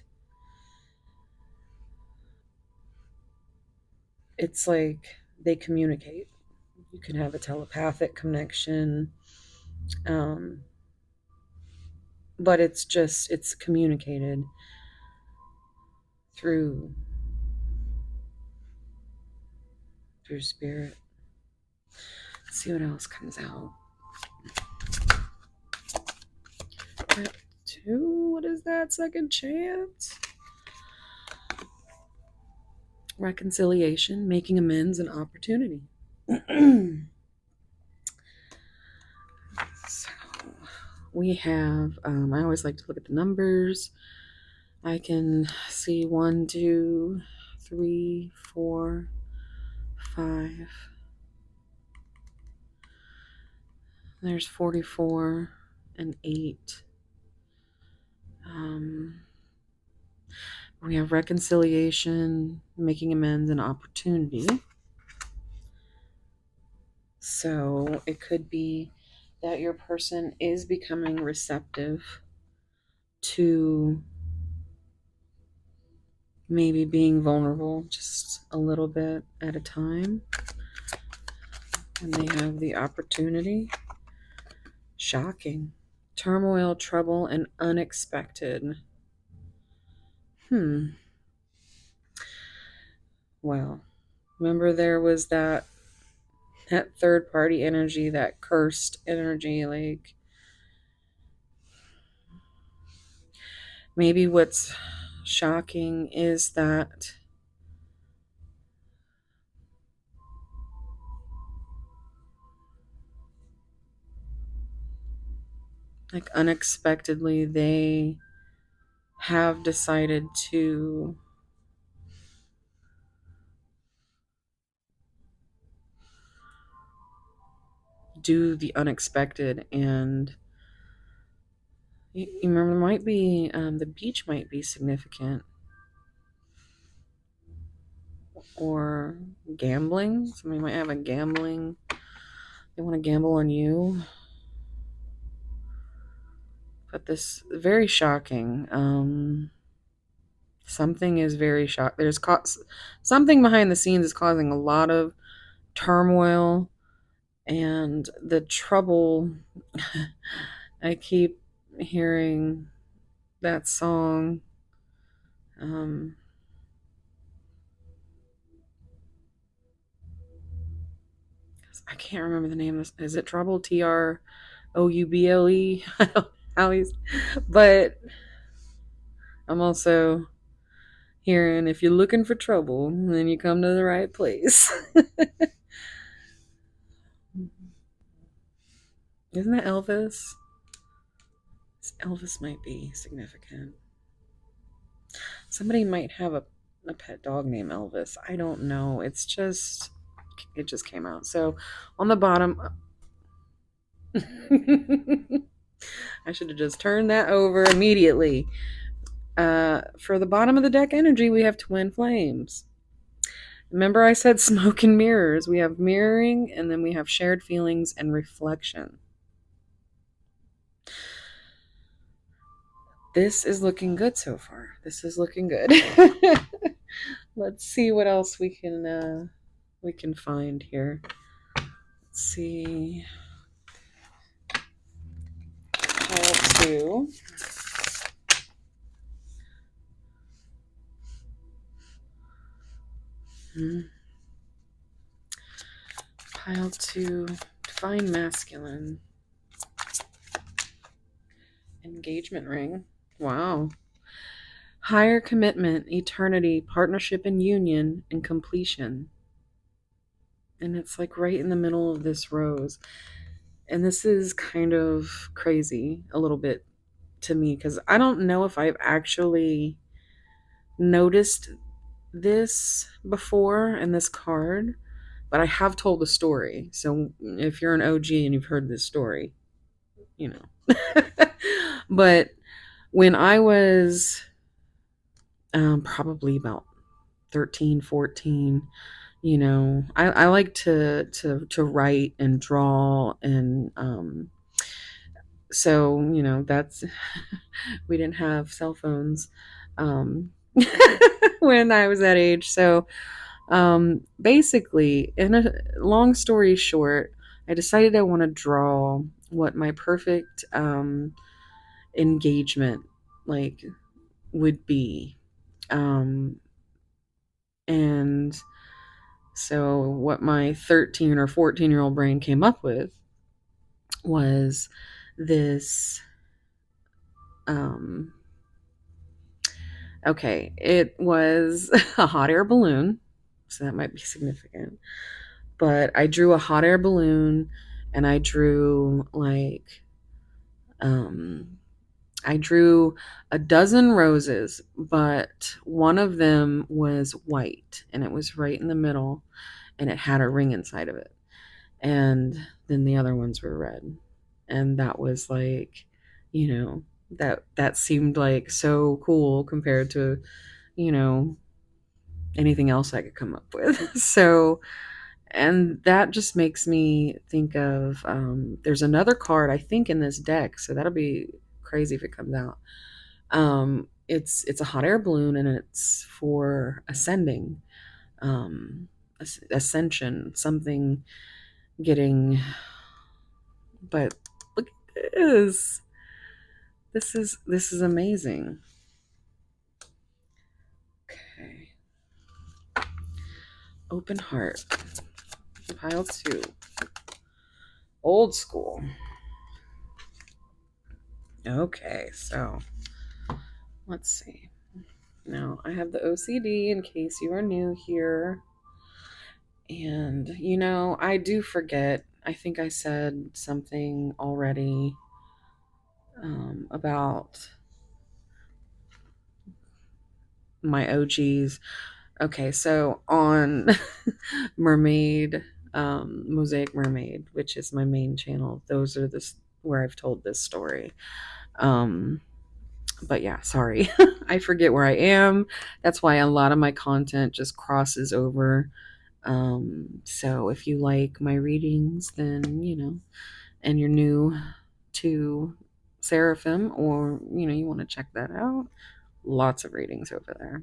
it's like they communicate. You can have a telepathic connection. Um, but it's communicated through spirit. Let's see what else comes out. Step 2, what is that? Second chance? Reconciliation, making amends, and opportunity. So we have, I always like to look at the numbers. I can see 1, 2, 3, 4, 5. There's 44 and 8. We have reconciliation, making amends, and opportunity. So it could be that your person is becoming receptive to maybe being vulnerable just a little bit at a time. And they have the opportunity. Shocking. Turmoil, trouble, and unexpected. Well, remember there was that third party energy, that cursed energy, like maybe what's shocking is that like unexpectedly they have decided to do the unexpected. And you remember there might be the beach might be significant, or gambling. Somebody might have a gambling, they want to gamble on you. But this very shocking. Something is very shocked. There's something behind the scenes is causing a lot of turmoil, and the trouble. I keep hearing that song. I can't remember the name of this. Is it Trouble? Trouble? I don't know how he's. But I'm also hearing, if you're looking for trouble, then you come to the right place. Isn't that Elvis? Elvis might be significant. Somebody might have a pet dog named Elvis. I don't know. It just came out. So on the bottom, I should have just turned that over immediately. For the bottom of the deck energy, we have twin flames. Remember I said smoke and mirrors. We have mirroring, and then we have shared feelings and reflection. This is looking good so far. This is looking good. Let's see what else we can find here. Let's see. Pile 2. Pile 2. Divine masculine. Engagement ring. Wow. Higher commitment, eternity, partnership and union, and completion. And it's like right in the middle of this rose. And this is kind of crazy a little bit to me, because I don't know if I've actually noticed this before in this card, but I have told the story. So if you're an OG and you've heard this story, you know. But when I was probably about 13, 14, you know, I like to write and draw, and so, you know, that's we didn't have cell phones when I was that age. So basically, in a long story short, I decided I want to draw what my perfect engagement like would be. And so what my 13 or 14-year-old brain came up with was this um okay, it was a hot air balloon, so that might be significant. But I drew a hot air balloon, and um I drew a dozen roses, but one of them was white and it was right in the middle and it had a ring inside of it. And then the other ones were red. And that was like, you know, that seemed like so cool compared to, you know, anything else I could come up with. So, and that just makes me think of there's another card I think in this deck, so that'll be crazy if it comes out. It's a hot air balloon and it's for ascending, ascension, something getting. But look at this. This is amazing. Okay, open heart, pile 2, old school. Okay, so let's see. Now I have the OCD in case you are new here. And, I do forget. I think I said something already about my OGs. Okay, so on Mermaid, Mosaic Mermaid, which is my main channel, those are where I've told this story. But yeah, sorry. I forget where I am. That's why a lot of my content just crosses over. So if you like my readings, then, and you're new to Seraphim, or, you want to check that out, lots of readings over there.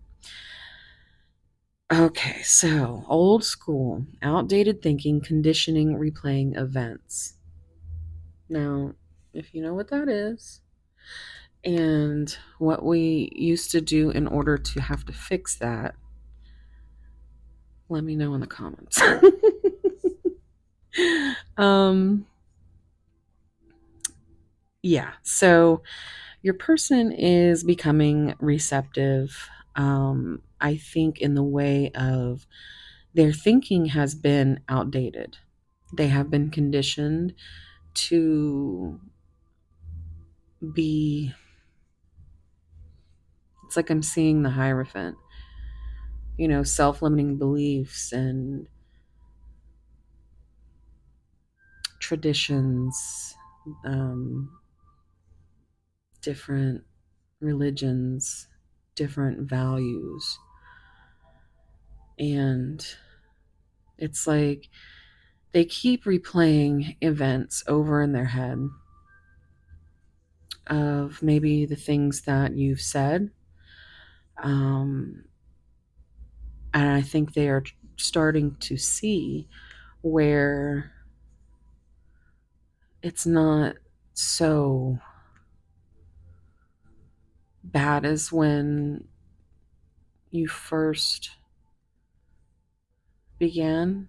Okay, so old school, outdated thinking, conditioning, replaying events. Now, if you know what that is, and what we used to do in order to have to fix that, let me know in the comments. um, yeah, so your person is becoming receptive. I think in the way of their thinking has been outdated. They have been conditioned to be, it's like I'm seeing the Hierophant, self-limiting beliefs and traditions, different religions, different values. And it's like they keep replaying events over in their head of maybe the things that you've said. And I think they are starting to see where it's not so bad as when you first began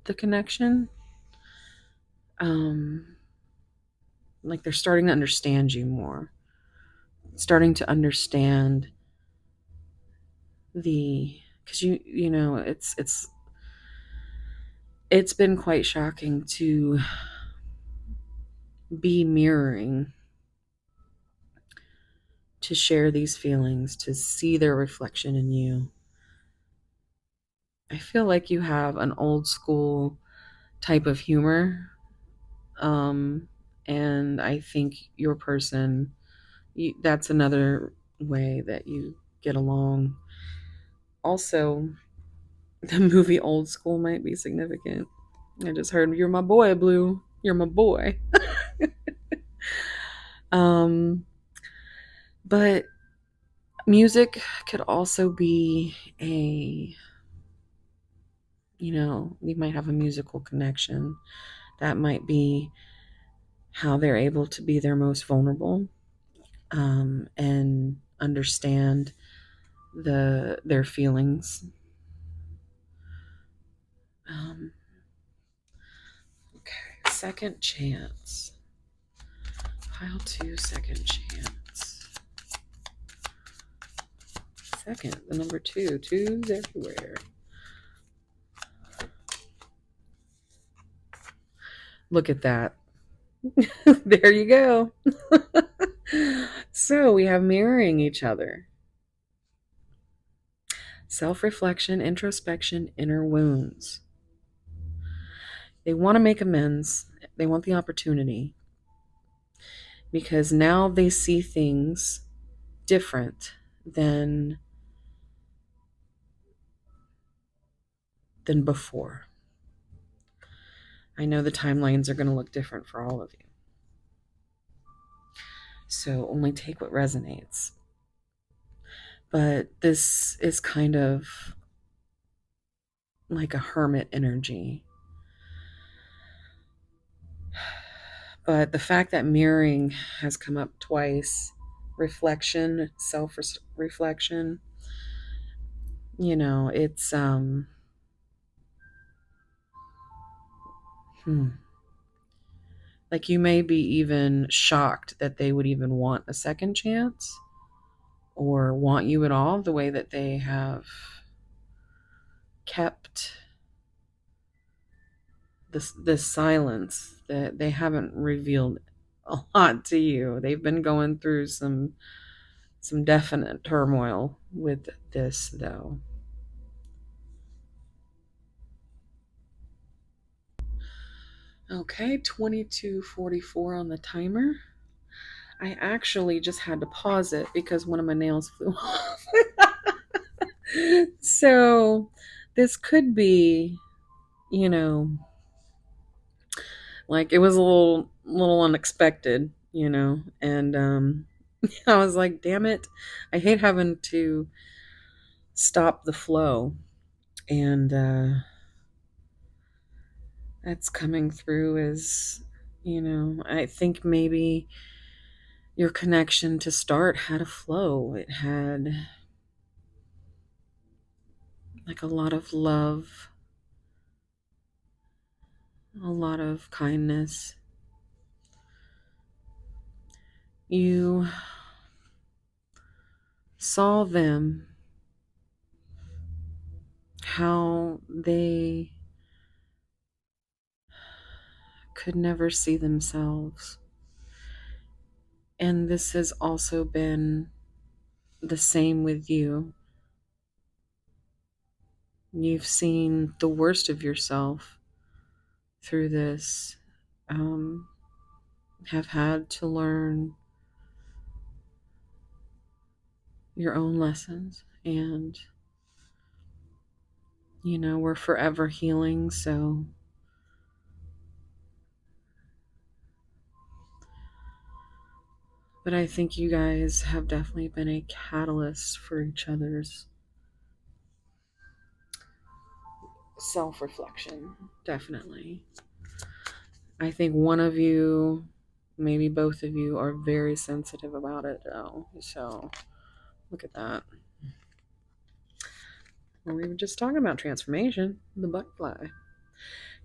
the connection. Like they're starting to understand you more, starting to understand because it's been quite shocking to be mirroring, to share these feelings, to see their reflection in you. I feel like you have an old school type of humor. And I think your person, that's another way that you get along. Also, the movie Old School might be significant. I just heard, "You're my boy, Blue. You're my boy." um, but music could also be you might have a musical connection. That might be how they're able to be their most vulnerable. and understand their feelings. Okay, second chance. Pile 2, second chance. Second, the number 2. 2's everywhere. Look at that. There you go. So we have mirroring each other. Self-reflection, introspection, inner wounds. They want to make amends. They want the opportunity because now they see things different than before. I know the timelines are going to look different for all of you. So only take what resonates. But this is kind of like a hermit energy. But the fact that mirroring has come up twice, reflection, self-reflection, it's like you may be even shocked that they would even want a second chance or want you at all, the way that they have kept this silence, that they haven't revealed a lot to you. They've been going through some definite turmoil with this, though. Okay, 22:44 on the timer. I actually just had to pause it because one of my nails flew off. So this could be, like it was a little unexpected, and I was like, damn it, I hate having to stop the flow. And that's coming through as, I think maybe your connection to start had a flow. It had like a lot of love, a lot of kindness. You saw them, how they could never see themselves. And this has also been the same with you. You've seen the worst of yourself through this, have had to learn your own lessons, and we're forever healing. So but I think you guys have definitely been a catalyst for each other's self-reflection. Definitely. I think one of you, maybe both of you, are very sensitive about it, though. So look at that. Well, we were just talking about transformation, the butterfly.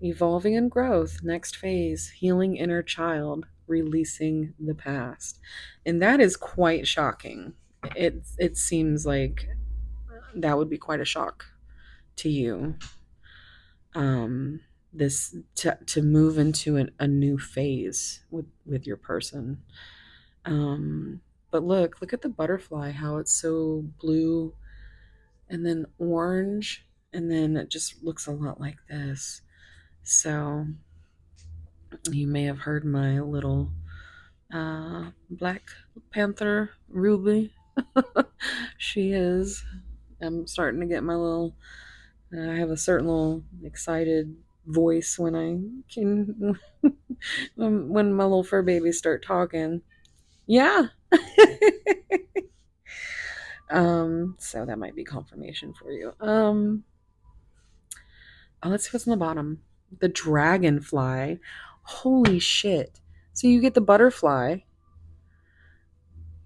Evolving and growth, next phase, healing inner child, releasing the past. And that is quite shocking. It seems like that would be quite a shock to you. This to move into a new phase with your person. But look at the butterfly, how it's so blue and then orange, and then it just looks a lot like this. So you may have heard my little Black Panther Ruby. She is. I'm starting to get my little. I have a certain little excited voice when I can when my little fur babies start talking. Yeah. So that might be confirmation for you. Let's see what's on the bottom. The dragonfly. Holy shit. So you get the butterfly,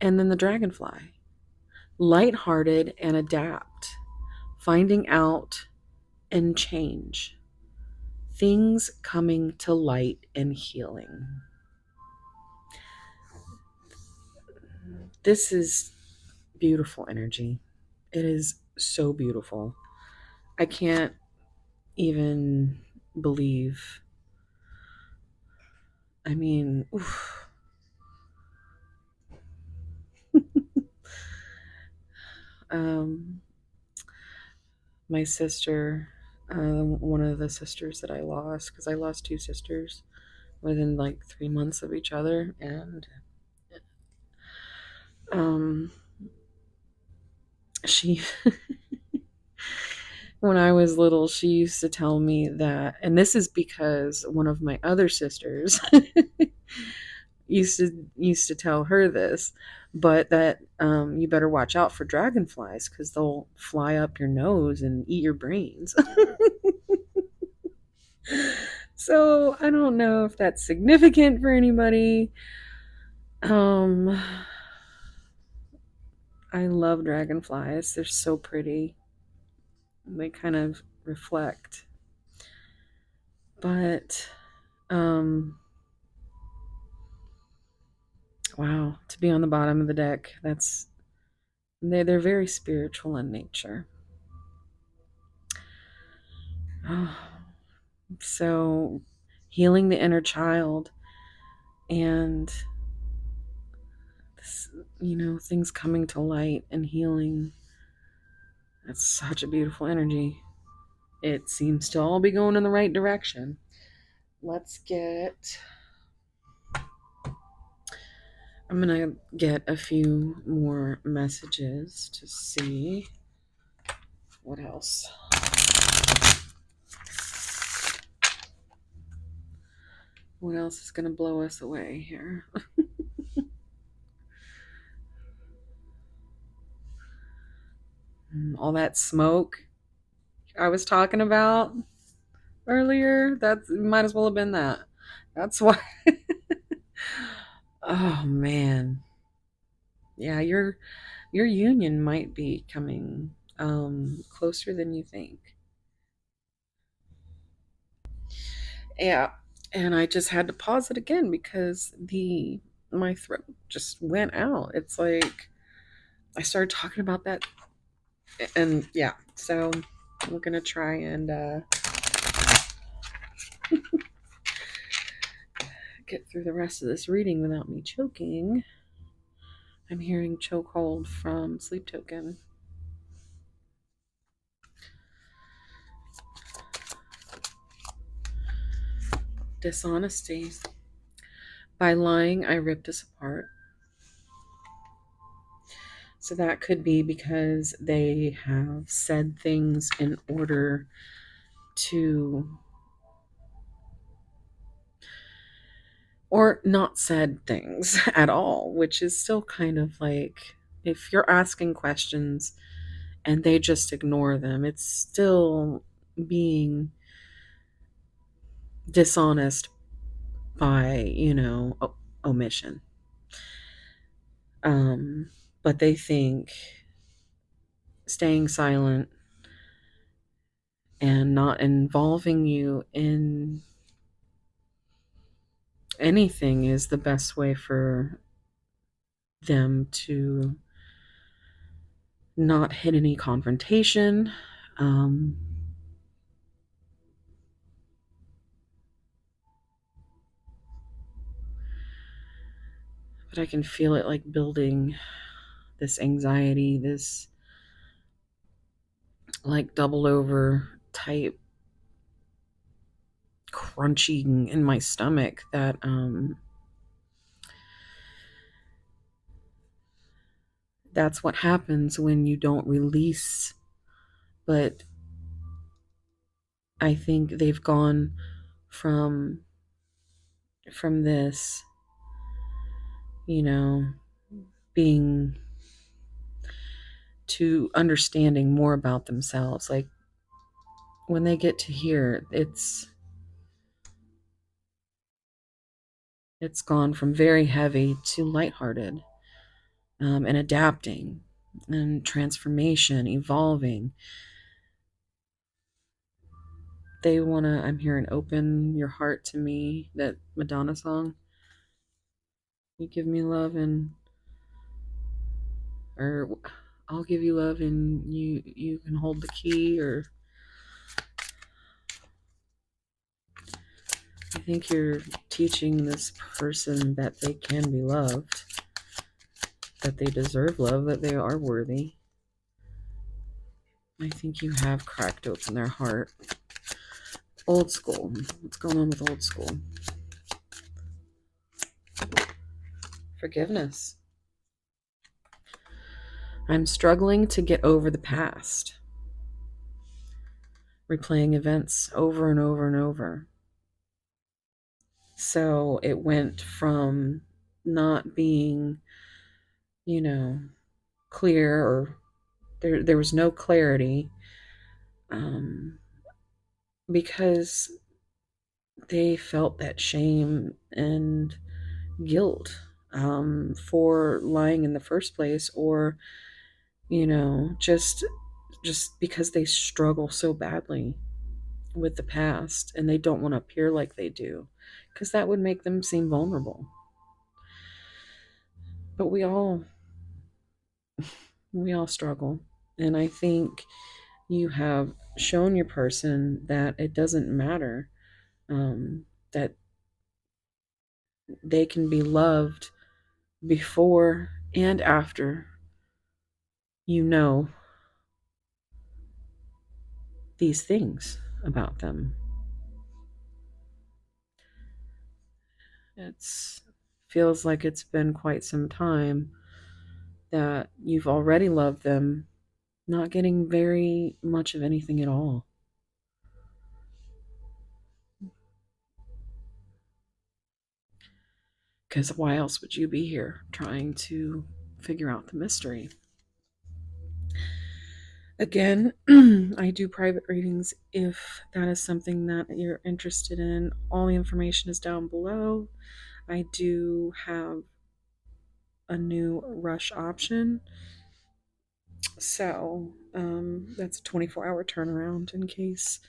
And then the dragonfly, lighthearted and adapt, finding out and change, things coming to light and healing. This is beautiful energy. It is so beautiful. I can't even believe. I mean, oof. um, my sister, one of the sisters that I lost, because I lost two sisters within like 3 months of each other, and um, she, when I was little, she used to tell me that, and this is because one of my other sisters used to tell her this, but that you better watch out for dragonflies because they'll fly up your nose and eat your brains. So I don't know if that's significant for anybody. Um, I love dragonflies. They're so pretty. They kind of reflect. But wow, to be on the bottom of the deck, they're very spiritual in nature. Oh, so healing the inner child and this, things coming to light and healing. That's such a beautiful energy. It seems to all be going in the right direction. I'm gonna get a few more messages to see what else. What else is gonna blow us away here? All that smoke I was talking about earlier, that might as well have been that. That's why. Oh man. Yeah, your union might be coming closer than you think. Yeah, and I just had to pause it again because the my throat just went out. It's like I started talking about that, and yeah, so we're gonna try and get through the rest of this reading without me choking. I'm hearing chokehold from Sleep Token. Dishonesty. By lying, I ripped us apart. So that could be because they have said things in order to, or not said things at all, which is still kind of like if you're asking questions and they just ignore them, it's still being dishonest by, omission. But they think staying silent and not involving you in anything is the best way for them to not hit any confrontation. Um, but I can feel it like building this anxiety, this like double over type crunching in my stomach that that's what happens when you don't release. But I think they've gone from this, being to understanding more about themselves. Like when they get to here, it's gone from very heavy to lighthearted. and adapting and transformation, evolving. They want to, I'm hearing open your heart to me, that Madonna song. You give me love and, or I'll give you love and you can hold the key, or I think you're teaching this person that they can be loved, that they deserve love, that they are worthy. I think you have cracked open their heart. Old school. What's going on with old school? Forgiveness. I'm struggling to get over the past. Replaying events over and over and over. So it went from not being, clear, or there was no clarity, because they felt that shame and guilt, for lying in the first place, or just because they struggle so badly with the past and they don't want to appear like they do, because that would make them seem vulnerable. But we all struggle, and I think you have shown your person that it doesn't matter, that they can be loved before and after you know these things about them. It's feels like it's been quite some time that you've already loved them, not getting very much of anything at all. Because why else would you be here trying to figure out the mystery? Again, I do private readings if that is something that you're interested in. All the information is down below. I do have a new rush option. So that's a 24-hour turnaround in case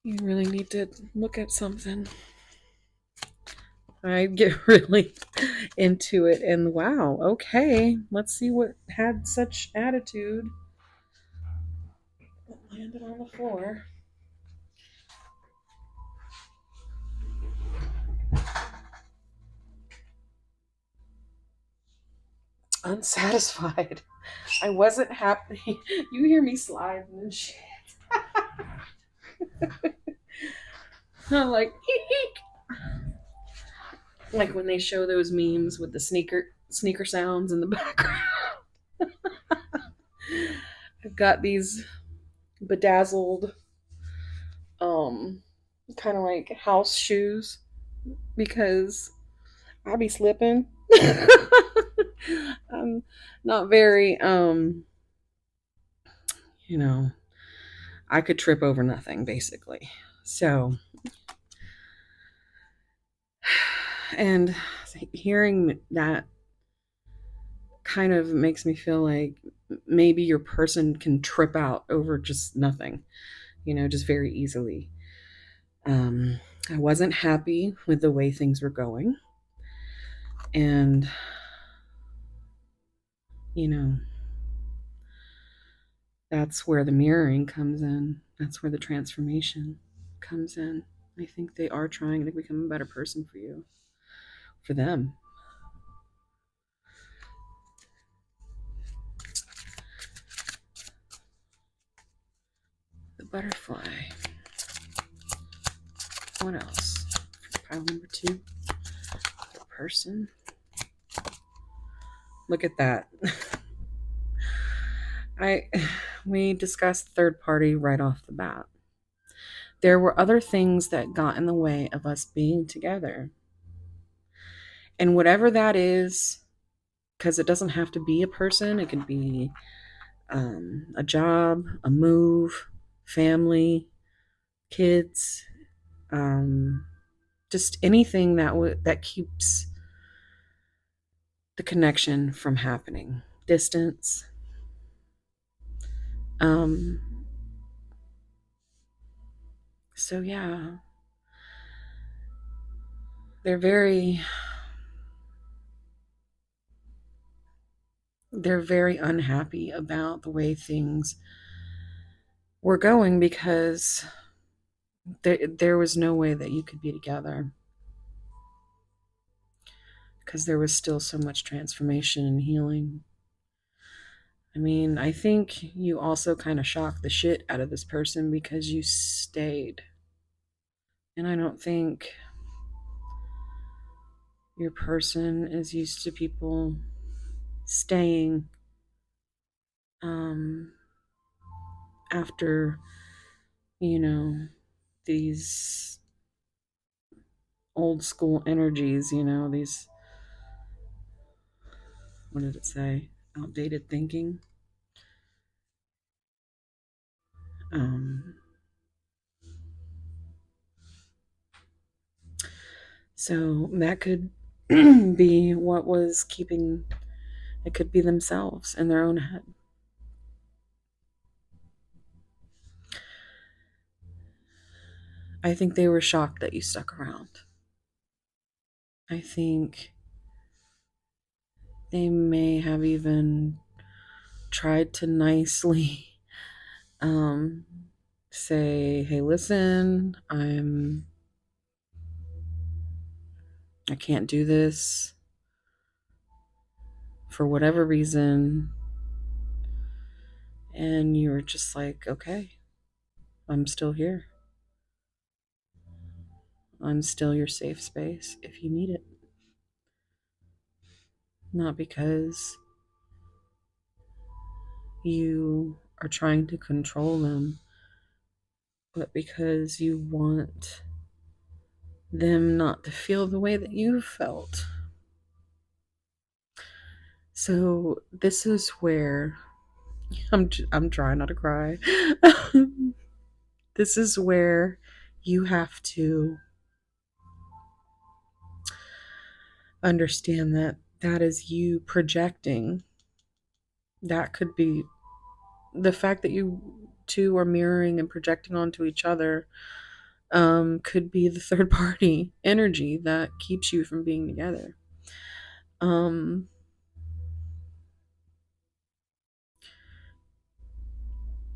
you really need to look at something. I get really into it, and wow, okay, let's see what had such attitude. It landed on the floor. Unsatisfied. I wasn't happy. You hear me sliding and shit. I'm like, eek. Like when they show those memes with the sneaker sounds in the background. I've got these bedazzled, kind of like house shoes, because I be slipping. I'm not very, you know, I could trip over nothing, basically. So, and hearing that kind of makes me feel like maybe your person can trip out over just nothing, just very easily. I wasn't happy with the way things were going. And, you know, that's where the mirroring comes in. That's where the transformation comes in. I think they are trying to become a better person for you, for them. The butterfly. What else? Pile number 2. The person. Look at that. We discussed third party right off the bat. There were other things that got in the way of us being together. And whatever that is, because it doesn't have to be a person, it could be a job, a move, family, kids, just anything that keeps the connection from happening. Distance. Um, so yeah, they're very unhappy about the way things were going because there was no way that you could be together because there was still so much transformation and healing. I mean, I think you also kind of shocked the shit out of this person because you stayed. And I don't think your person is used to people staying um, after, you know, these old school energies, these, what did it say? Outdated thinking. Um, so that could be what was keeping, it could be themselves in their own head. I think they were shocked that you stuck around. I think they may have even tried to nicely um, say, hey, listen, I can't do this for whatever reason. And you were just like, okay, I'm still here. I'm still your safe space if you need it. Not because you are trying to control them, but because you want them not to feel the way that you felt. So this is where I'm trying not to cry. This is where you have to understand that that is you projecting. That could be the fact that you two are mirroring and projecting onto each other. Could be the third party energy that keeps you from being together. Um,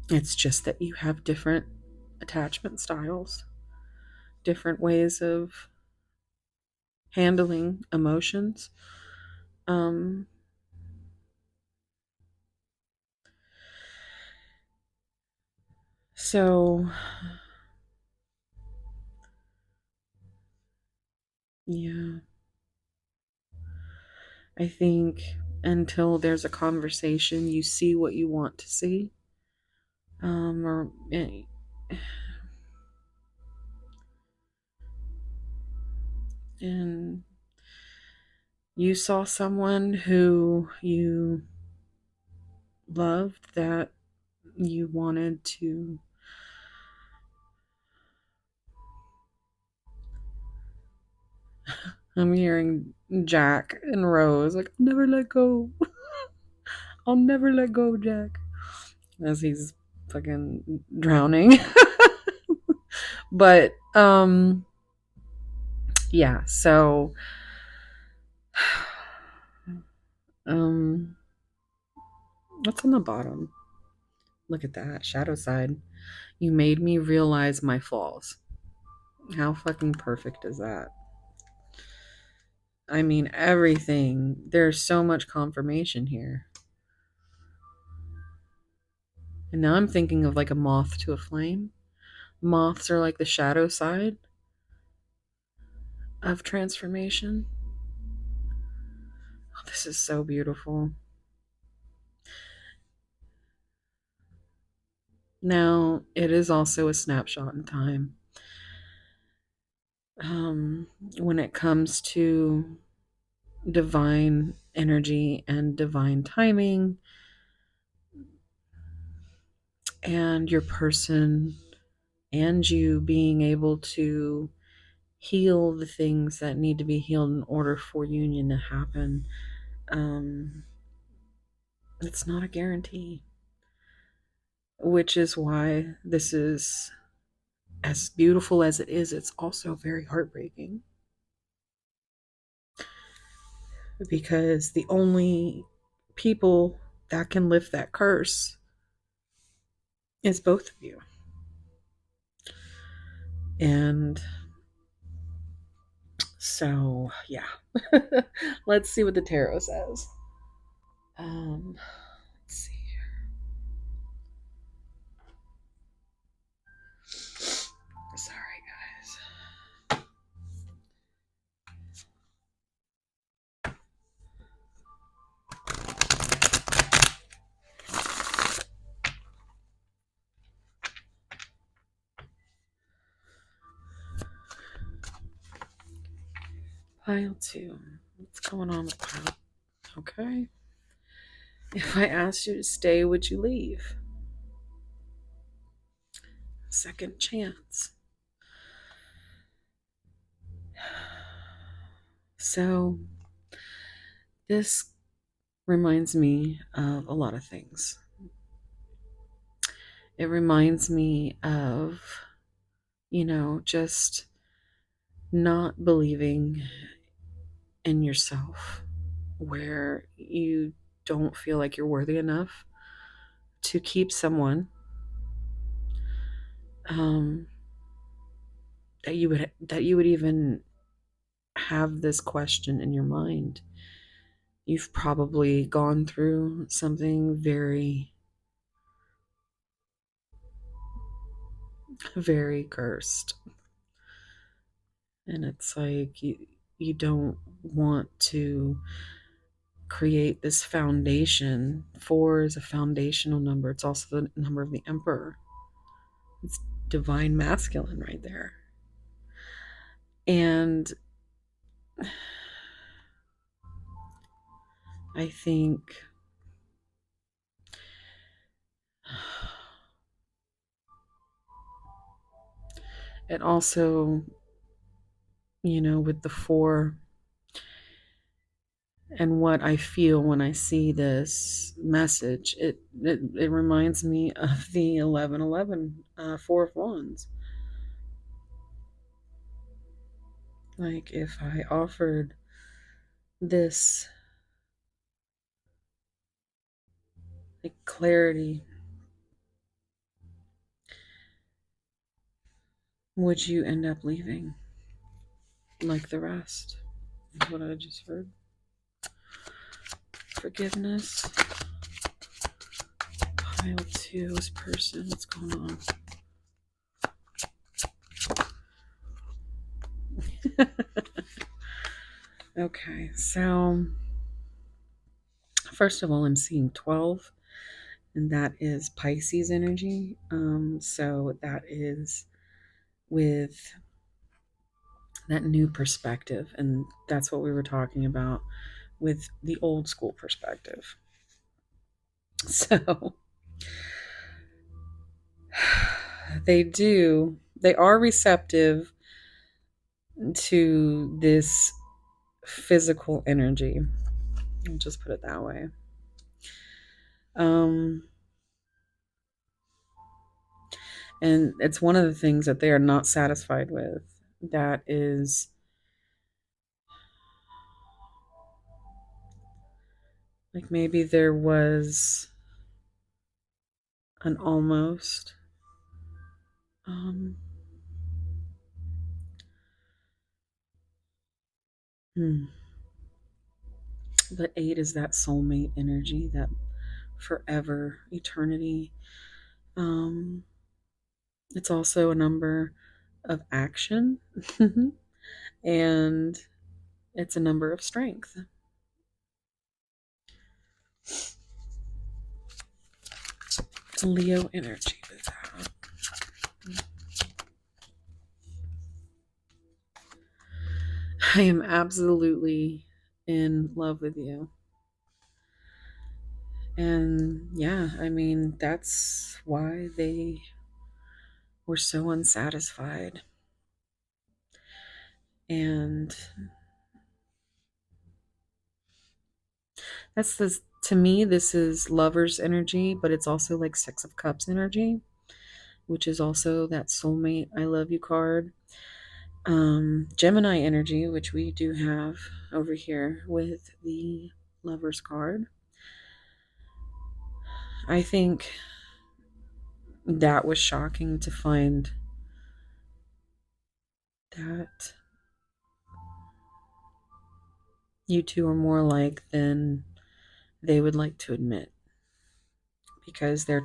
it's just that you have different attachment styles, different ways of handling emotions. Um, so, yeah, I think until there's a conversation, you see what you want to see. Or and you saw someone who you loved that you wanted to I'm hearing Jack and Rose like, I'll never let go. I'll never let go, Jack. As he's fucking drowning. But yeah, so what's on the bottom? Look at that. Shadow side. You made me realize my flaws. How fucking perfect is that? I mean, everything. There's so much confirmation here. And now I'm thinking of like a moth to a flame. Moths are like the shadow side of transformation. Oh, this is so beautiful. Now, it is also a snapshot in time. When it comes to divine energy and divine timing, and your person and you being able to heal the things that need to be healed in order for union to happen. it's not a guarantee, which is why this is, as beautiful as it is, it's also very heartbreaking, because the only people that can lift that curse is both of you. And so, yeah. Let's see what the tarot says. Let's see. Sorry, guys. Pile 2. What's going on with pile? Okay. If I asked you to stay, would you leave? Second chance. So, this reminds me of a lot of things. It reminds me of, just not believing in yourself, where you don't feel like you're worthy enough to keep someone, um, that you would even have this question in your mind. You've probably gone through something very, very cursed, and it's like you don't want to create this foundation. 4 is a foundational number. It's also the number of the emperor. It's divine masculine right there. And I think it also, with the 4 and what I feel when I see this message, it reminds me of the 1111, 4 of Wands. Like, if I offered this, like, clarity, would you end up leaving like the rest? Is what I just heard. Forgiveness. Pile 2 is person. What's going on? Okay, so first of all, I'm seeing 12, and that is Pisces energy. So that is with that new perspective, and that's what we were talking about with the old school perspective. So they are receptive to this physical energy. I'll just put it that way. And it's one of the things that they are not satisfied with. That is, like, maybe there was an almost. Hmm. The 8 is that soulmate energy, that forever, eternity. It's also a number of action, and it's a number of strength. Leo energy with that. I am absolutely in love with you. And yeah, I mean, that's why they were so unsatisfied. And That's this to me, this is Lover's energy, but it's also like Six of Cups energy, which is also that soulmate I love you card. Gemini energy, which we do have over here with the Lover's card. I think that was shocking to find that you two are more alike than they would like to admit, because they're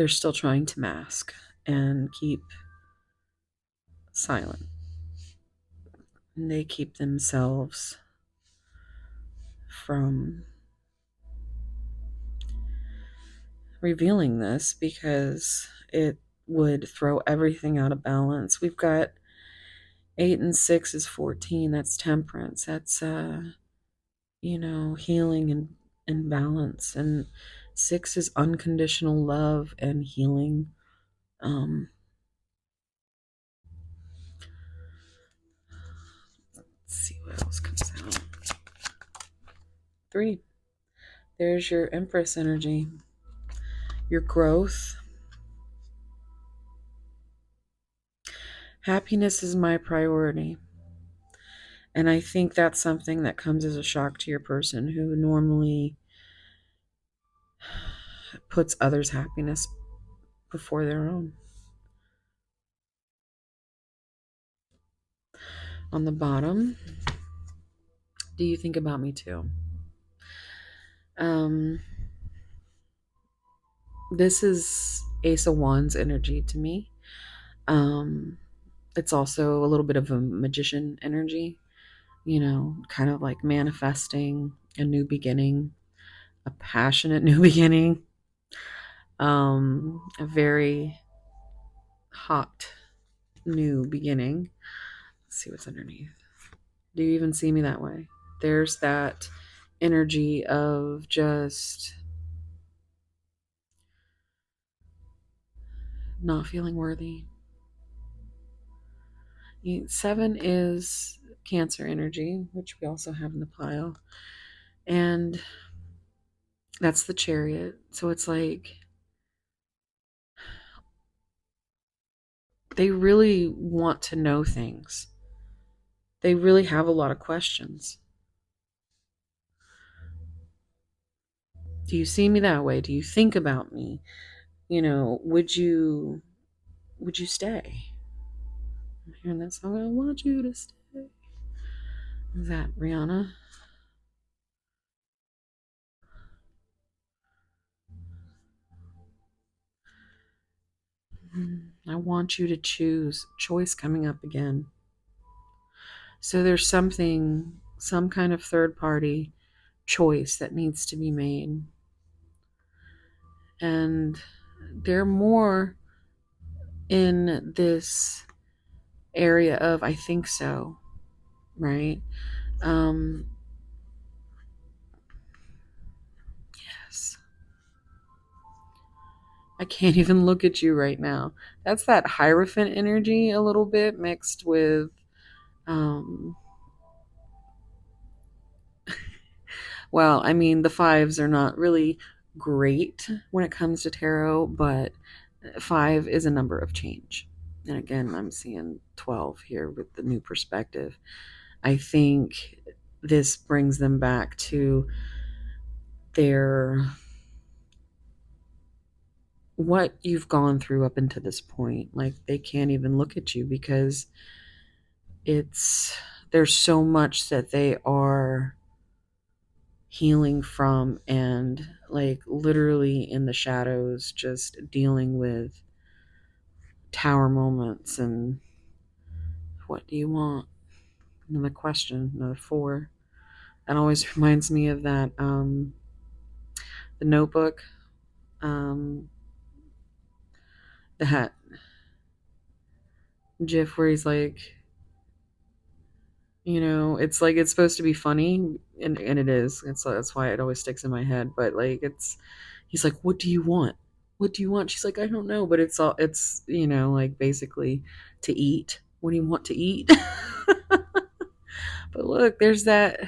still trying to mask and keep silent. And they keep themselves from revealing this because it would throw everything out of balance. We've got 8 and 6 is 14. That's temperance. That's healing and balance. And 6 is unconditional love and healing. Let's see what else comes out. 3. There's your Empress energy. Your growth. Happiness is my priority. And I think that's something that comes as a shock to your person who normally puts others' happiness before their own. On the bottom, do you think about me too? This is Ace of Wands energy to me. It's also a little bit of a magician energy, kind of like manifesting a new beginning, a passionate new beginning, a very hot new beginning. Let's see what's underneath. Do you even see me that way? There's that energy of just not feeling worthy. 7 is Cancer energy, which we also have in the pile. And that's the Chariot. So it's like they really want to know things. They really have a lot of questions. Do you see me that way? Do you think about me? Would you stay? I'm hearing that song. I want you to stay. Is that Rihanna? I want you to choose. Choice coming up again. So there's some kind of third party choice that needs to be made. And they're more in this area of I think so, right? Yes. I can't even look at you right now. That's that Hierophant energy a little bit mixed with well, I mean, the fives are not really great when it comes to tarot, but 5 is a number of change. And again, I'm seeing 12 here with the new perspective. I think this brings them back to their what you've gone through up until this point. Like they can't even look at you because there's so much that they are healing from, and like literally in the shadows just dealing with tower moments and what do you want? Another question, another 4. That always reminds me of that the Notebook, um that gif where he's like, it's like it's supposed to be funny, and it is. That's why it always sticks in my head. But like, he's like, "What do you want? What do you want?" She's like, "I don't know," but it's like basically to eat. What do you want to eat? But look, there's that.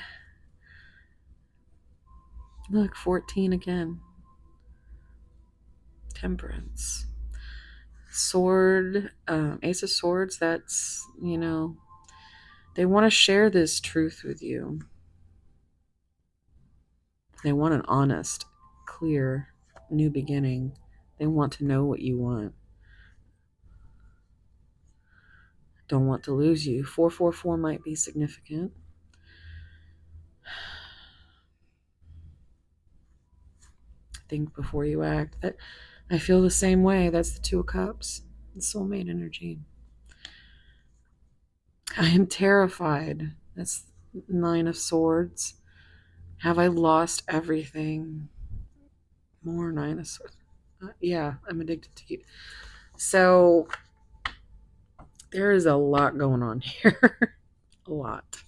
Look, 14 again. Temperance. Sword, Ace of Swords, that's, they want to share this truth with you. They want an honest, clear, new beginning. They want to know what you want. Don't want to lose you. 444 might be significant. Think before you act. I feel the same way. That's the Two of Cups, the soulmate energy. I am terrified. That's Nine of Swords. Have I lost everything? More Nine of Swords. Yeah, I'm addicted to you. So there is a lot going on here. A lot.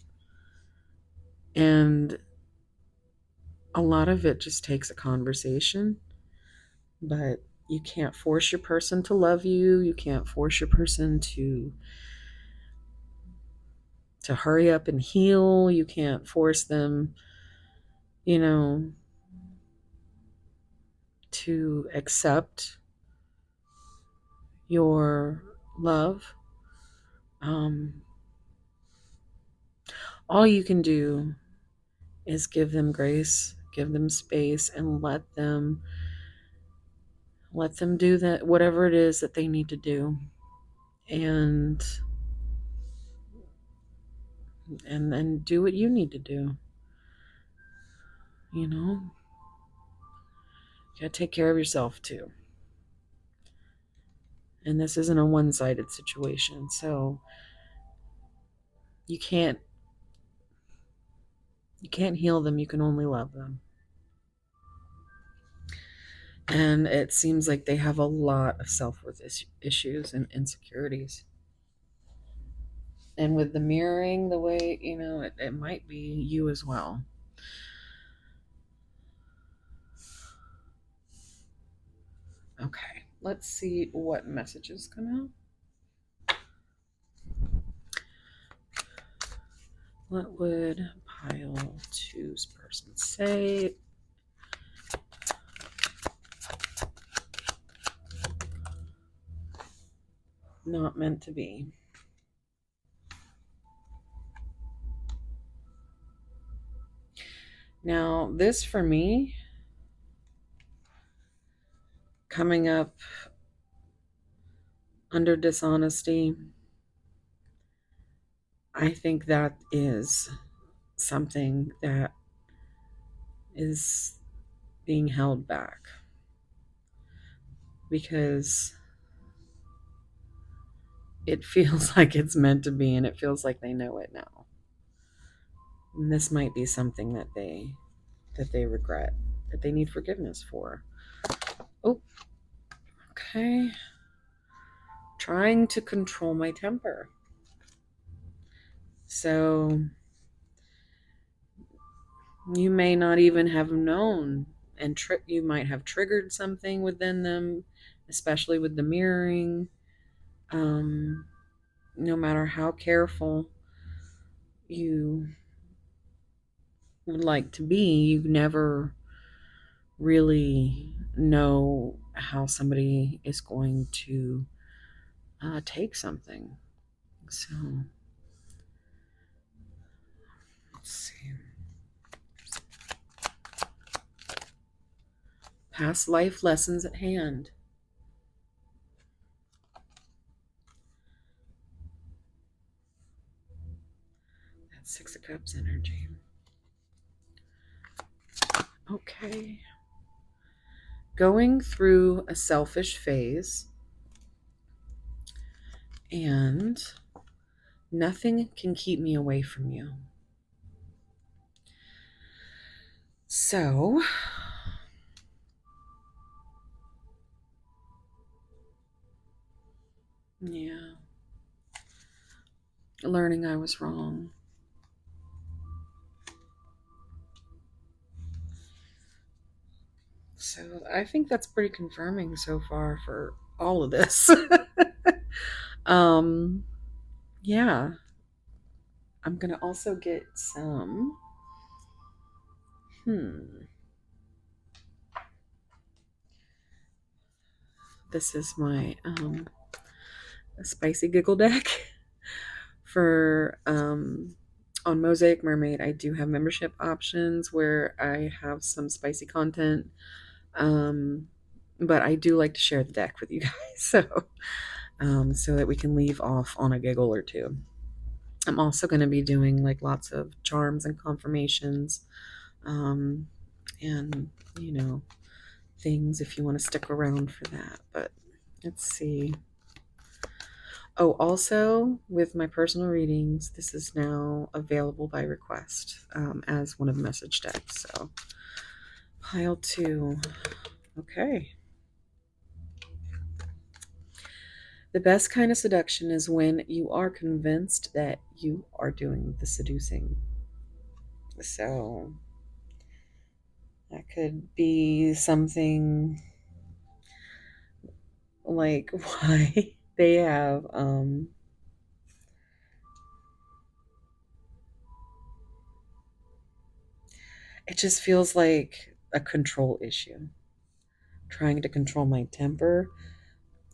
And a lot of it just takes a conversation. But you can't force your person to love you. You can't force your person to hurry up and heal. You can't force them, to accept your love. All you can do is give them grace, give them space, and let them do that, whatever it is that they need to do, and then do what you need to do. You gotta take care of yourself too. And this isn't a one-sided situation, so you can't heal them. You can only love them. And it seems like they have a lot of self-worth issues and insecurities. And with the mirroring, the way, it might be you as well. Okay, let's see what messages come out. What would pile two's person say? Not meant to be. Now, this for me, coming up under dishonesty, I think that is something that is being held back, because it feels like it's meant to be, and it feels like they know it now. And this might be something that they regret, that they need forgiveness for. Oh, okay. Trying to control my temper. So you may not even have known, and you might have triggered something within them, especially with the mirroring. No matter how careful you would like to be, you never really know how somebody is going to take something. So let's see. Past life lessons at hand. That's Six of Cups energy. Okay. Going through a selfish phase, and nothing can keep me away from you. So, yeah. Learning I was wrong. So I think that's pretty confirming so far for all of this. yeah, I'm gonna also get some. This is my spicy giggle deck for on Mosaic Mermaid. I do have membership options where I have some spicy content, um, but I do like to share the deck with you guys, so that we can leave off on a giggle or two. I'm also going to be doing like lots of charms and confirmations, um, and you know things if you want to stick around for that. But let's see. Oh, also with my personal readings, this is now available by request as one of the message decks. So pile 2. Okay. The best kind of seduction is when you are convinced that you are doing the seducing. So that could be something like why they have it just feels like a control issue. Trying to control my temper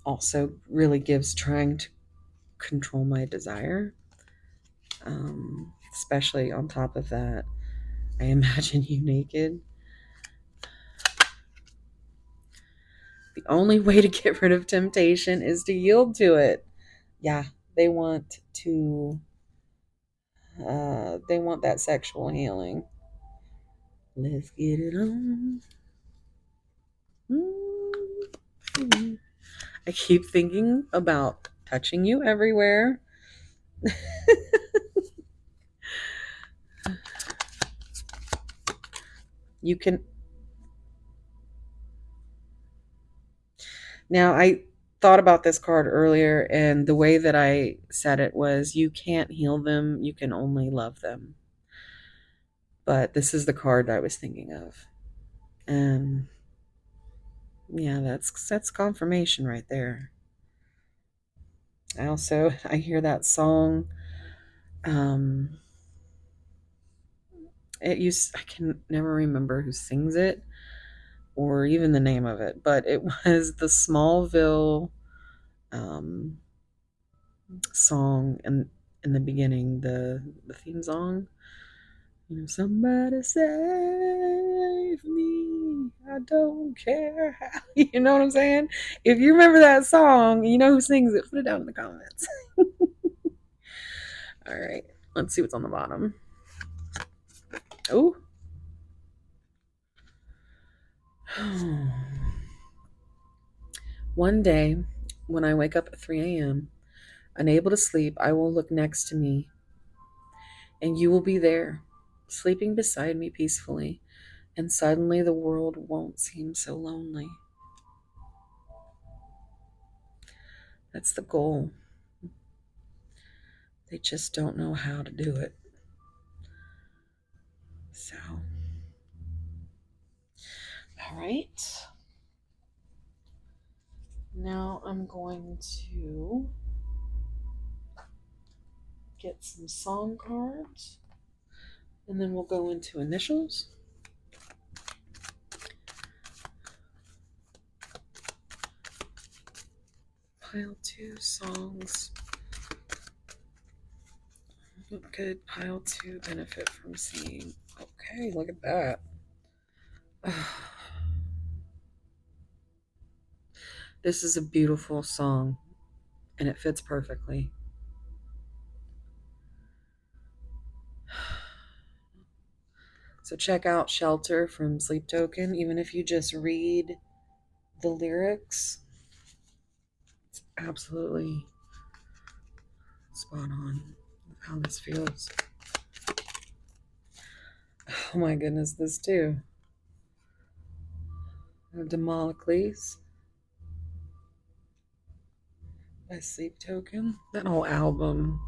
also really gives trying to control my desire. Especially on top of that, I imagine you naked. The only way to get rid of temptation is to yield to it. Yeah, they want to. They want that sexual healing. Let's get it on. Mm-hmm. I keep thinking about touching you everywhere. You can. Now, I thought about this card earlier, and the way that I said it was you can't heal them, you can only love them. But this is the card I was thinking of. And yeah, that's confirmation right there. I hear that song. Um I can never remember who sings it or even the name of it, but it was the Smallville um song in the beginning, the theme song. You know, somebody save me. I don't care how. You know what I'm saying? If you remember that song, you know who sings it, put it down in the comments. All right. Let's see what's on the bottom. Oh. One day, when I wake up at 3 a.m., unable to sleep, I will look next to me, and you will be there, sleeping beside me peacefully, and suddenly the world won't seem so lonely. That's the goal. They just don't know how to do it. So, all right. Now I'm going to get some song cards, and then we'll go into initials. Pile 2 songs. What could pile 2 benefit from seeing? Okay, look at that. This is a beautiful song, and it fits perfectly. So check out Shelter from Sleep Token. Even if you just read the lyrics, it's absolutely spot on how this feels. Oh my goodness, this too. Democles by Sleep Token. That whole album.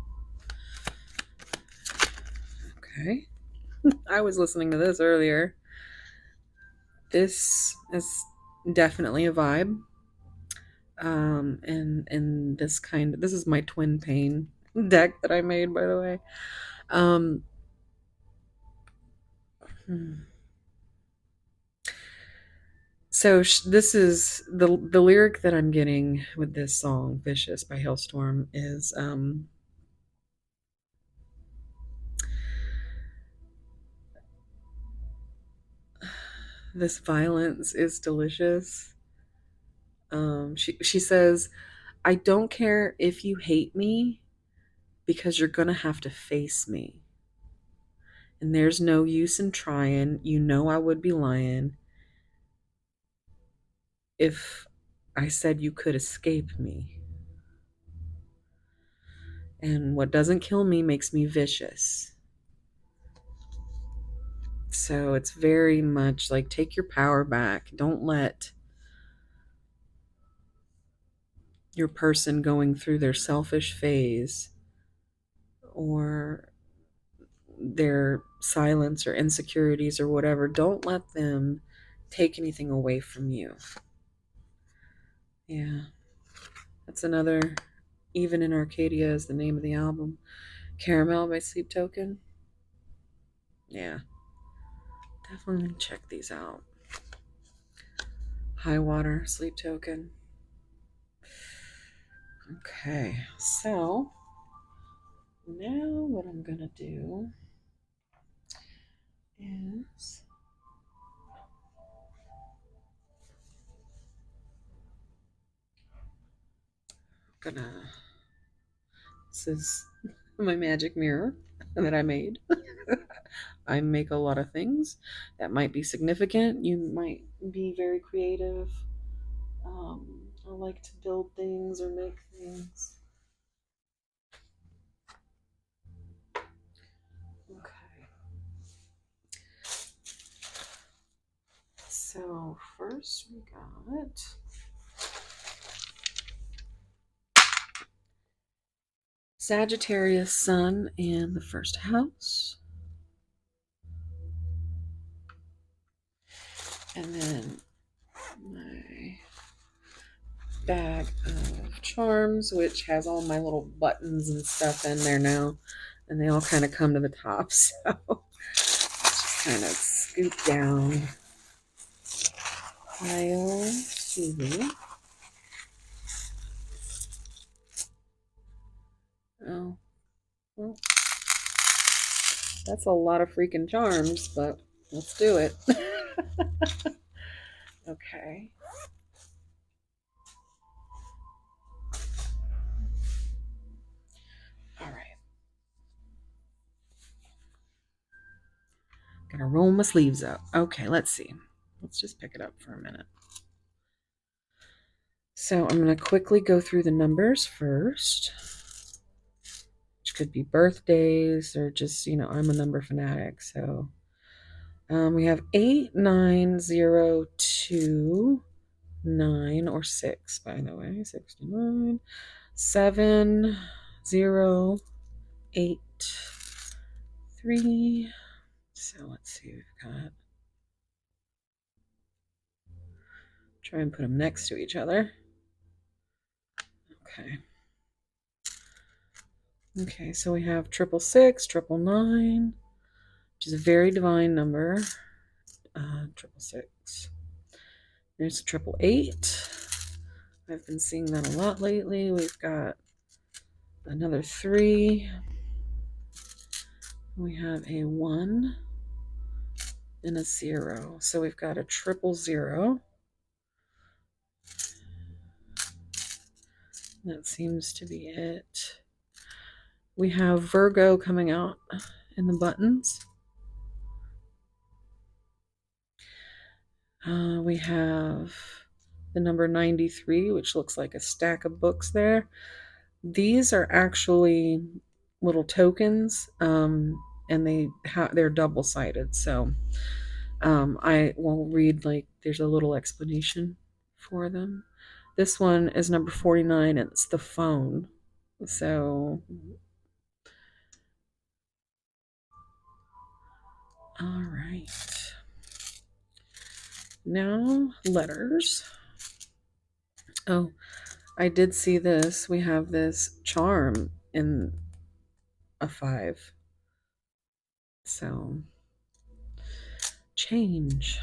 Okay. I was listening to this earlier. This is definitely a vibe. And this is my twin pain. deck that I made, by the way. Um, so this is the lyric that I'm getting with this song, "Vicious" by Hailstorm, is this violence is delicious. She says, "I don't care if you hate me because you're gonna have to face me. And there's no use in trying. You know I would be lying if I said you could escape me. And what doesn't kill me makes me vicious." So it's very much like, take your power back. Don't let your person going through their selfish phase or their silence or insecurities or whatever, don't let them take anything away from you. Yeah. That's another, Even in Arcadia is the name of the album. Caramel by Sleep Token. Yeah. Definitely check these out. High Water, Sleep Token. Okay, so now what I'm gonna do is gonna, this is my magic mirror that I made. I make a lot of things that might be significant. You might be very creative. I like to build things or make things. Okay. So first we got Sagittarius Sun in the first house. And then my bag of charms, which has all my little buttons and stuff in there now. And they all kind of come to the top. So just kind of scoop down pile two. Oh, well, that's a lot of freaking charms, but let's do it. Okay. All right. Gonna roll my sleeves up. Okay, let's see. Let's just pick it up for a minute. So I'm going to quickly go through the numbers first, which could be birthdays or just, I'm a number fanatic. So we have 8, 9, 0, 2, 9, or 6, by the way, 69, 7, 0, 8, 3. So let's see, we've got, try and put them next to each other. Okay. Okay, so we have 666, 999, which is a very divine number. 666. There's 888. I've been seeing that a lot lately. We've got another 3. We have a 1 and a 0. So we've got a 000. That seems to be it. We have Virgo coming out in the buttons. We have the number 93, which looks like a stack of books there. These are actually little tokens, and they're double-sided. So I will read, like, there's a little explanation for them. This one is number 49, and it's the phone. So, all right. Now, letters. Oh, I did see this. We have this charm and a 5. So change.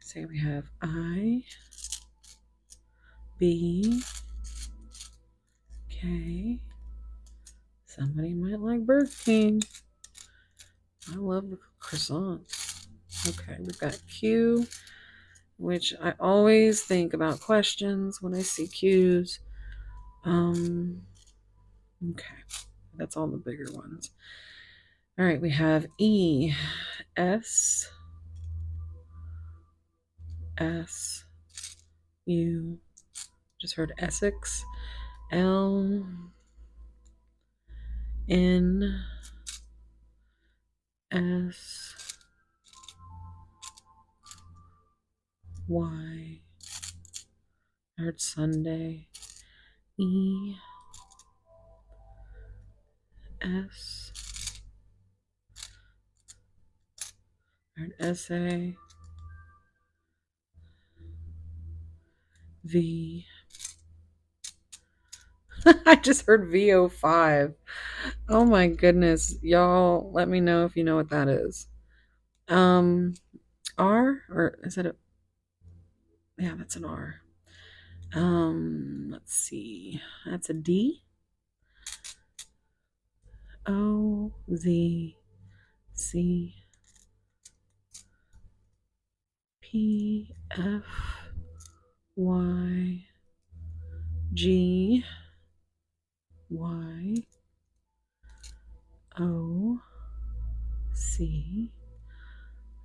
Say we have I, B, K. Somebody might like Burger King. I love croissants. Okay, we've got Q, which I always think about questions when I see Q's. Okay, that's all the bigger ones. All right, we have E, S, S, U, just heard Essex, L, N, S, Y, I heard Sunday, E, S, I heard SA, V, I just heard VO5. Oh my goodness. Y'all let me know if you know what that is. R, or is it a, yeah, that's an R. Let's see. That's a D. O, Z, C, P, F, Y, G, Y, O, C.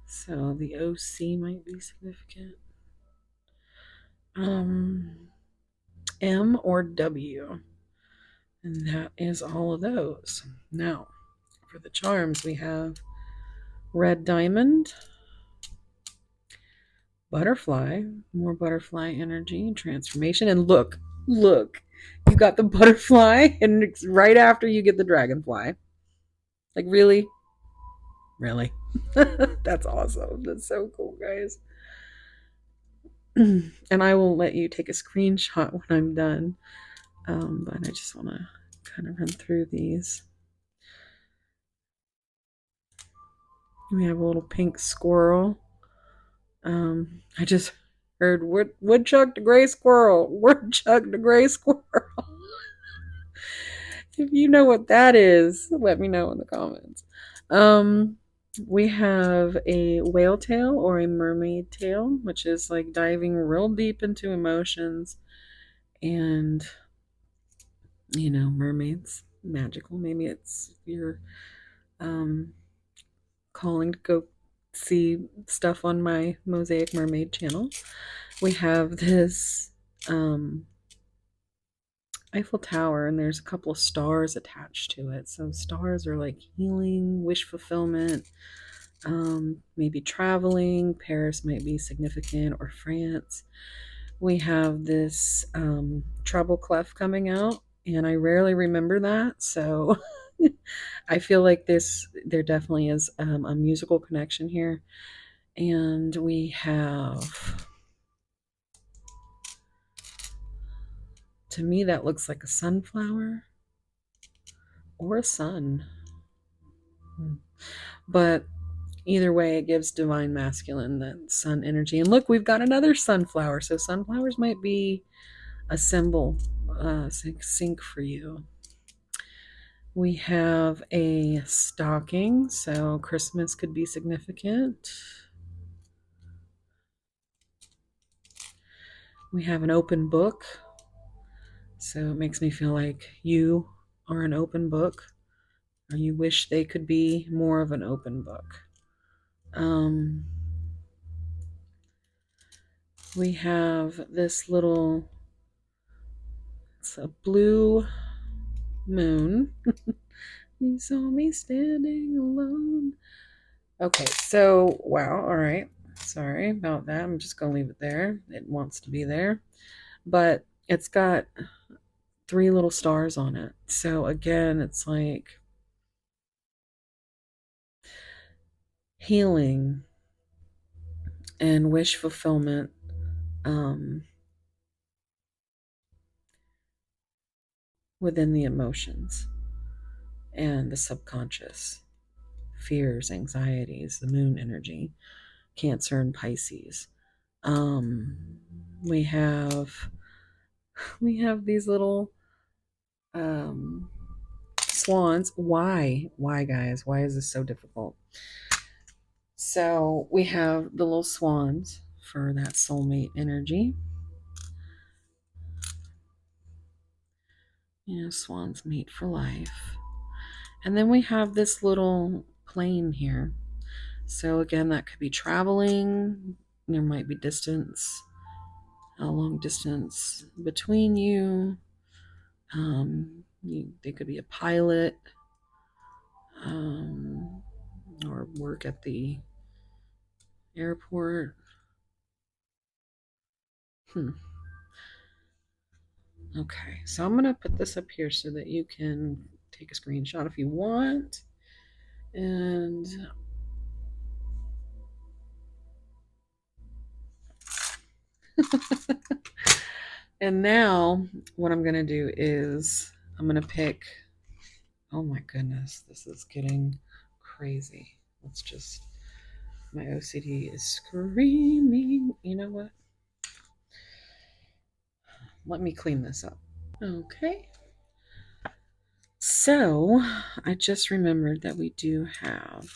So the OC might be significant. M or W. And that is all of those. Now, for the charms, we have red diamond, butterfly, more butterfly energy and transformation. And look, you got the butterfly, and it's right after you get the dragonfly. Like, really? Really? That's awesome. That's so cool, guys. And I will let you take a screenshot when I'm done. But I just want to kind of run through these. We have a little pink squirrel. I just heard woodchuck to gray squirrel. Woodchuck to gray squirrel. If you know what that is, let me know in the comments. We have a whale tail or a mermaid tail, which is like diving real deep into emotions. And, mermaids, magical. Maybe it's your calling to go see stuff on my Mosaic Mermaid channel. We have this Eiffel Tower, and there's a couple of stars attached to it. So stars are like healing, wish fulfillment, maybe traveling. Paris might be significant, or France. We have this treble clef coming out, and I rarely remember that. So I feel like there definitely is a musical connection here. And we have, to me, that looks like a sunflower or a sun. But either way, it gives divine masculine, that sun energy. And look, we've got another sunflower. So sunflowers might be a symbol, sync for you. We have a stocking, so Christmas could be significant. We have an open book, so it makes me feel like you are an open book, or you wish they could be more of an open book. We have this little, it's a blue moon. You saw me standing alone. Okay, so, wow, all right. Sorry about that. I'm just going to leave it there. It wants to be there. But it's got 3 little stars on it. So, again, it's like healing and wish fulfillment. within the emotions and the subconscious, fears, anxieties, the moon energy, Cancer and Pisces. Um, we have these little swans. Why, guys? Why is this so difficult? So we have the little swans for that soulmate energy. Swans mate for life. And then we have this little plane here. So again, that could be traveling. There might be distance, a long distance between you. They could be a pilot, or work at the airport. Okay, so I'm gonna put this up here so that you can take a screenshot if you want. And and now what I'm gonna do is I'm gonna pick. Oh my goodness, this is getting crazy. Let's just. My OCD is screaming. You know what? Let me clean this up. Okay. So I just remembered that we do have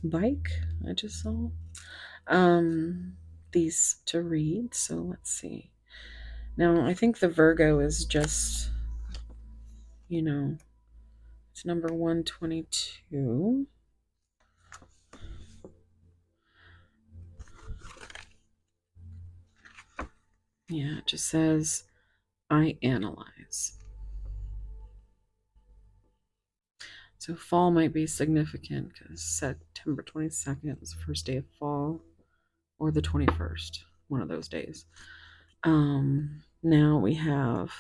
bike. I just saw these to read. So let's see. Now I think the Virgo is just, it's number 122. Yeah, it just says I analyze. So fall might be significant because September 22nd is the first day of fall, or the 21st, one of those days. Now we have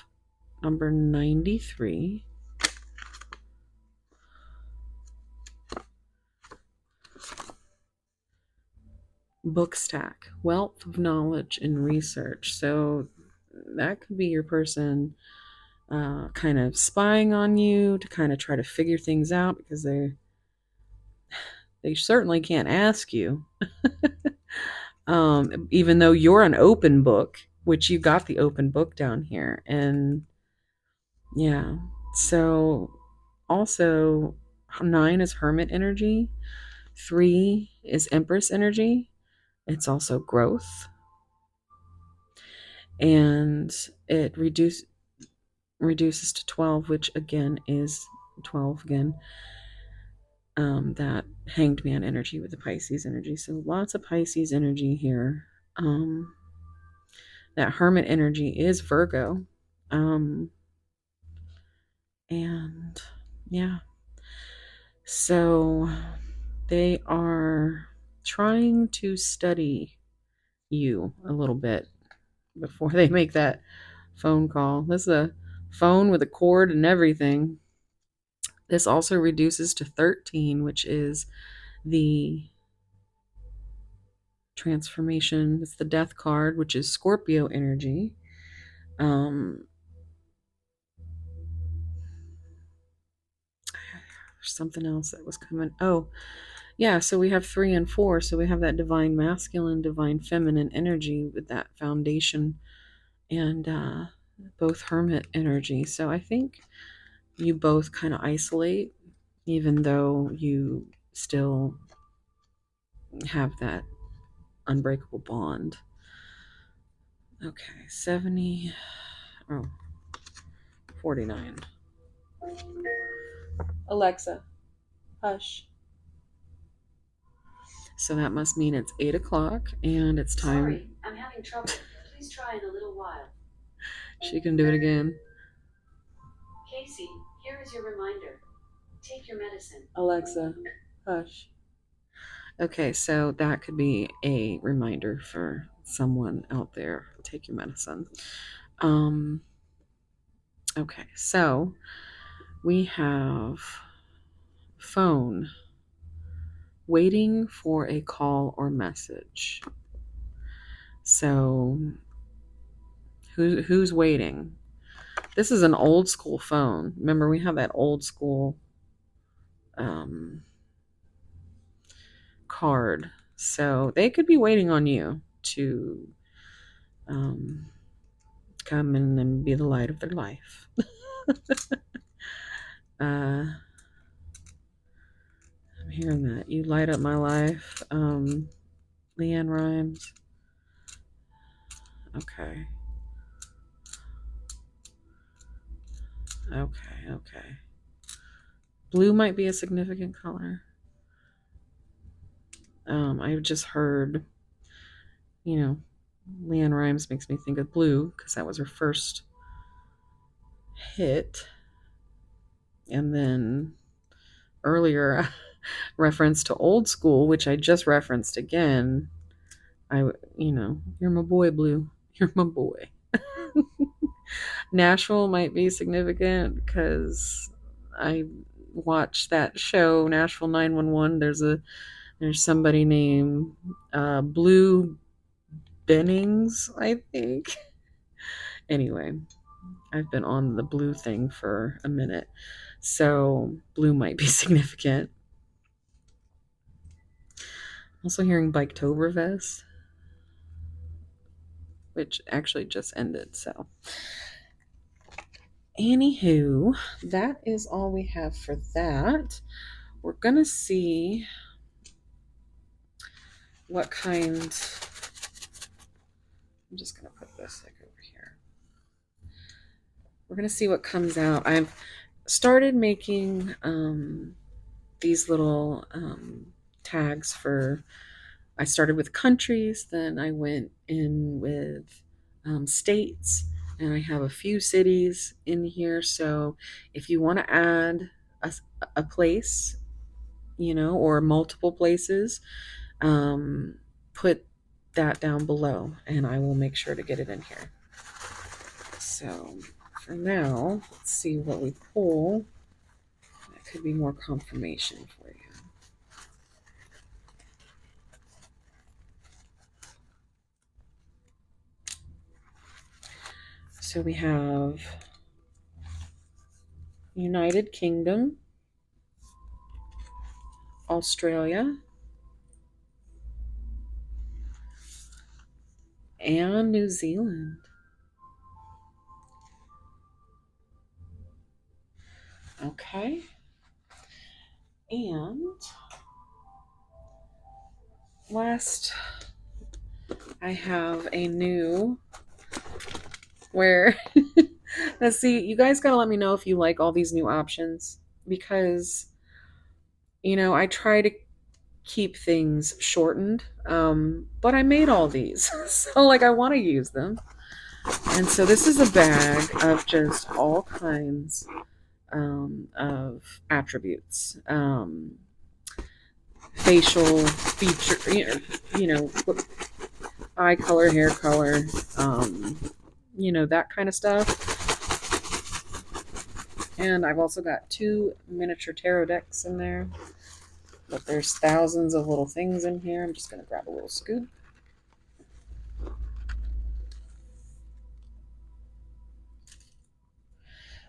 number 93. Book stack, wealth of knowledge and research. So that could be your person kind of spying on you to kind of try to figure things out, because they certainly can't ask you. Even though you're an open book, which you got the open book down here. And yeah, so also 9 is hermit energy, 3 is empress energy. It's also growth, and it reduces to 12, which again is 12 again. That hanged man energy with the Pisces energy. So lots of Pisces energy here. That hermit energy is Virgo. And yeah. So they are trying to study you a little bit before they make that phone call. This is a phone with a cord and everything. This also reduces to 13, which is the transformation. It's the death card, which is Scorpio energy. There's something else that was coming. Oh, yeah. So we have 3 and 4. So we have that divine masculine, divine feminine energy with that foundation, and both hermit energy. So I think you both kind of isolate, even though you still have that unbreakable bond. Okay, 70. Oh, 49. Alexa, hush. So that must mean it's 8 o'clock and it's time. Sorry, I'm having trouble. Please try in a little while. She can do it again. Casey, here is your reminder. Take your medicine. Alexa, hush. Okay, so that could be a reminder for someone out there. Take your medicine. Okay, so we have phone, waiting for a call or message. So who's waiting? This is an old school phone. Remember, we have that old school card. So they could be waiting on you to um, come in and be the light of their life. I'm hearing that. You light up my life. Leanne Rhymes. Okay. Okay. Blue might be a significant color. I just heard, Leanne Rhymes makes me think of blue because that was her first hit. And then earlier, reference to old school, which I just referenced again. You're my boy, Blue. You're my boy. Nashville might be significant because I watched that show, Nashville 911. There's somebody named Blue Bennings, I think. Anyway, I've been on the blue thing for a minute, so blue might be significant. Also hearing Biketoberfest, which actually just ended. So, anywho, that is all we have for that. We're gonna see what kind. I'm just gonna put this like over here. We're gonna see what comes out. I've started making these little tags for. I started with countries, then I went in with states, and I have a few cities in here. So if you want to add a place, or multiple places, put that down below, and I will make sure to get it in here. So for now, let's see what we pull. That could be more confirmation for you. So we have United Kingdom, Australia, and New Zealand. Okay. And last, I have a new where let's see, you guys got to let me know if you like all these new options because I try to keep things shortened, but I made all these. So like I want to use them. And so this is a bag of just all kinds of attributes, facial feature, eye color, hair color, that kind of stuff. And I've also got 2 miniature tarot decks in there. But there's thousands of little things in here. I'm just going to grab a little scoop.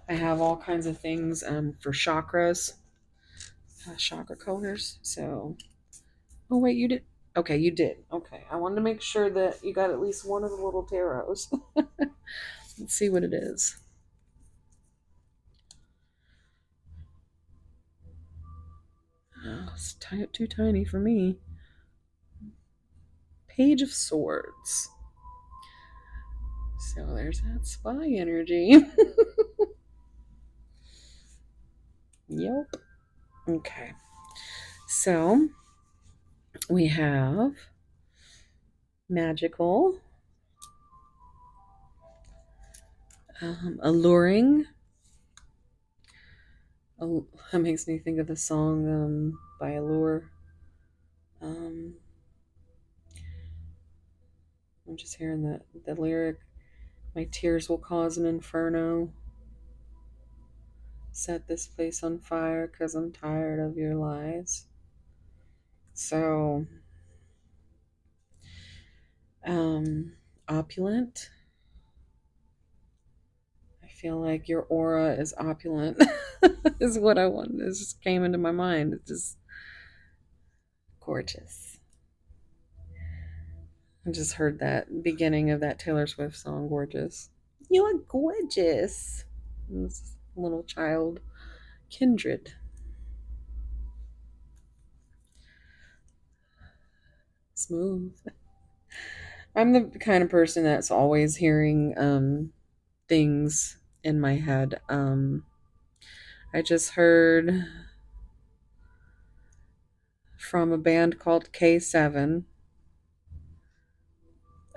I have all kinds of things for chakras, chakra colors. So, oh wait, you did. Okay, you did. Okay, I wanted to make sure that you got at least one of the little tarots. Let's see what it is. Oh, it's too tiny for me. Page of Swords. So there's that spy energy. Yep. Okay. So we have magical, alluring. That makes me think of the song by Allure. I'm just hearing the lyric. My tears will cause an inferno. Set this place on fire because I'm tired of your lies. So, opulent. I feel like your aura is opulent, is what I wanted. It just came into my mind. It's just gorgeous. I just heard that beginning of that Taylor Swift song, Gorgeous. You are gorgeous. This little child, Kindred. Smooth. I'm the kind of person that's always hearing things in my head. I just heard from a band called K7.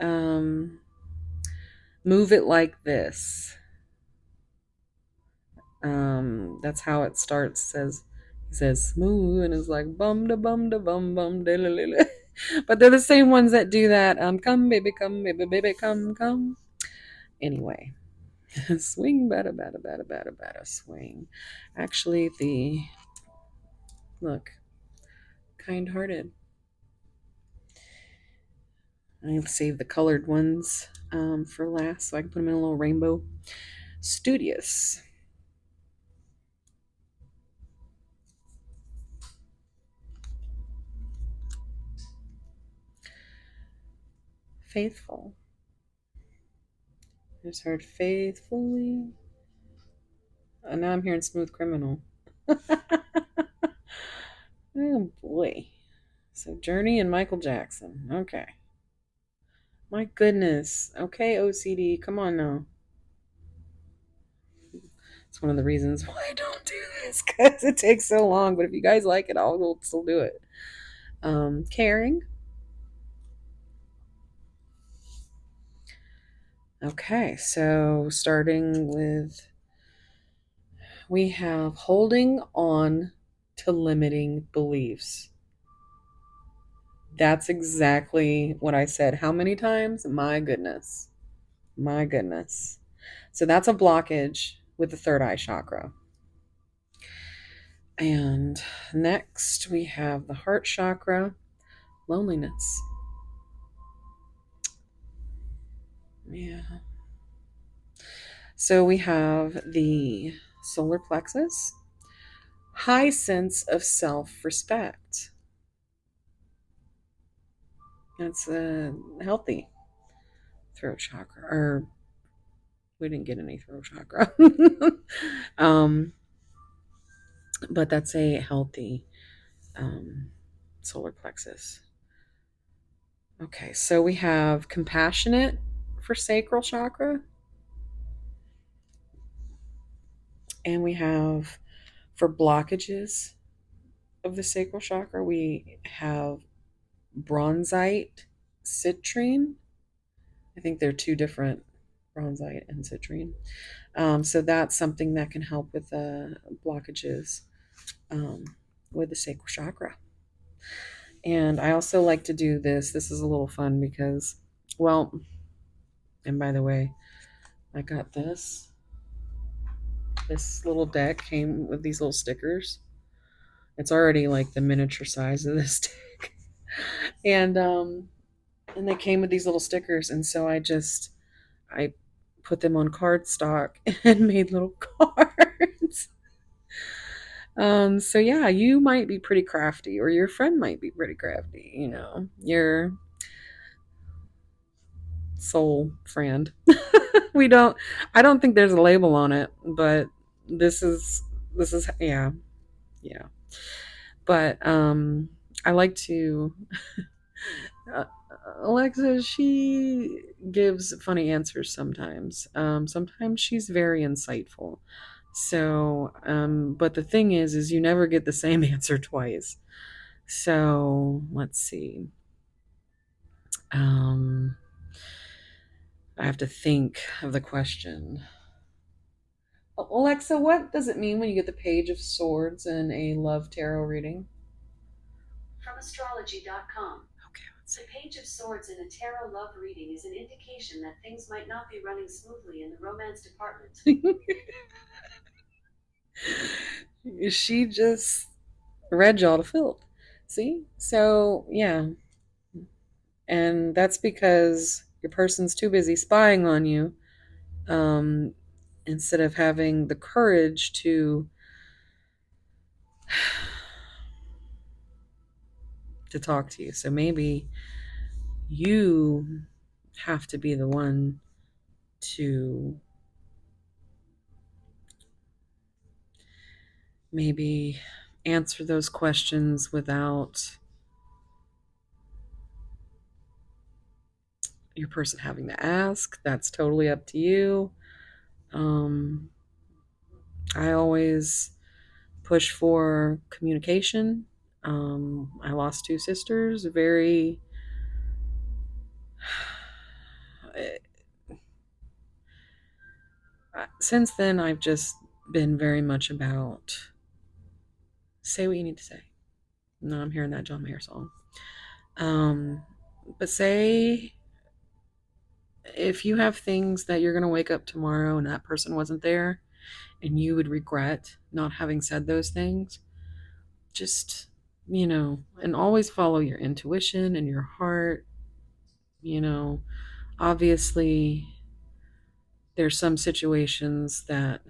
Um, Move It Like This. That's how it starts. He says smooth and it's like bum da bum da la la la. But they're the same ones that do that. Come baby, baby, come. Anyway, swing, bada, swing. Actually, the look, kind-hearted. I'll save the colored ones for last, so I can put them in a little rainbow. Studious. Faithful. I just heard faithfully. Now I'm hearing smooth criminal. Oh boy. So Journey and Michael Jackson. Okay. My goodness. Okay, OCD. Come on now. It's one of the reasons why I don't do this because it takes so long. But if you guys like it, I'll still do it. Caring. Okay, so starting with, we have holding on to limiting beliefs. That's exactly what I said. How many times? My goodness. My goodness. So that's a blockage with the third eye chakra. And next we have the heart chakra, loneliness. Yeah. So we have the solar plexus, high sense of self respect. That's a healthy throat chakra. Or we didn't get any throat chakra. um, but that's a healthy solar plexus. Okay, so we have compassionate for sacral chakra. And we have for blockages of the sacral chakra, we have bronzite, citrine. I think they're two different, bronzite and citrine. So that's something that can help with blockages um, with the sacral chakra. And I also like to do this. This is a little fun because, well, and by the way, I got this. This little deck came with these little stickers. It's already like the miniature size of this deck. And they came with these little stickers, and so I put them on cardstock and made little cards. So yeah, you might be pretty crafty, or your friend might be pretty crafty, your soul friend. I don't think there's a label on it, but this is yeah. But I like to uh, Alexa, she gives funny answers sometimes. Sometimes she's very insightful. So, but the thing is you never get the same answer twice. So let's see. Um, I have to think of the question. Alexa, what does it mean when you get the Page of Swords in a love tarot reading? From astrology.com. Okay, let's The see. Page of Swords in a tarot love reading is an indication that things might not be running smoothly in the romance department. She just read y'all to filth. See? So, yeah. And that's because your person's too busy spying on you. Um, instead of having the courage to talk to you. So maybe you have to be the one to maybe answer those questions without your person having to ask. That's totally up to you. Um, I always push for communication. I lost two sisters. Very. Since then, I've just been very much about say what you need to say. No, I'm hearing that John Mayer song. Um, but say if you have things that you're going to wake up tomorrow and that person wasn't there and you would regret not having said those things, just, and always follow your intuition and your heart. You know, obviously, there's some situations that,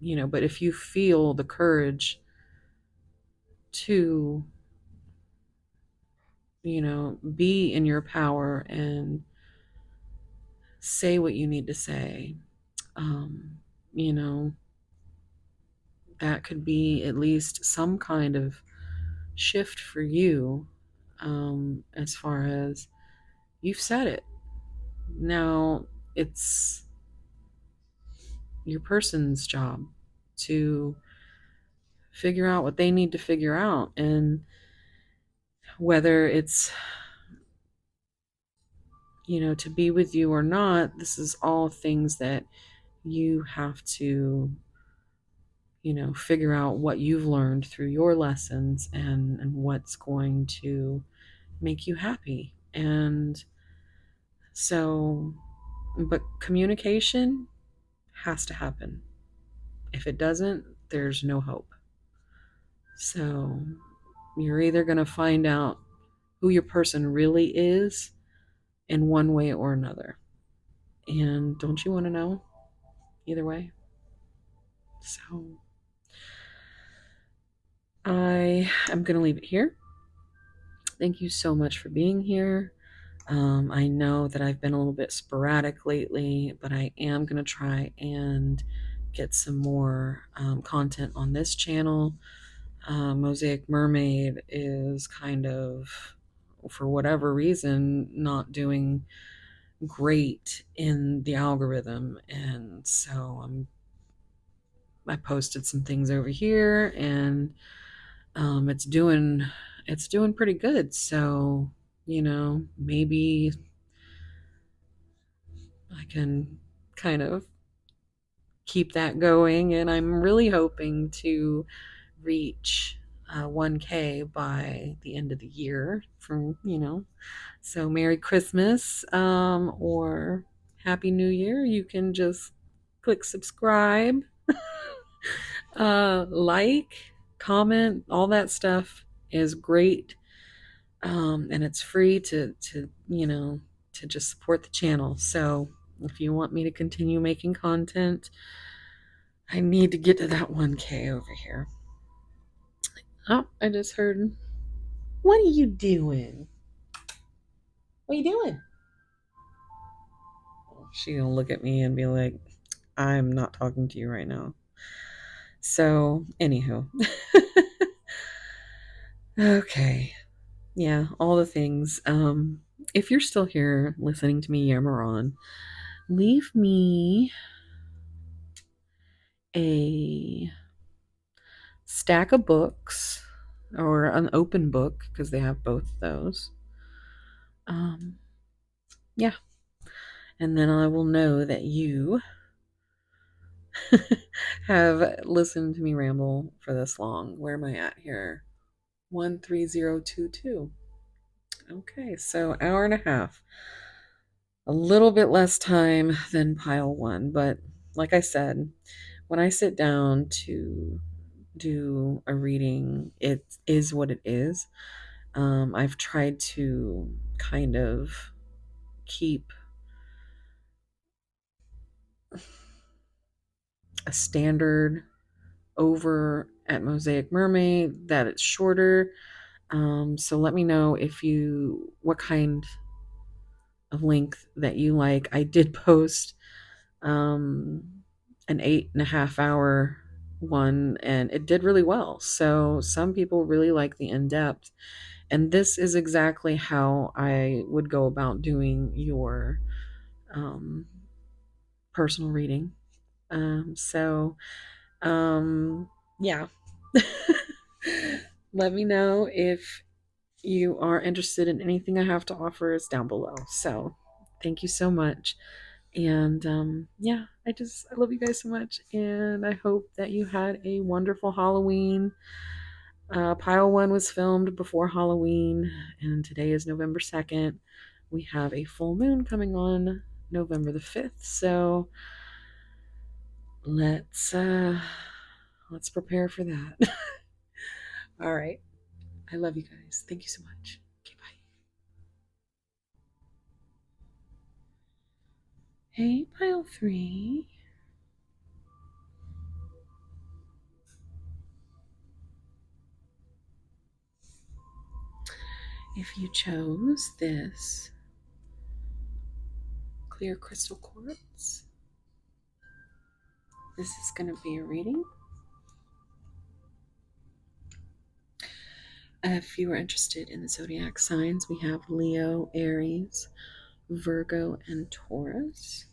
but if you feel the courage to, be in your power and say what you need to say, um, you know, that could be at least some kind of shift for you, as far as you've said it. Now it's your person's job to figure out what they need to figure out. And whether it's, to be with you or not, this is all things that you have to, figure out what you've learned through your lessons and what's going to make you happy. And so, but communication has to happen. If it doesn't, there's no hope. So, you're either going to find out who your person really is in one way or another. And don't you want to know either way? So, I am going to leave it here. Thank you so much for being here. I know that I've been a little bit sporadic lately, but I am going to try and get some more content on this channel. Mosaic Mermaid is kind of, for whatever reason, not doing great in the algorithm. And so I posted some things over here, and it's doing pretty good. So, maybe I can kind of keep that going. And I'm really hoping to reach 1K by the end of the year. So Merry Christmas, or Happy New Year. You can just click subscribe, like, comment, all that stuff is great. And it's free to just support the channel. So if you want me to continue making content, I need to get to that 1K over here. Oh, I just heard. What are you doing? What are you doing? She gonna look at me and be like, I'm not talking to you right now. So, anywho. Okay. Yeah, all the things. If you're still here listening to me yammer on, leave me a stack of books or an open book, because they have both of those. Yeah. And then I will know that you have listened to me ramble for this long. Where am I at here? 13022. Okay, so hour and a half. A little bit less time than pile one, but like I said, when I sit down to do a reading, it is what it is. I've tried to kind of keep a standard over at Mosaic Mermaid that it's shorter. So let me know what kind of length that you like. I did post an 8.5 hour one and it did really well. So some people really like the in-depth. And this is exactly how I would go about doing your um, personal reading. So, yeah. Let me know if you are interested in anything I have to offer is down below. So, thank you so much. And yeah, I love you guys so much. And I hope that you had a wonderful Halloween. Pile 1 was filmed before Halloween, and today is November 2nd. We have a full moon coming on November the 5th. So let's prepare for that. All right. I love you guys. Thank you so much. Okay, bye. Hey, pile 3. If you chose this clear crystal quartz, this is going to be a reading. If you are interested in the zodiac signs, we have Leo, Aries, Virgo, and Taurus.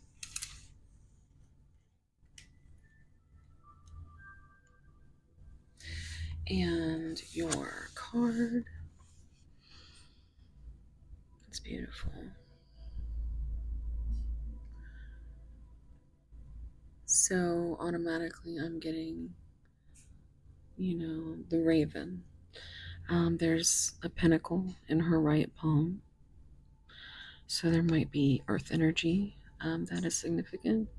And your card. It's beautiful. So automatically I'm getting, the raven. There's a pentacle in her right palm. So there might be earth energy that is significant.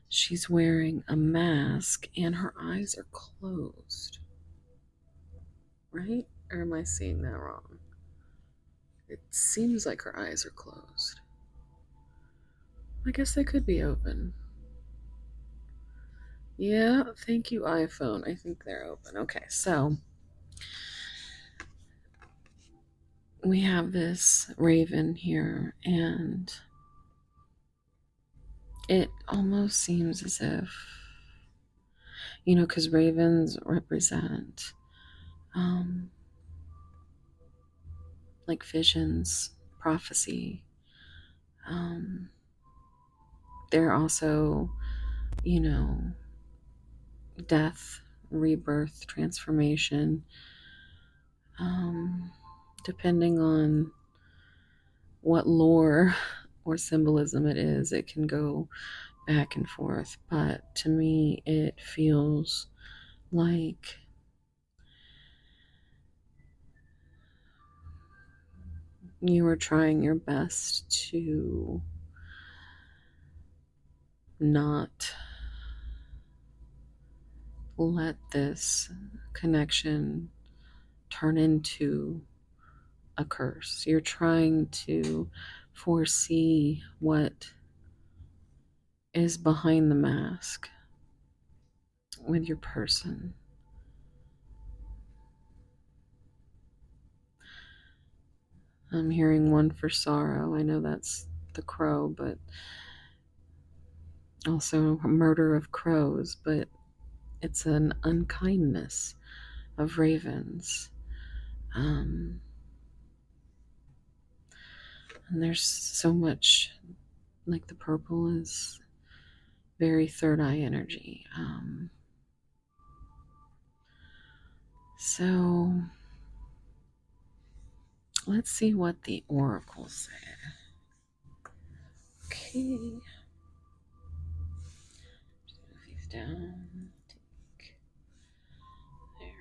She's wearing a mask and her eyes are closed. Right? Or am I seeing that wrong? It seems like her eyes are closed. I guess they could be open. Yeah, thank you, iPhone. I think they're open. Okay, so we have this raven here, and it almost seems as if, because ravens represent like visions, prophecy. They're also, death, rebirth, transformation. Depending on what lore or symbolism it is, it can go back and forth. But to me, it feels like you are trying your best to not let this connection turn into a curse. You're trying to foresee what is behind the mask with your person. I'm hearing one for sorrow. I know that's the crow, but also a murder of crows, but it's an unkindness of ravens. And there's so much, like the purple is very third eye energy. So let's see what the oracle said. Okay. Just move these down. There we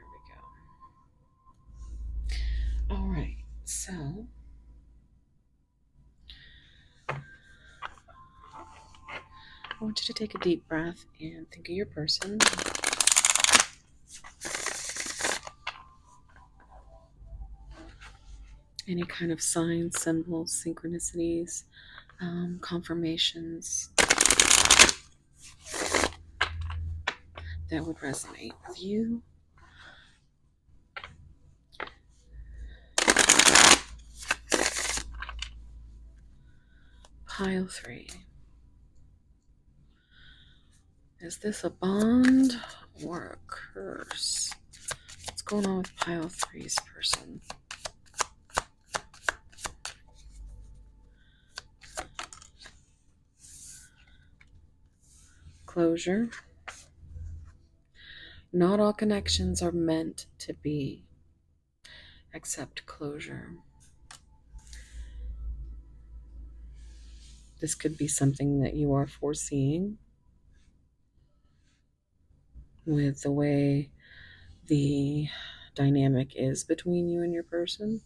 go. All right. So I want you to take a deep breath and think of your person. Any kind of signs, symbols, synchronicities, confirmations. that would resonate with you. Pile 3. Is this a bond or a curse? What's going on with pile 3's person? Closure. Not all connections are meant to be. Accept closure. This could be something that you are foreseeing with the way the dynamic is between you and your person.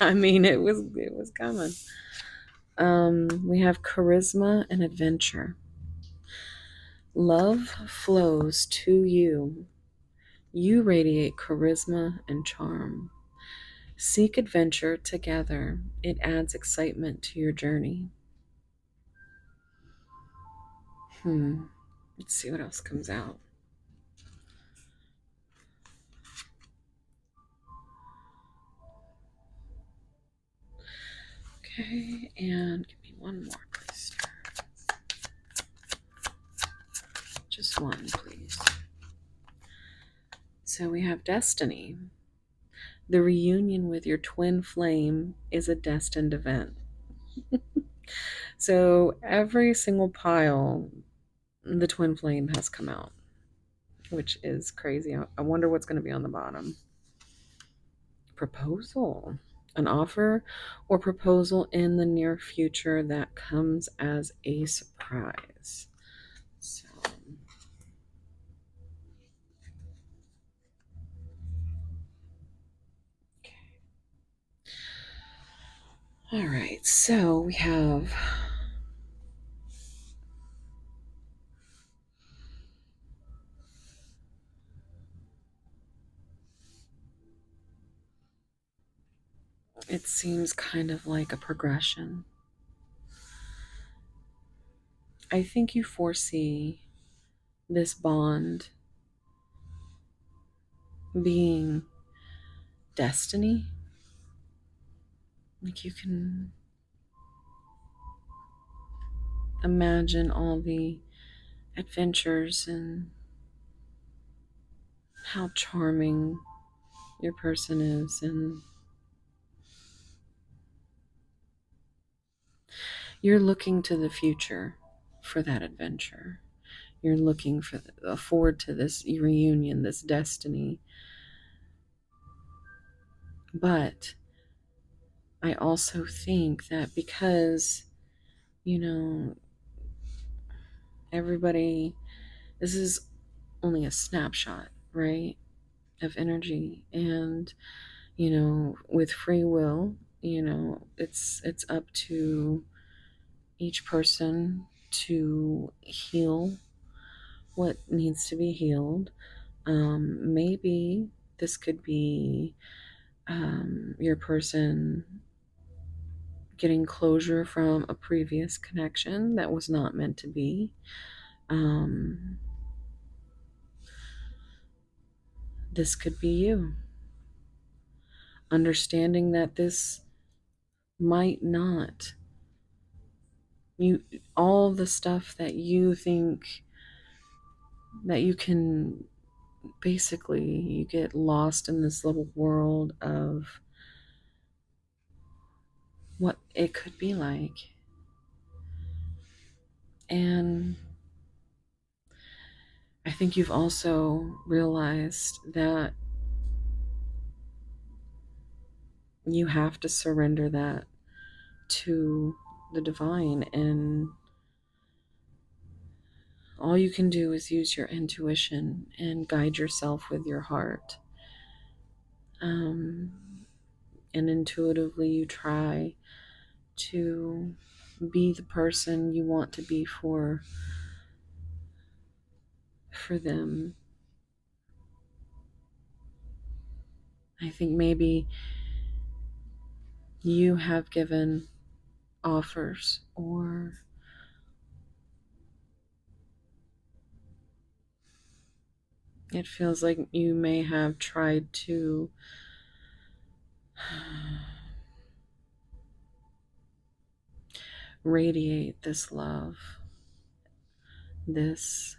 I mean, it was coming. We have charisma and adventure. Love flows to you. You radiate charisma and charm. Seek adventure together. It adds excitement to your journey. Let's see what else comes out. Okay, and give me one more, please. Just one, please. So we have destiny. The reunion with your twin flame is a destined event. So every single pile, the twin flame has come out, which is crazy. I wonder what's going to be on the bottom. Proposal. An offer or proposal in the near future that comes as a surprise. So, okay. All right, so we have it seems kind of like a progression. I think you foresee this bond being destiny. Like you can imagine all the adventures and how charming your person is, and you're looking to the future for that adventure. You're looking forward to this reunion, this destiny. But I also think that because, everybody, this is only a snapshot, right, of energy. And, with free will, it's up to each person to heal what needs to be healed. Maybe this could be your person getting closure from a previous connection that was not meant to be. This could be you understanding that this might not, all the stuff that you think that you can, basically you get lost in this little world of what it could be like. And I think you've also realized that you have to surrender that to the divine, and all you can do is use your intuition and guide yourself with your heart. And intuitively you try to be the person you want to be for them. I think maybe you have given offers or it feels like you may have tried to radiate this love, this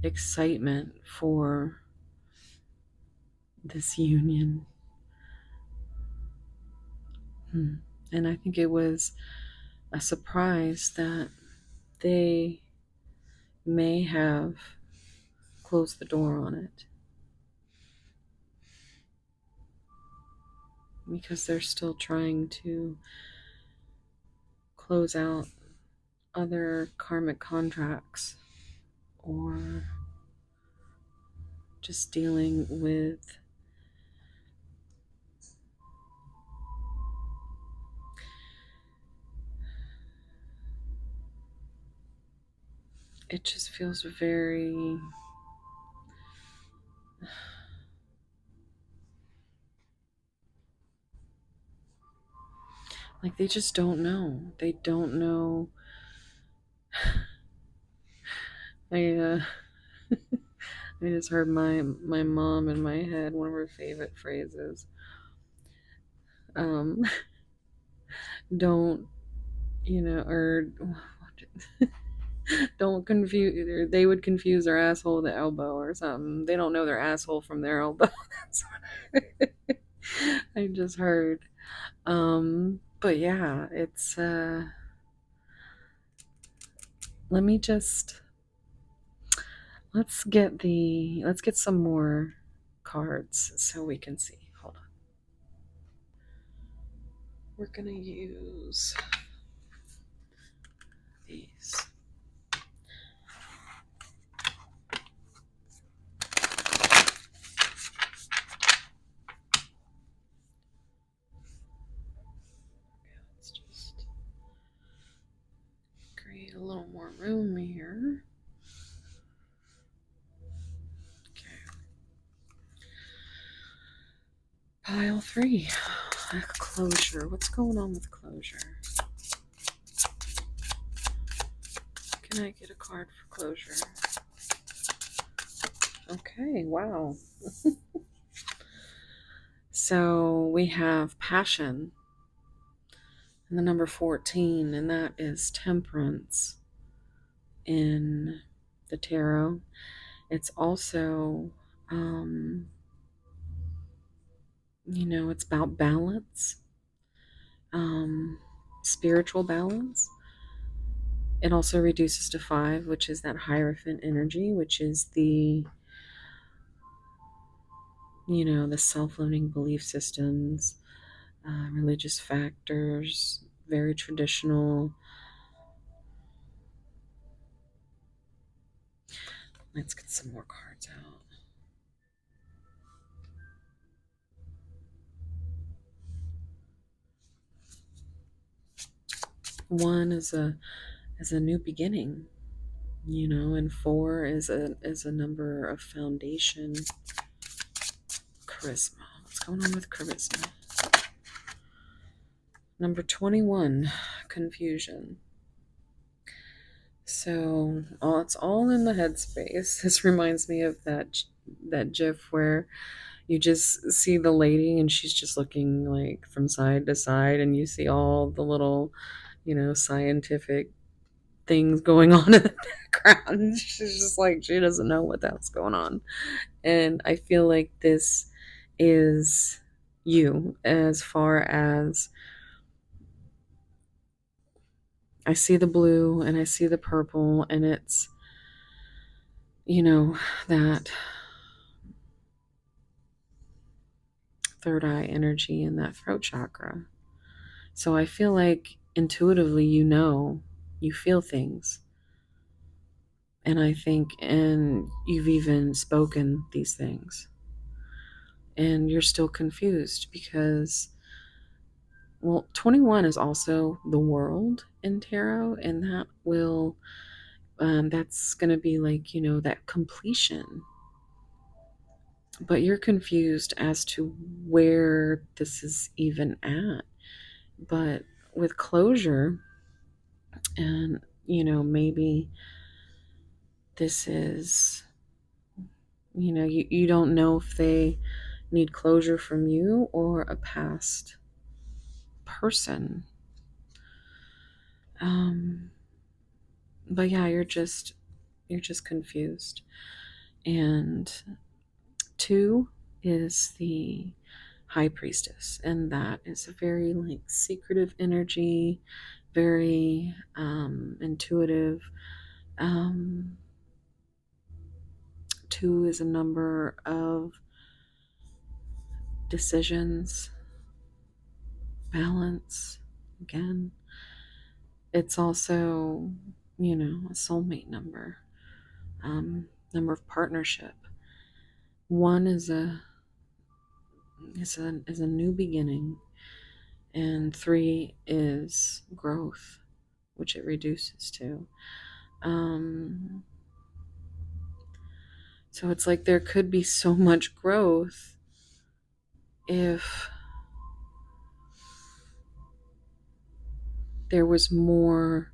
excitement for this union. And I think it was a surprise that they may have closed the door on it because they're still trying to close out other karmic contracts or just dealing with it just feels very like they just don't know. They don't know. I I just heard my mom in my head, one of her favorite phrases. Um, don't or don't confuse, or they would confuse their asshole with the elbow or something. They don't know their asshole from their elbow. That's what I just heard. But yeah, it's let me just let's get some more cards so we can see. Hold on. We're gonna use these. Let's just create a little more room here. Okay. Pile 3. Closure. What's going on with closure? Can I get a card for closure? Okay, wow. So we have passion and the number 14, and that is temperance in the tarot. It's also, it's about balance, spiritual balance. It also reduces to 5, which is that Hierophant energy, which is the the self-limiting belief systems, religious factors, very traditional. Let's get some more cards out. One is a new beginning, and 4 is a number of foundation. Charisma. What's going on with charisma? Number 21, confusion. So it's all in the headspace. This reminds me of that GIF where you just see the lady and she's just looking like from side to side, and you see all the little, scientific things going on in the background. She's just like, she doesn't know what that's going on. And I feel like this is you, as far as I see the blue and I see the purple, and it's, that third eye energy in that throat chakra. So I feel like intuitively, you feel things. And I think, and you've even spoken these things. And you're still confused because, well, 21 is also the world in tarot, and that will, that's going to be like, that completion. But you're confused as to where this is even at. But with closure, And, maybe this is, you don't know if they need closure from you or a past person. But yeah, you're just confused. And 2 is the high priestess, and that is a very like secretive energy, very intuitive. 2 is a number of decisions, balance. Again, it's also, a soulmate number, number of partnership. 1 is a new beginning, and 3 is growth, which it reduces to. So it's like there could be so much growth if there was more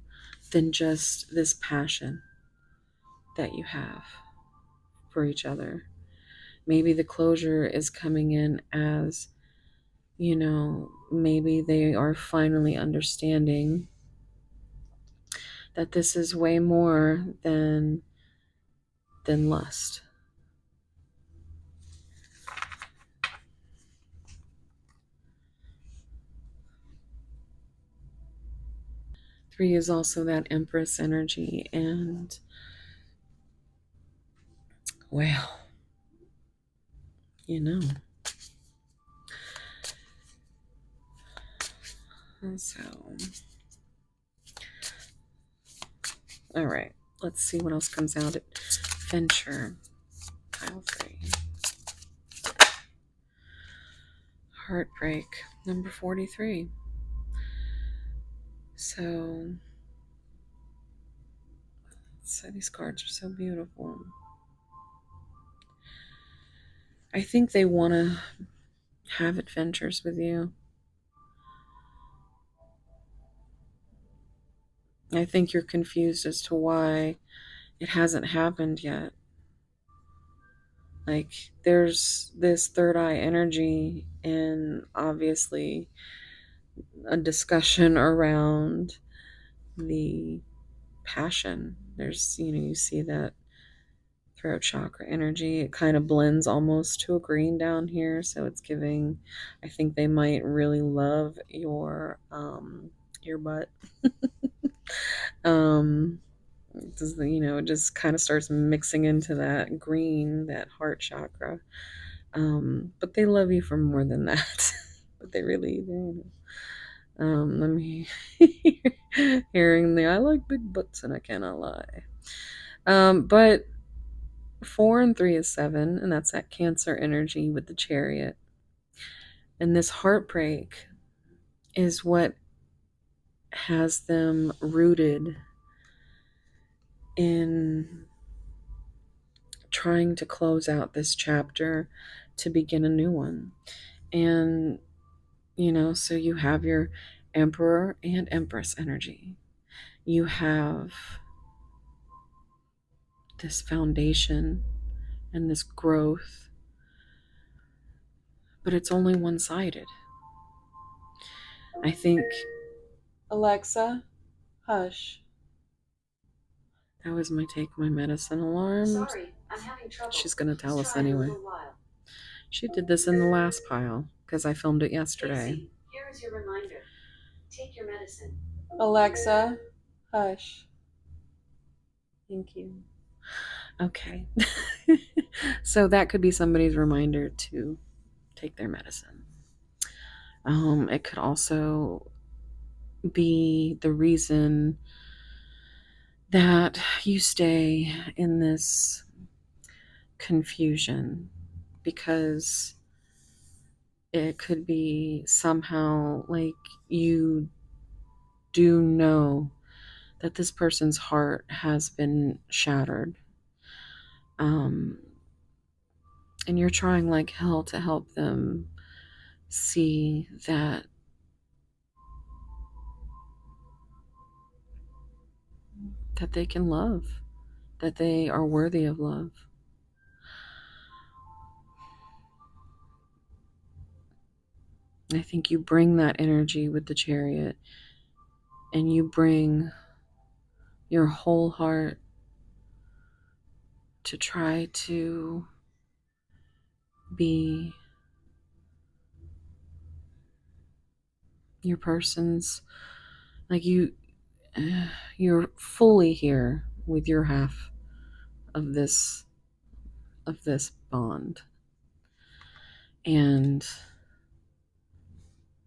than just this passion that you have for each other. Maybe the closure is coming in as, maybe they are finally understanding that this is way more than lust. Three is also that Empress energy, and well, you know. So, all right, let's see what else comes out at Venture, pile 3. Heartbreak, number 43. So these cards are so beautiful. I think they want to have adventures with you. I think you're confused as to why it hasn't happened yet. Like, there's this third eye energy, and obviously a discussion around the passion. There's, you see that throat chakra energy. It kind of blends almost to a green down here, so it's giving, I think they might really love your butt. It just kind of starts mixing into that green, that heart chakra. But they love you for more than that. But they really do. Let me hearing I like big butts and I cannot lie. But 4 and 3 is 7, and that's that Cancer energy with the Chariot. And this heartbreak is what has them rooted in trying to close out this chapter to begin a new one. And, so you have your Emperor and Empress energy. You have this foundation and this growth, but it's only one-sided. I think, Alexa, hush. That was my take my medicine alarm. Sorry, I'm having trouble. She's going to tell Let's us try in a anyway. little while. She did this in the last pile because I filmed it yesterday. Casey, here is your reminder. Take your medicine. Alexa, hush. Thank you. Okay. So that could be somebody's reminder to take their medicine. It could also be the reason that you stay in this confusion, because it could be somehow like you do know that this person's heart has been shattered. And you're trying like hell to help them see that that they can love, that they are worthy of love. I think you bring that energy with the Chariot, and you bring your whole heart to try to be your person's, like you're fully here with your half of this bond. And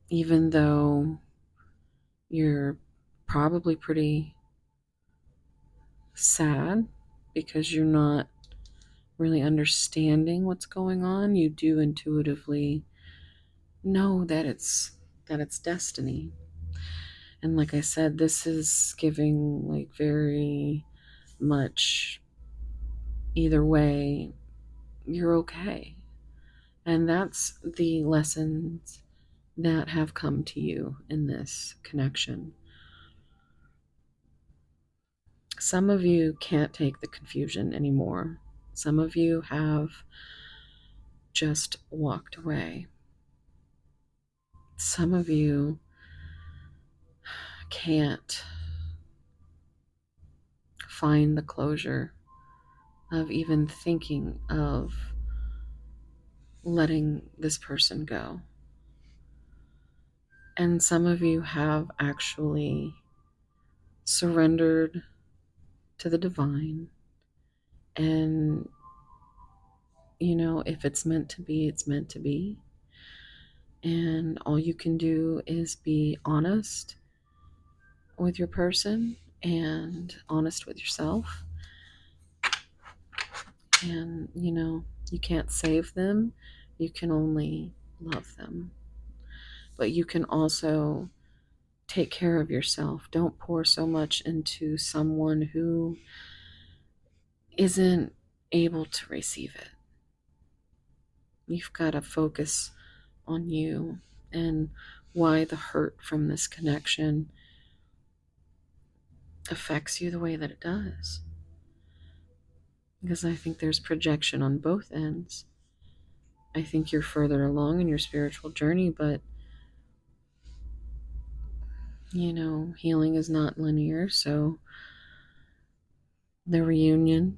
even though you're probably pretty sad because you're not really understanding what's going on, you do intuitively know that it's destiny. And like I said, this is giving like very much either way, you're okay. And that's the lessons that have come to you in this connection. Some of you can't take the confusion anymore. Some of you have just walked away. Some of you can't find the closure of even thinking of letting this person go. And some of you have actually surrendered to the divine. And, if it's meant to be, it's meant to be. And all you can do is be honest with your person and honest with yourself. And, you can't save them, you can only love them. But you can also take care of yourself. Don't pour so much into someone who isn't able to receive it. You've got to focus on you and why the hurt from this connection affects you the way that it does. Because I think there's projection on both ends. I think you're further along in your spiritual journey, but healing is not linear, so the reunion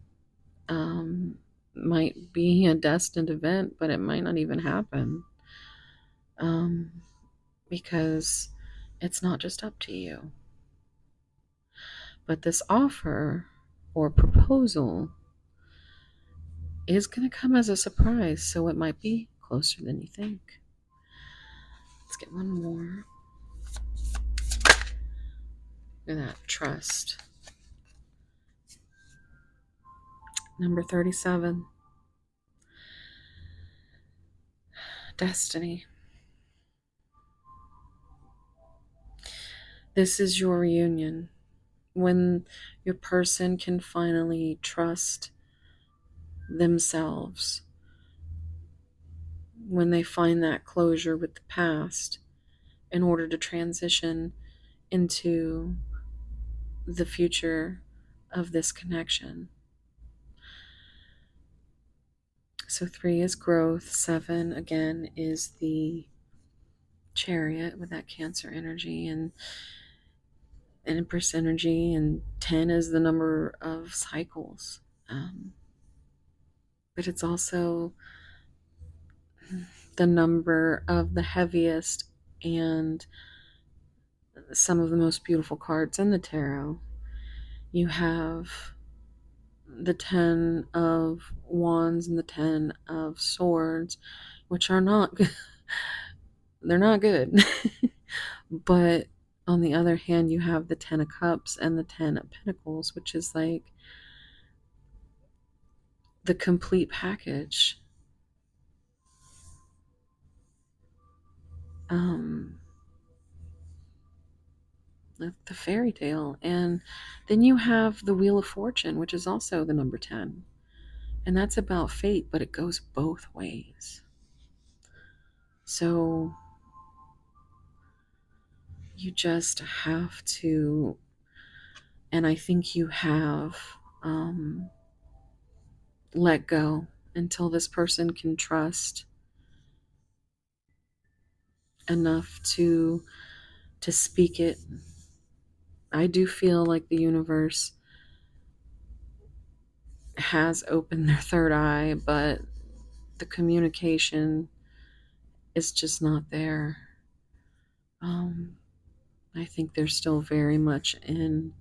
might be a destined event, but it might not even happen, because it's not just up to you. But this offer or proposal is going to come as a surprise, so it might be closer than you think. Let's get one more. Look at that, trust. Number 37. Destiny. This is your reunion. When your person can finally trust themselves, when they find that closure with the past in order to transition into the future of this connection. So 3 is growth, 7 again is the Chariot with that Cancer energy and Empress energy, and 10 is the number of cycles. But it's also the number of the heaviest and some of the most beautiful cards in the tarot. You have the 10 of Wands and the 10 of Swords, which are not good. They're not good. But on the other hand, you have the 10 of Cups and the 10 of Pentacles, which is like the complete package. The fairy tale. And then you have the Wheel of Fortune, which is also the number 10. And that's about fate, but it goes both ways. So you just have to And I think you have let go until this person can trust enough to speak it. I do feel like the universe has opened their third eye, but the communication is just not there. Um, I think they're still very much in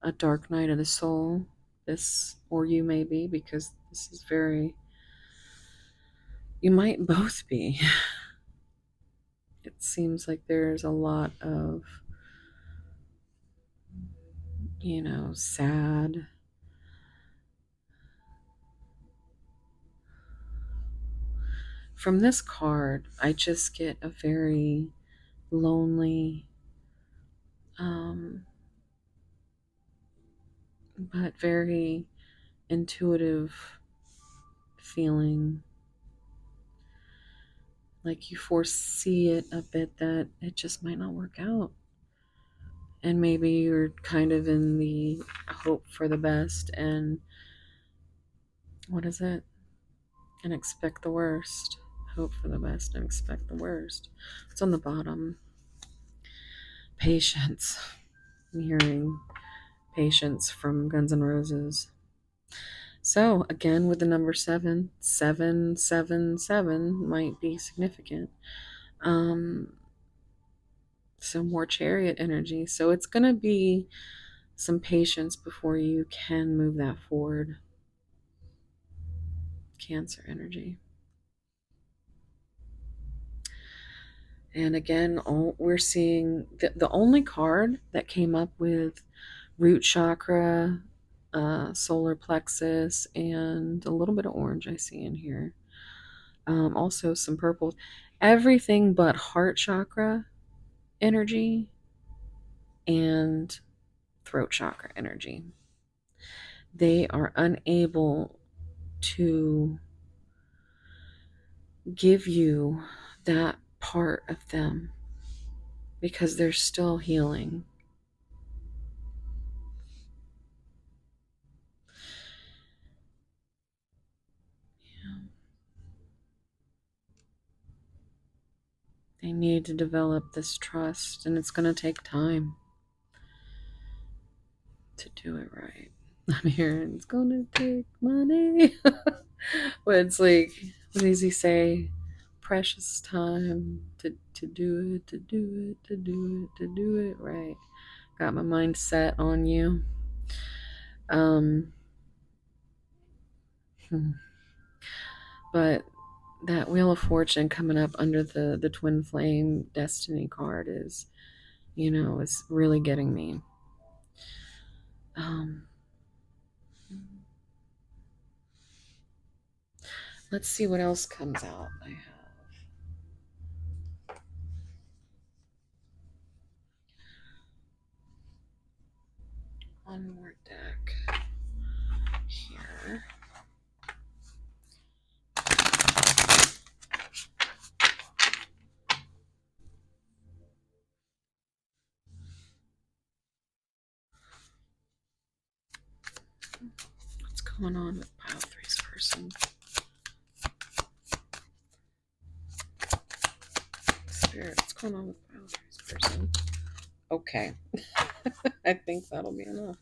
a dark night of the soul. This, or you may be, because this is very, you might both be. It seems like there's a lot of, sad. From this card, I just get a very lonely, um, but very intuitive feeling. Like you foresee it a bit that it just might not work out. And maybe you're kind of in the hope for the best and what is it? And expect the worst. Hope for the best and expect the worst. It's on the bottom. Patience. I'm hearing patience from Guns N' Roses. So again, with the number 7, 7, 7, 7 might be significant. So more chariot energy. So it's going to be some patience before you can move that forward. Cancer energy. And again, we're seeing the only card that came up with root chakra, solar plexus, and a little bit of orange I see in here. Also some purple. Everything but heart chakra energy and throat chakra energy. They are unable to give you that part of them because they're still healing. They need to develop this trust, and it's going to take time to do it right. I'm hearing it's going to take money. But it's like, what does he say? Precious time to do it, to do it, to do it, to do it right. Got my mind set on you. But that Wheel of Fortune coming up under the Twin Flame Destiny card is, is really getting me. Let's see what else comes out. I have one more deck here. What's going on with Pile 3's person? Spirit, what's going on with Pile 3's person? Okay. I think that'll be enough.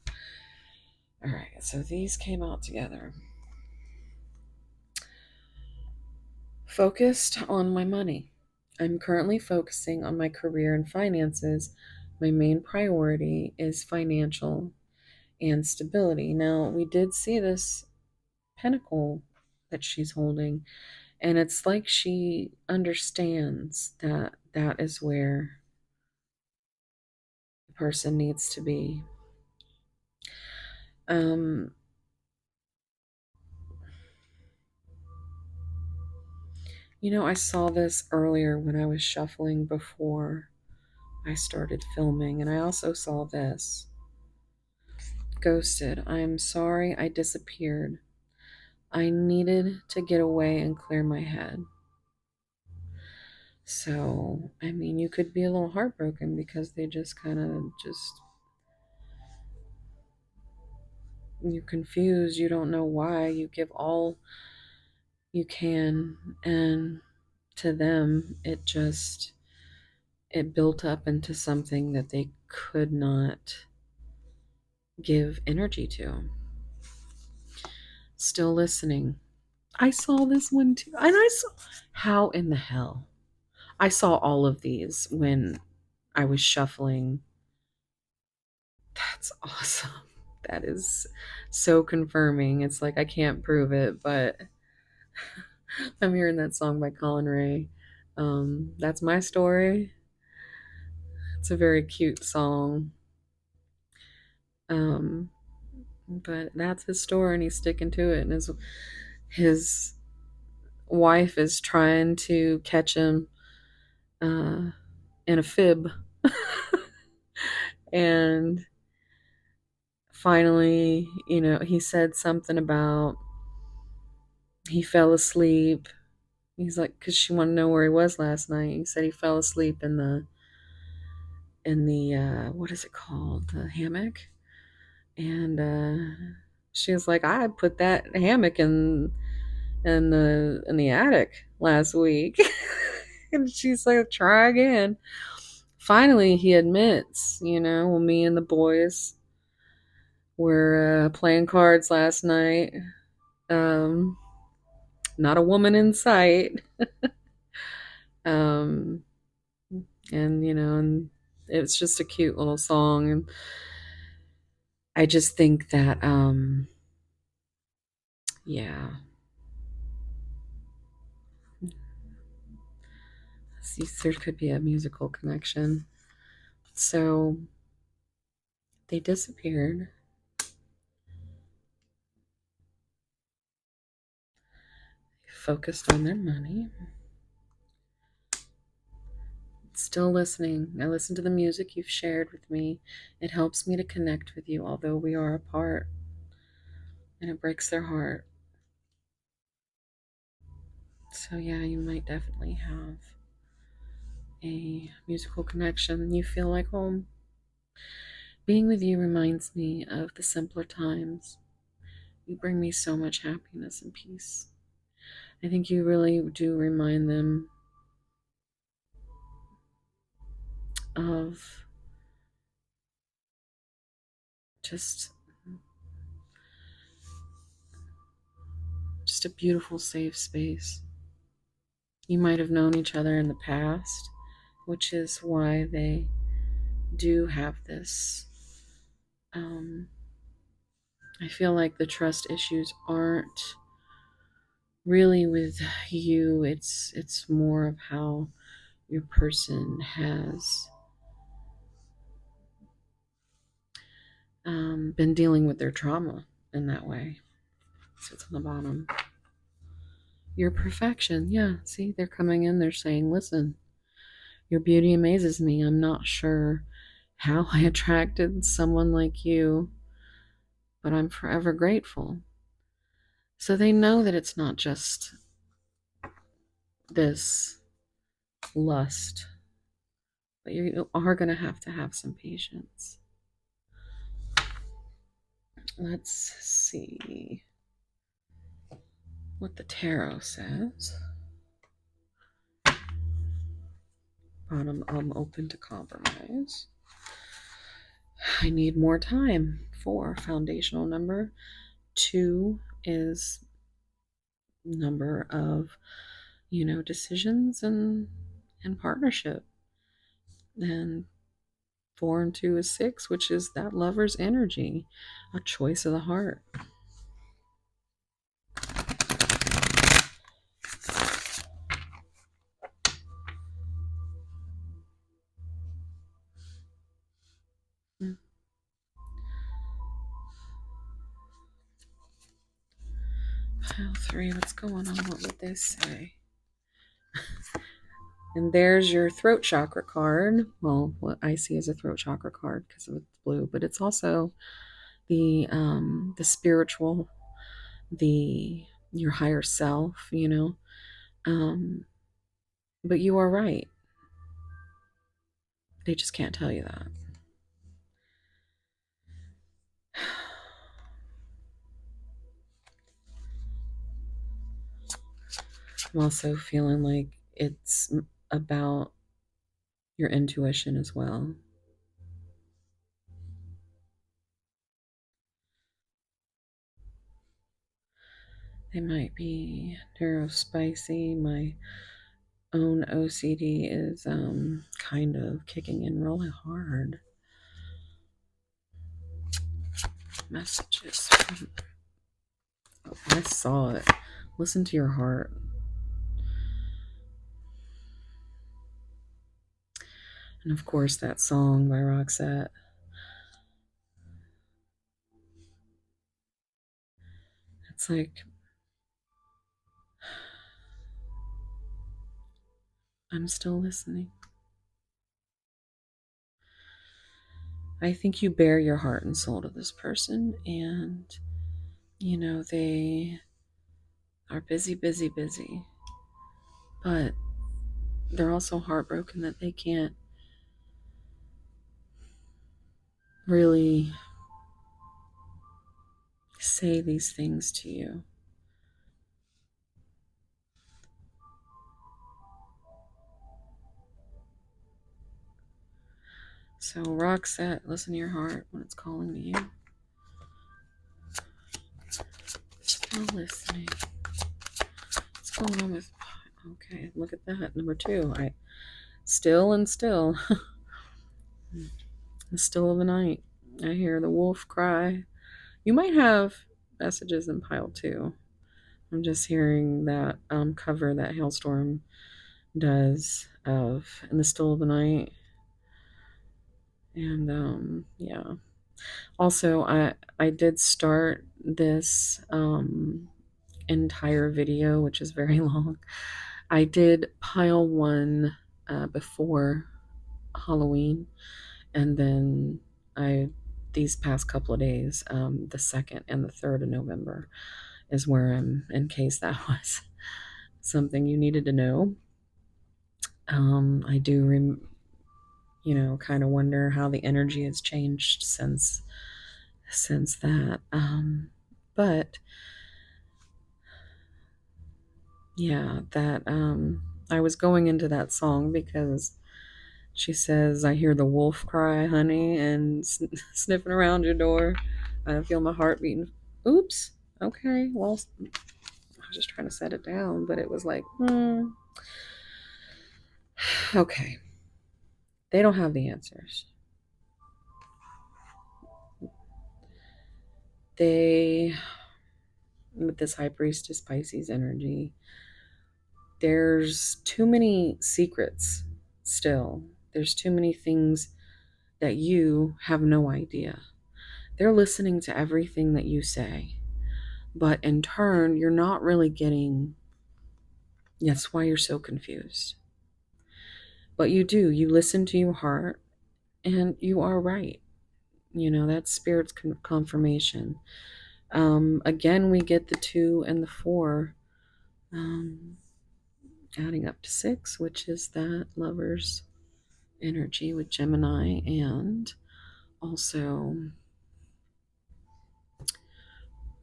Alright, so these came out together. Focused on my money. I'm currently focusing on my career and finances. My main priority is financial and stability. Now, we did see this pentacle that she's holding, and it's like she understands that that is where the person needs to be. I saw this earlier when I was shuffling before I started filming, and I also saw this. Ghosted. I am sorry I disappeared. I needed to get away and clear my head. So, I mean, you could be a little heartbroken because they just kind of just you're confused, you don't know why, you give all you can, and to them it built up into something that they could not give energy to. Still listening. I saw this one too. And I saw, how in the hell? I saw all of these when I was shuffling. That's awesome. That is so confirming. It's like I can't prove it, but I'm hearing that song by Colin Ray. That's my story. It's a very cute song. Um, but that's his story, and he's sticking to it. And his wife is trying to catch him uh, in a fib, and finally, he said something about he fell asleep. He's like, because she wanted to know where he was last night. He said he fell asleep in the what is it called, the hammock, and she was like, I put that hammock in the attic last week. And she's like, try again. Finally, he admits, well, me and the boys were playing cards last night. Um, Not a woman in sight. Um, and it's just a cute little song. And I just think that, yeah, see, there could be a musical connection. So they disappeared. Focused on their money. Still listening. I listen to the music you've shared with me. It helps me to connect with you, although we are apart. And it breaks their heart. So, yeah, you might definitely have a musical connection. You feel like home. Being with you reminds me of the simpler times. You bring me so much happiness and peace. I think you really do remind them of just a beautiful, safe space. You might have known each other in the past, which is why they do have this. I feel like the trust issues aren't really with you. It's more of how your person has been dealing with their trauma in that way. So it's on the bottom. Your perfection. Yeah, see, they're coming in, they're saying, listen, your beauty amazes me. I'm not sure how I attracted someone like you, but I'm forever grateful. So they know that it's not just this lust, but you are going to have some patience. Let's see what the tarot says. Bottom, I'm open to compromise. I need more time. 4, foundational number. 2 is number of, decisions and partnership. And 4 and 2 is 6, which is that lover's energy, a choice of the heart. Pile 3, what's going on? What would they say? And there's your throat chakra card. Well, what I see as a throat chakra card because of it's blue, but it's also the spiritual, the your higher self, But you are right. They just can't tell you that. I'm also feeling like it's about your intuition as well. They might be neurospicy. My own OCD is kind of kicking in really hard. Messages from, oh, I saw it. Listen to your heart. And of course, that song by Roxette. It's like, I'm still listening. I think you bare your heart and soul to this person, and you know, they are busy, busy, busy, but they're also heartbroken that they can't really say these things to you. So, Roxette, listen to your heart when it's calling to you. Still listening. What's going on with? Okay, look at that. Number 2. I still and still. The still of the night. I hear the wolf cry. You might have messages in pile 2. I'm just hearing that cover that Hailstorm does of In the Still of the Night. And yeah. Also, I did start this entire video, which is very long. I did pile 1 before Halloween, and then these past couple of days, the 2nd and the 3rd of November is where I'm, in case that was something you needed to know. I do, kind of wonder how the energy has changed since that. But yeah, that I was going into that song because she says, "I hear the wolf cry, honey, and sniffing around your door. I feel my heart beating." Oops. Okay. Well, I was just trying to set it down, but it was like, okay. They don't have the answers. They, with this high priestess Pisces energy, there's too many secrets still. There's too many things that you have no idea. They're listening to everything that you say, but in turn, you're not really getting. That's why you're so confused. But you do. You listen to your heart, and you are right. That's spirit's confirmation. Again, we get the 2 and the 4, adding up to 6, which is that lover's energy with Gemini, and also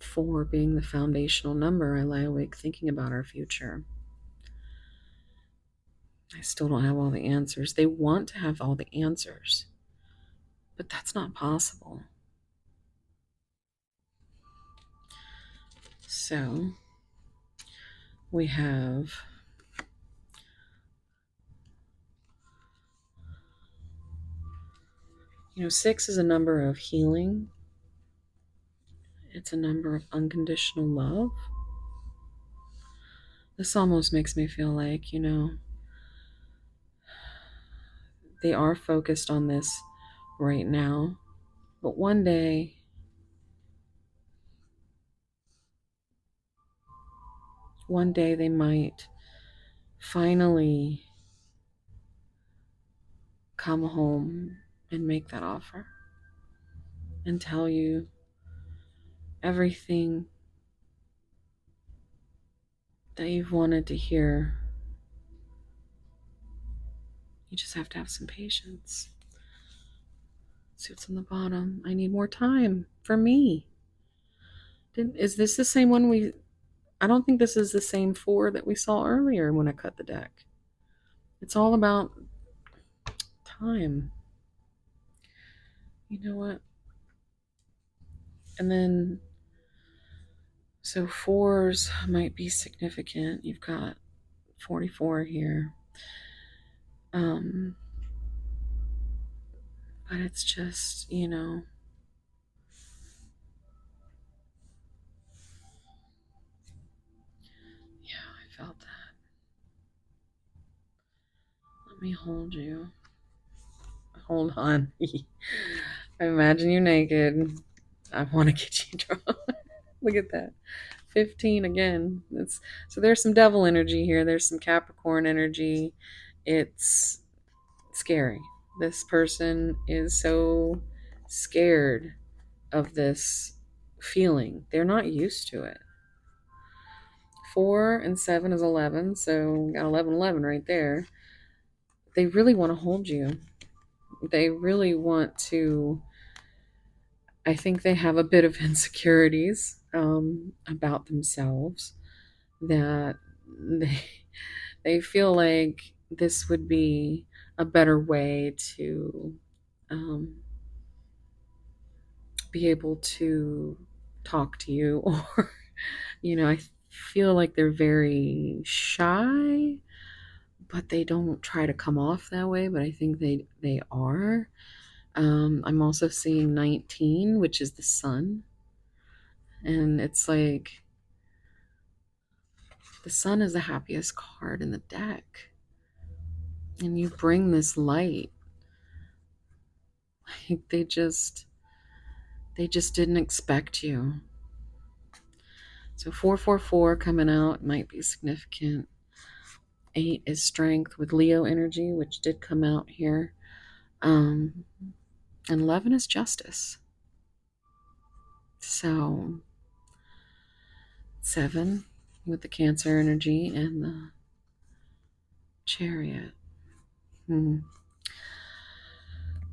4 being the foundational number. I lie awake thinking about our future. I still don't have all the answers. They want to have all the answers, but that's not possible. So we have 6 is a number of healing. It's a number of unconditional love. This almost makes me feel like, they are focused on this right now, but one day they might finally come home and make that offer and tell you everything that you've wanted to hear. You just have to have some patience. Suits on the bottom. I need more time for me. Is this the same one we I don't think this is the same 4 that we saw earlier when I cut the deck. It's all about time. You know what? And then, so 4s might be significant. You've got 44 here. But it's just, yeah, I felt that. Let me hold you. Hold on. I imagine you naked. I want to get you drunk. Look at that. 15 again. So there's some devil energy here. There's some Capricorn energy. It's scary. This person is so scared of this feeling. They're not used to it. 4 and 7 is 11, so we got 11, 11 right there. They really want to hold you. They really want to. I think they have a bit of insecurities about themselves, that they feel like this would be a better way to be able to talk to you, or I feel like they're very shy, but they don't try to come off that way, but I think they are. I'm also seeing 19, which is the sun, and it's like the sun is the happiest card in the deck, and you bring this light. Like they just didn't expect you. So 444 coming out might be significant. 8 is strength with Leo energy, which did come out here. And 11 is justice. So 7 with the Cancer energy and the Chariot.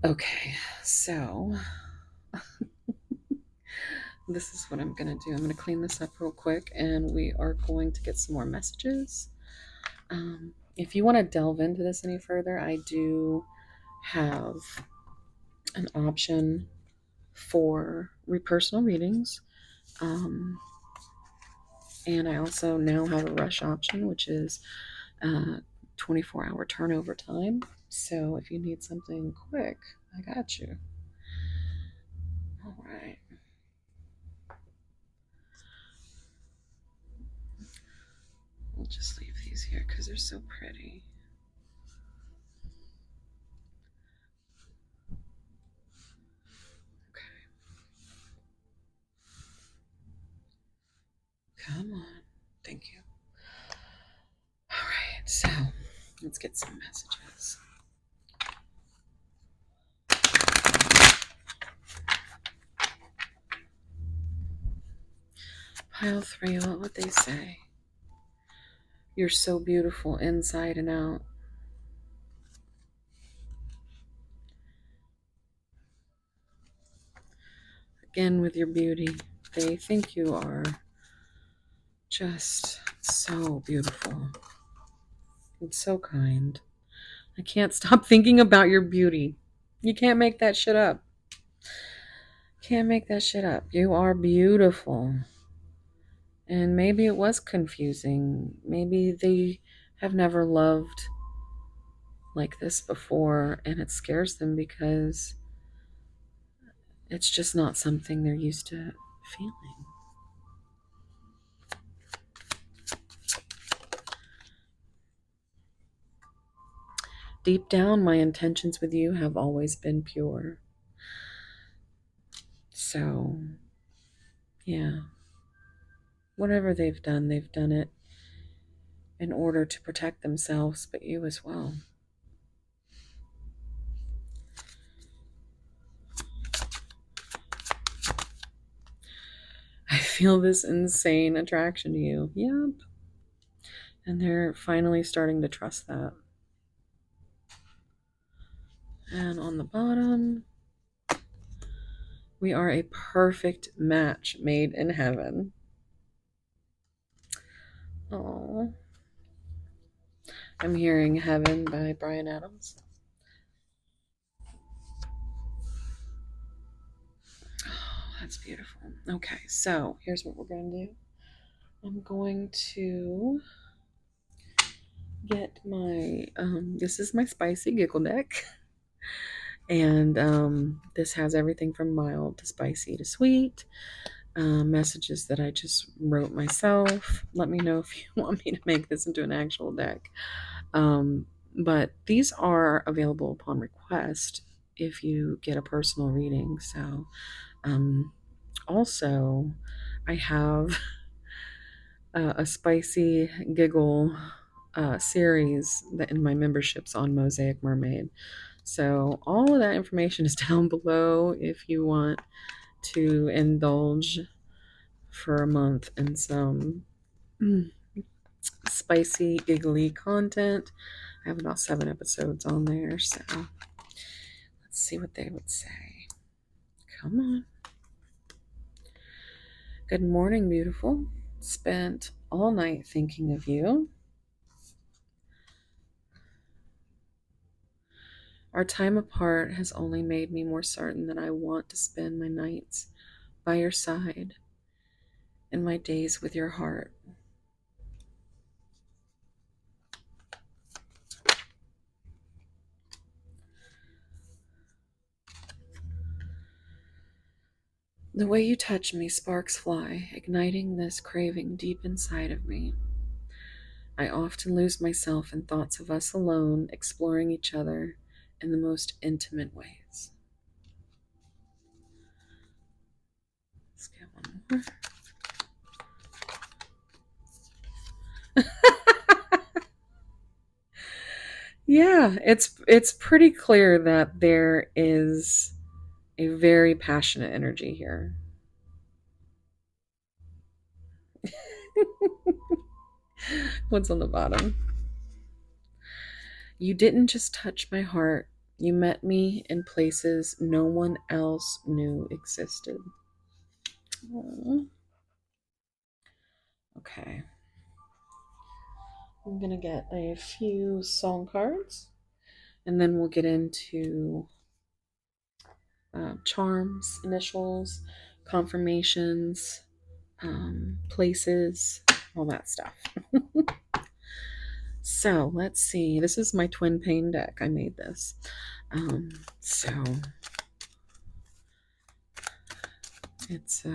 Okay, so this is what I'm going to do. I'm going to clean this up real quick, and we are going to get some more messages. If you want to delve into this any further, I do have an option for personal readings. And I also now have a rush option, which is 24-hour turnover time. So if you need something quick, I got you. All right. We'll just leave these here because they're so pretty. Okay. Come on. Thank you. All right. So let's get some messages. Pile 3, what would they say? You're so beautiful inside and out. Again, with your beauty, they think you are just so beautiful and so kind. I can't stop thinking about your beauty. You can't make that shit up. Can't make that shit up. You are beautiful. And maybe it was confusing. Maybe they have never loved like this before, and it scares them because it's just not something they're used to feeling. Deep down, my intentions with you have always been pure. So, yeah. Whatever they've done it in order to protect themselves, but you as well. I feel this insane attraction to you. Yep. And they're finally starting to trust that. And on the bottom, we are a perfect match made in heaven. Oh, I'm hearing Heaven by Bryan Adams. Oh, that's beautiful. Okay, so here's what we're going to do. I'm going to get my, this is my spicy giggle deck. And this has everything from mild to spicy to sweet. Messages that I just wrote myself. Let me know if you want me to make this into an actual deck. But these are available upon request if you get a personal reading. So, also, I have a spicy giggle series that in my memberships on Mosaic Mermaid. So all of that information is down below if you want to indulge for a month in some spicy, giggly content. I have about 7 episodes on there, so let's see what they would say. Come on. Good morning, beautiful. Spent all night thinking of you. Our time apart has only made me more certain that I want to spend my nights by your side and my days with your heart. The way you touch me, sparks fly, igniting this craving deep inside of me. I often lose myself in thoughts of us alone, exploring each other in the most intimate ways. Let's get one more. Yeah, it's pretty clear that there is a very passionate energy here. What's on the bottom? You didn't just touch my heart, you met me in places no one else knew existed. Aww. Okay. I'm going to get a few song cards and then we'll get into charms, initials, confirmations, places, all that stuff. So let's see. This is my twin pane deck. I made this. So it's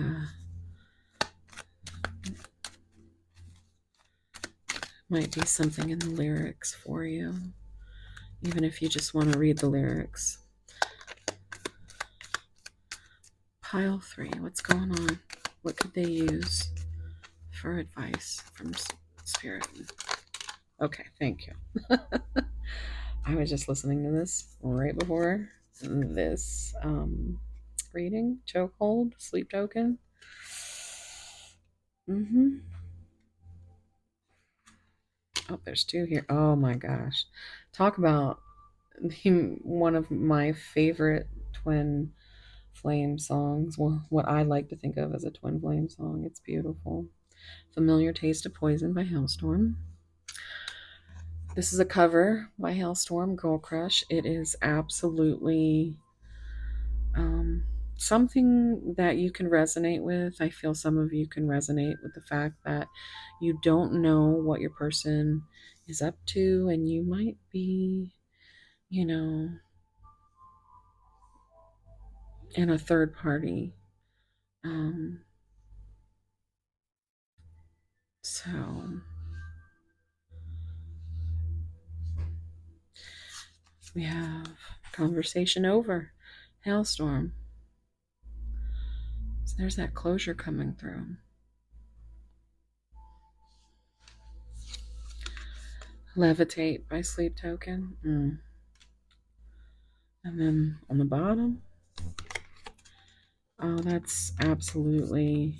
might be something in the lyrics for you, even if you just want to read the lyrics. Pile 3. What's going on? What could they use for advice from Spirit? Okay, thank you. I was just listening to this right before this reading. Chokehold, sleep token. Oh, there's 2 here. Oh my gosh. Talk about one of my favorite twin flame songs. Well, what I like to think of as a twin flame song. It's beautiful. Familiar Taste of Poison by Hailstorm. This is a cover by Hailstorm, Girl Crush. It is absolutely something that you can resonate with. I feel some of you can resonate with the fact that you don't know what your person is up to, and you might be, in a third party. So we have conversation over. Hailstorm. So there's that closure coming through. Levitate by Sleep Token. And then on the bottom, oh, that's absolutely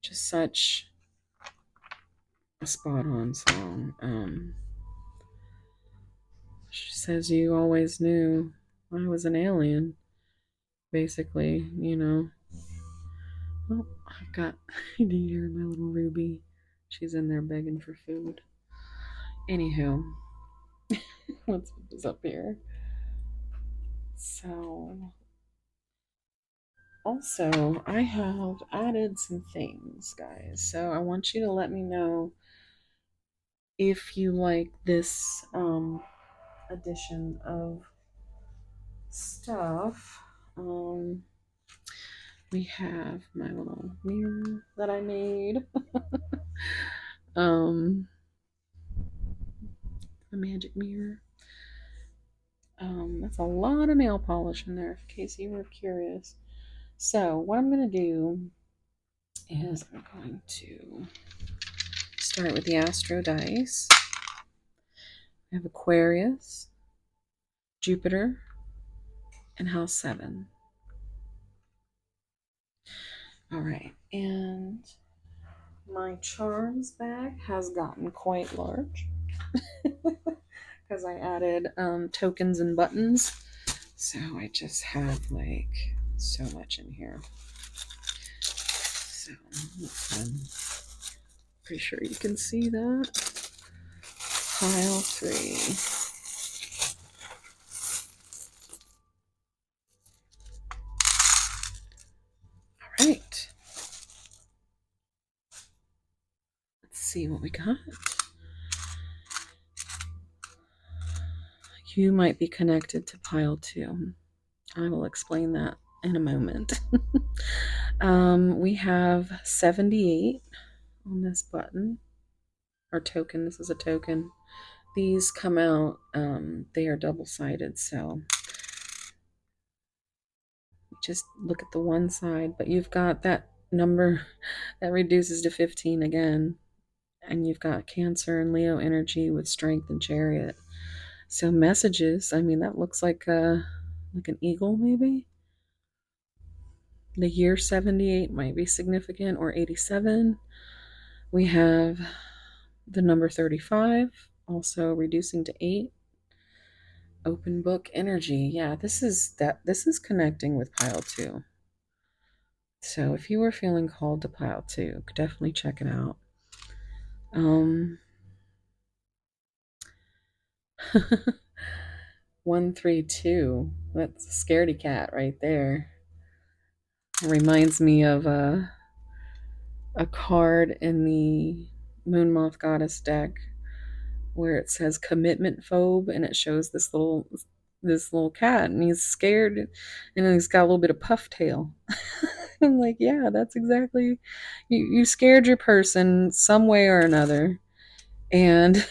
just such a spot on song. She says, you always knew I was an alien, basically. Oh, I've got, I need to hear my little ruby. She's in there begging for food. Anywho, let's put this up here. So, also, I have added some things, guys. So, I want you to let me know if you like this edition of stuff. We have my little mirror that I made. um, a magic mirror. That's a lot of nail polish in there, in case you were curious. So, what I'm going to do is I'm going to start with the Astro dice. I have Aquarius, Jupiter, and House 7. All right, and my charms bag has gotten quite large because I added tokens and buttons. So I just have like so much in here. So pretty sure you can see that. Pile 3. All right. Let's see what we got. You might be connected to pile 2. I will explain that in a moment. We have 78 on this button. Or token. This is a token. These come out, they are double-sided, so just look at the one side, but you've got that number that reduces to 15 again, and you've got Cancer and Leo energy with Strength and Chariot. So messages, I mean, that looks like an eagle, maybe. The year 78 might be significant, or 87. We have the number 35, also reducing to 8. Open book energy. Yeah, this is connecting with pile 2. So if you were feeling called to pile 2, definitely check it out. 132. That's a scaredy cat right there. It reminds me of a card in the Moon Moth Goddess deck where it says commitment phobe, and it shows this little cat, and he's scared, and then he's got a little bit of puff tail. I'm like, yeah, that's exactly, you scared your person some way or another, and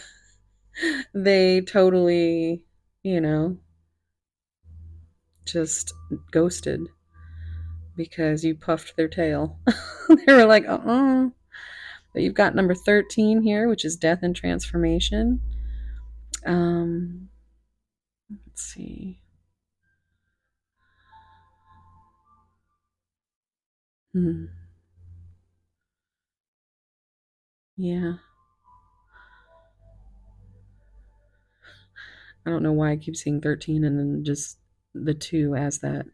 they totally, just ghosted because you puffed their tail. They were like, But you've got number 13 here, which is death and transformation. Let's see. Yeah. I don't know why I keep seeing 13 and then just the 2 as that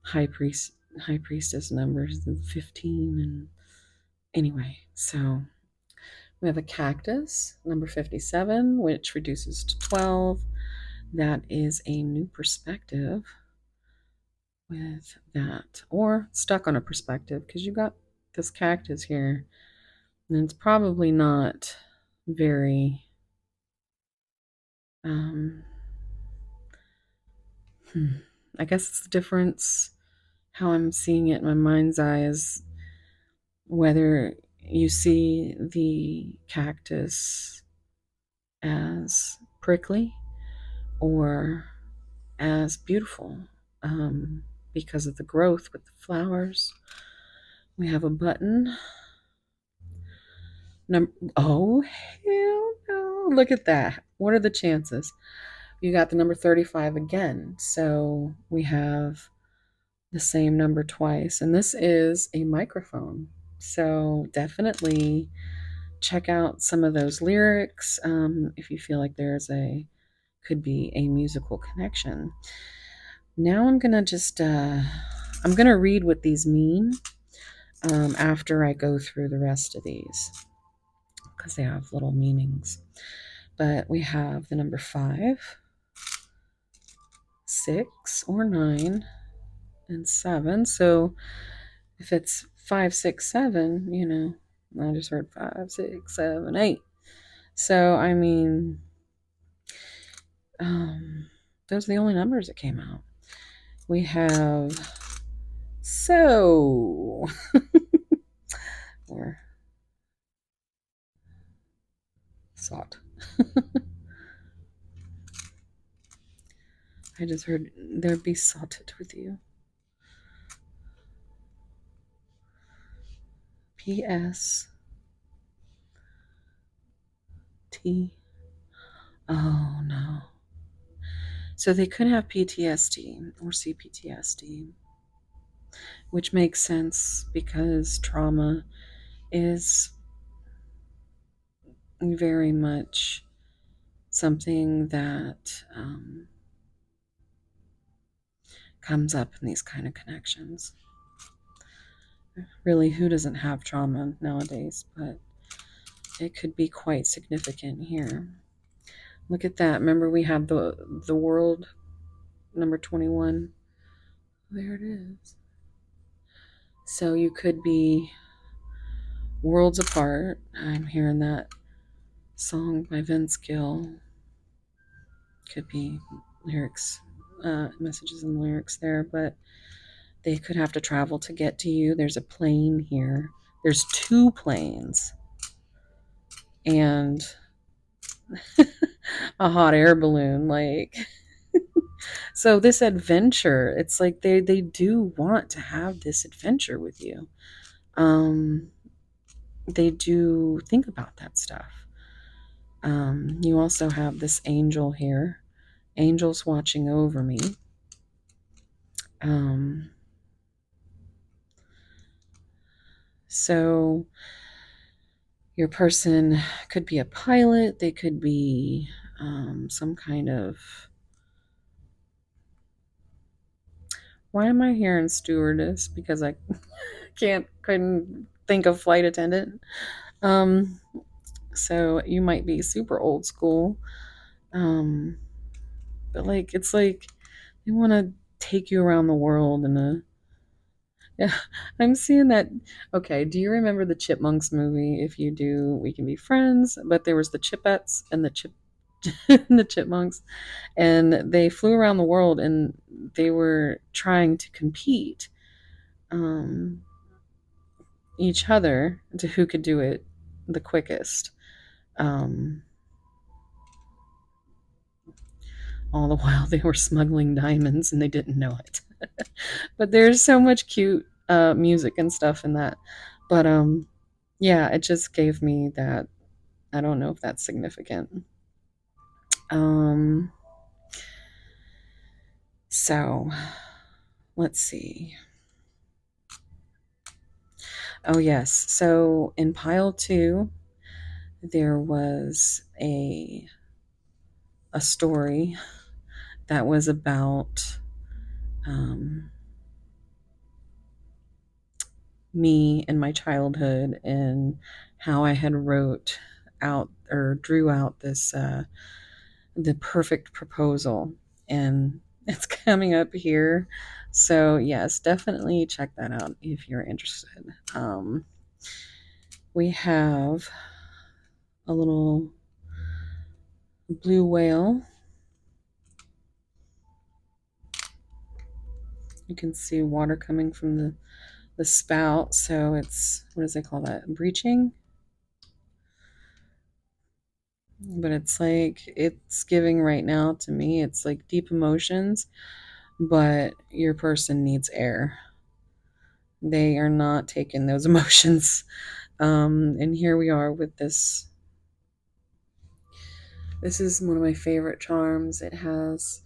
high priestess numbers, the 15. And anyway, so we have a cactus, number 57, which reduces to 12. That is a new perspective with that, or stuck on a perspective, because you got this cactus here, and it's probably not very I guess it's the difference how I'm seeing it in my mind's eye is whether you see the cactus as prickly or as beautiful, because of the growth with the flowers. We have a button. Oh, hell no. Look at that. What are the chances? You got the number 35 again. So we have the same number twice. And this is a microphone. So definitely check out some of those lyrics, if you feel like could be a musical connection. Now I'm going to just, I'm going to read what these mean after I go through the rest of these. because they have little meanings. But we have the number 5, 6, or 9, and 7. So if it's 5, 6, 7, I just heard 5, 6, 7, 8. So, I mean, those are the only numbers that came out. We have so or sought. I just heard there be salted with you. P.S. T. Oh no. So they could have PTSD or CPTSD, which makes sense because trauma is very much something that comes up in these kind of connections. Really, who doesn't have trauma nowadays? But it could be quite significant here. Look at that. Remember we had the world, number 21. There it is. So you could be worlds apart. I'm hearing that song by Vince Gill. Could be lyrics, messages and lyrics there, but they could have to travel to get to you. There's a plane here. There's 2 planes and a hot air balloon. Like, so this adventure, it's like they do want to have this adventure with you. They do think about that stuff. You also have this angel here. Angels watching over me. So your person could be a pilot. They could be some kind of... Why am I hearing stewardess? Because I couldn't think of flight attendant. So you might be super old school. But like, it's like they want to take you around the world in a... Yeah, I'm seeing that. Okay, do you remember the Chipmunks movie? If you do, we can be friends. But there was the Chipettes and the Chipmunks, and they flew around the world, and they were trying to compete each other to who could do it the quickest. All the while they were smuggling diamonds and they didn't know it. But there's so much cute music and stuff in that. But yeah, it just gave me that. I don't know if that's significant. So let's see. Oh yes, so in pile 2 there was a story that was about me and my childhood and how I had wrote out or drew out this the perfect proposal, and it's coming up here. So yes, definitely check that out if you're interested. We have a little blue whale. You can see water coming from the spout. So it's, what does they call that? Breaching? But it's like, it's giving right now to me, it's like deep emotions, but your person needs air. They are not taking those emotions. And here we are with this. This is one of my favorite charms. It has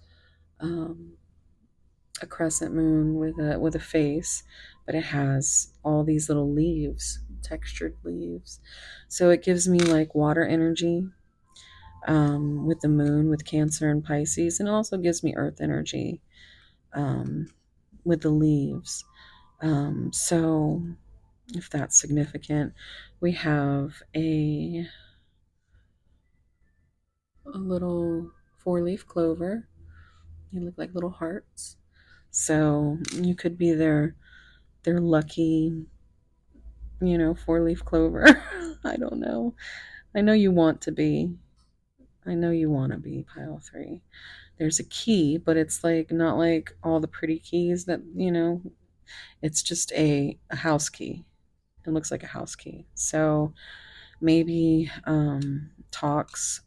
a crescent moon with a face, but it has all these little leaves, textured leaves. So it gives me like water energy with the moon, with Cancer and Pisces, and it also gives me earth energy with the leaves. So if that's significant, we have a a little 4-leaf clover. They look like little hearts. So you could be their lucky, 4-leaf clover. I don't know. I know you want to be. I know you want to be pile 3. There's a key, but it's like not like all the pretty keys that, it's just a house key. It looks like a house key. So maybe talks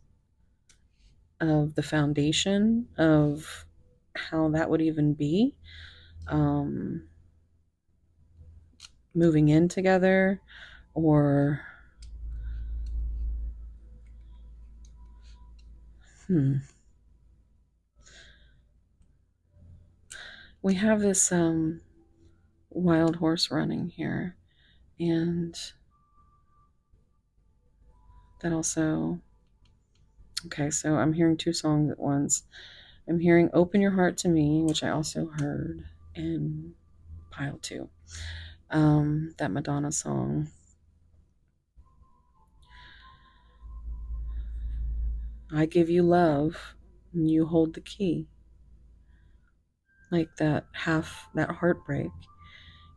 of the foundation of how that would even be. Um, moving in together, or we have this wild horse running here, and that also, okay, so I'm hearing 2 songs at once. I'm hearing Open Your Heart to Me, which I also heard in pile 2, that Madonna song. I give you love and you hold the key. Like that heartbreak,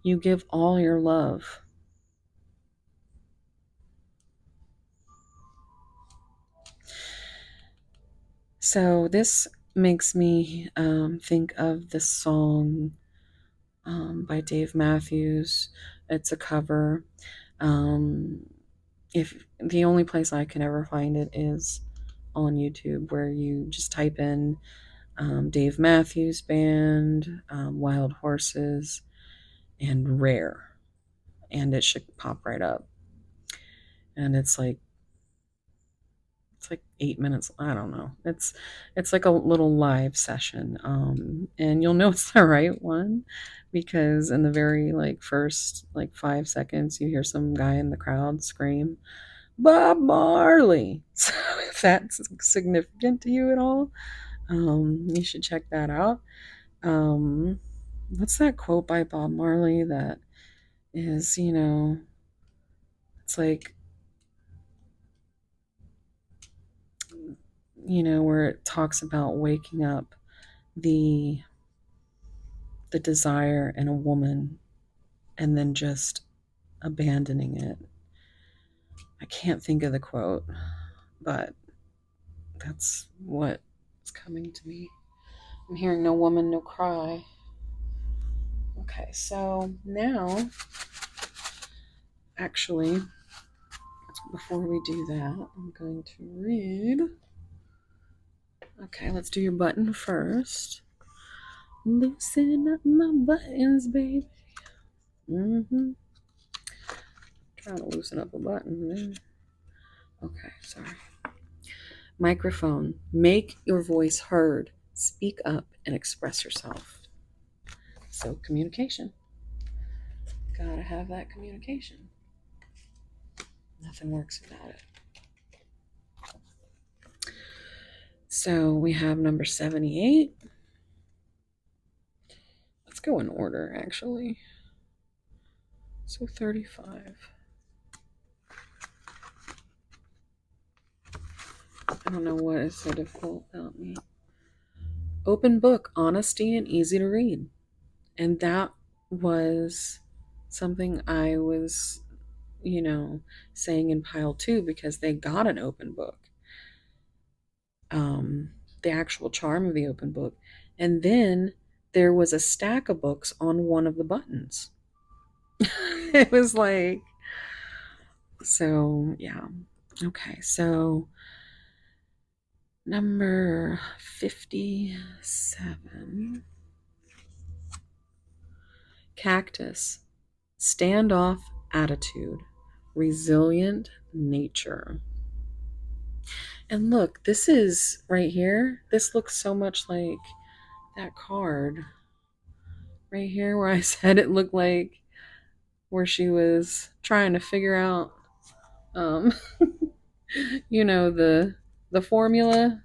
you give all your love. So this makes me think of this song by Dave Matthews. It's a cover. Um, if the only place I can ever find it is on YouTube, where you just type in Dave Matthews Band, Wild Horses, and Rare, and it should pop right up. And it's like 8 minutes. I don't know. It's like a little live session, and you'll know it's the right one because in the very first 5 seconds, you hear some guy in the crowd scream Bob Marley. So if that's significant to you at all, you should check that out. What's that quote by Bob Marley that is, it's like, where it talks about waking up the desire in a woman and then just abandoning it. I can't think of the quote, but that's what's coming to me. I'm hearing No Woman, No Cry. Okay, so now, actually, before we do that, I'm going to read. Okay, let's do your button first. Loosen up my buttons, baby. Trying to loosen up a button there. Okay, sorry. Microphone. Make your voice heard. Speak up and express yourself. So, communication. Gotta have that communication. Nothing works without it. So, we have number 78. Let's go in order, actually. So, 35. I don't know what is so difficult about me. Open book, honesty, and easy to read. And that was something I was, saying in pile 2 because they got an open book. The actual charm of the open book. And then there was a stack of books on one of the buttons. It was like, so yeah. Okay, so number 57. Cactus. Standoff attitude. Resilient nature. And look, this is right here. This looks so much like that card right here where I said it looked like where she was trying to figure out um the formula.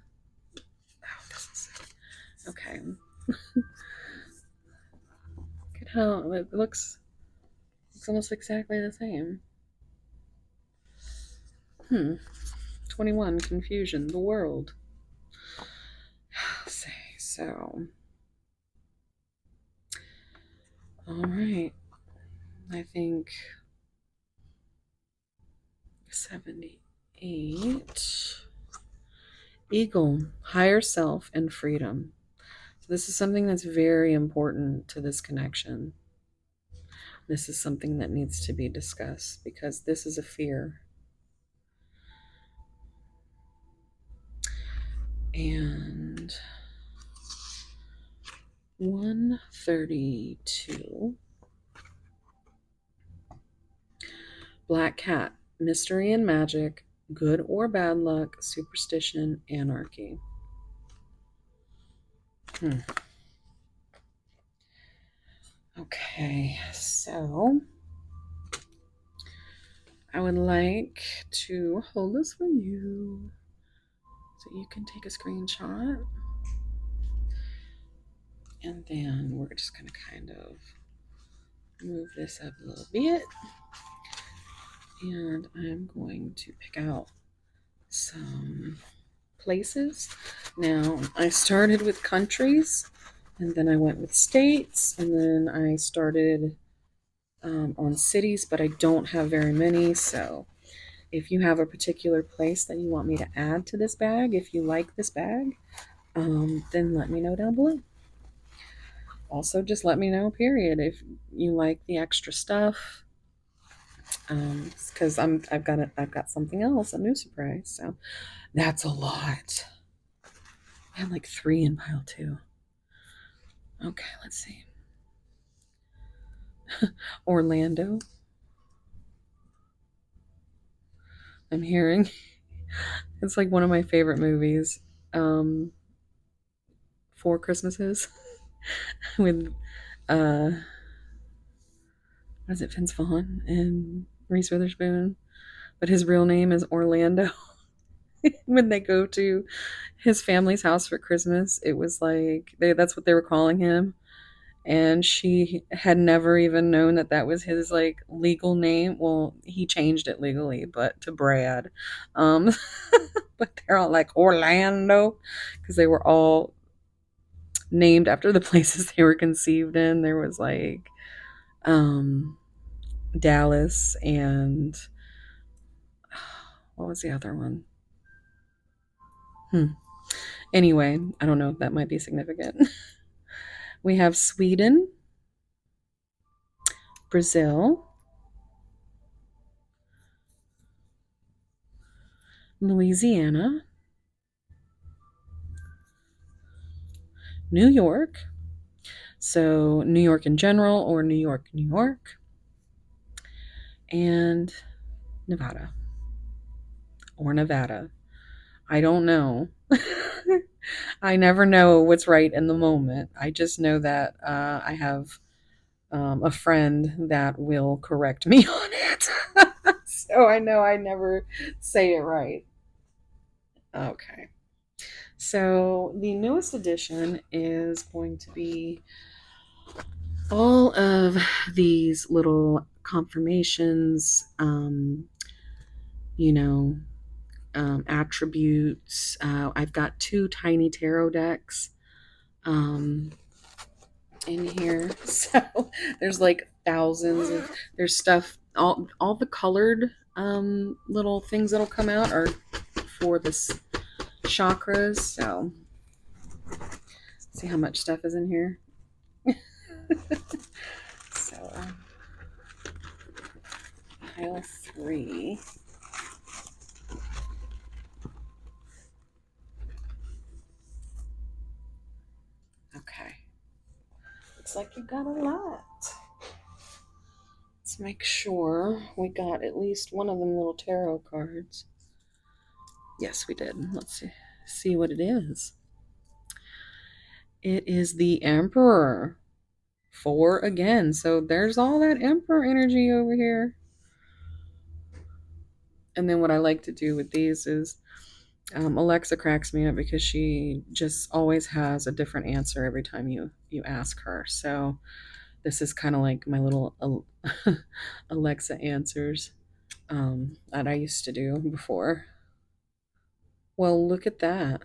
Oh, this is okay. Look at how it looks. It's almost exactly the same. 21. Confusion. The world. So, all right. I think 78. Eagle, higher self and freedom. So this is something that's very important to this connection. This is something that needs to be discussed because this is a fear. And 132. Black cat, mystery and magic, good or bad luck, superstition, anarchy. Okay, so I would like to hold this for you so you can take a screenshot. And then we're just going to kind of move this up a little bit. And I'm going to pick out some places. Now, I started with countries, and then I went with states, and then I started on cities, but I don't have very many. So if you have a particular place that you want me to add to this bag, if you like this bag, then let me know down below. Also, just let me know, period, if you like the extra stuff. Because I've got something else, a new surprise. So that's a lot. I had like 3 in pile 2. Okay, let's see. Orlando. I'm hearing it's like one of my favorite movies. 4 Christmases with what is it, Vince Vaughn and Reese Witherspoon, but his real name is Orlando. When they go to his family's house for Christmas, it was like that's what they were calling him, and she had never even known that that was his like legal name. Well, he changed it legally, but to Brad. Um, but they're all like Orlando because they were all named after the places they were conceived in. There was like Dallas and what was the other one? Anyway, I don't know. That might be significant. We have Sweden, Brazil, Louisiana, New York. So New York in general or New York, New York, and Nevada or Nevada. I don't know. I never know what's right in the moment. I just know that I have a friend that will correct me on it. So I know I never say it right. Okay. So the newest edition is going to be all of these little confirmations, you know, attributes. I've got 2 tiny tarot decks in here. So there's like thousands of there's stuff. All the colored little things that'll come out are for this chakras. So see how much stuff is in here. So pile 3. Okay. Looks like you got a lot. Let's make sure we got at least one of them little tarot cards. Yes, we did. Let's see what it is. It is the Emperor. 4 again. So there's all that Emperor energy over here. And then what I like to do with these is Alexa cracks me up because she just always has a different answer every time you ask her. So this is kind of like my little Alexa answers that I used to do before. Well, look at that.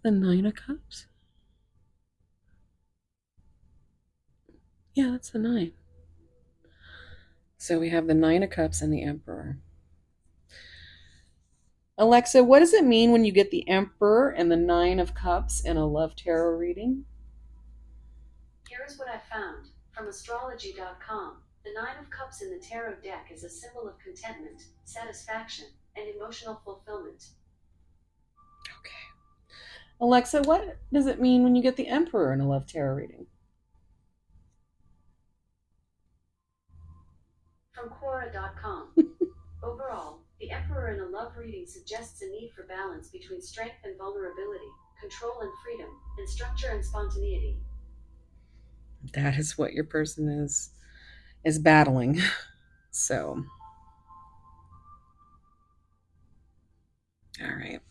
The Nine of Cups? Yeah, that's the nine. So we have the Nine of Cups and the Emperor. Alexa, what does it mean when you get the Emperor and the Nine of Cups in a love tarot reading? Here is what I found from astrology.com. The Nine of Cups in the tarot deck is a symbol of contentment, satisfaction, and emotional fulfillment. Okay. Alexa, what does it mean when you get the Emperor in a love tarot reading? From Quora.com. Overall, the Emperor in a love reading suggests a need for balance between strength and vulnerability, control and freedom, and structure and spontaneity. That is what your person is battling. So, all right.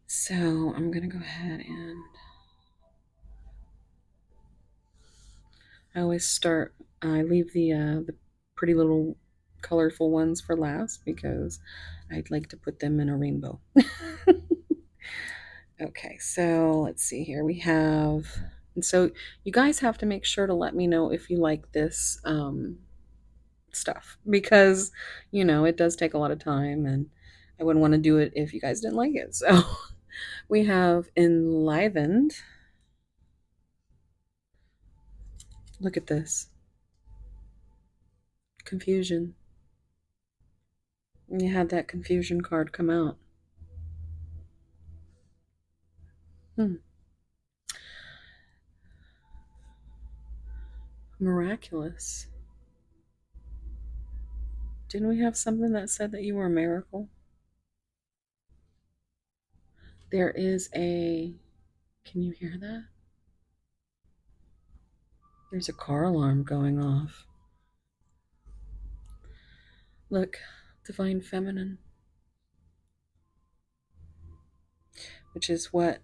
So I'm gonna go ahead and I leave the pretty little colorful ones for last because I'd like to put them in a rainbow. Okay, so let's see here. And so you guys have to make sure to let me know if you like this stuff because, it does take a lot of time and I wouldn't want to do it if you guys didn't like it. So we have enlivened. Look at this confusion. You had that confusion card come out. Miraculous. Didn't we have something that said that you were a miracle? There is a. Can you hear that? There's a car alarm going off. Look, divine feminine, which is what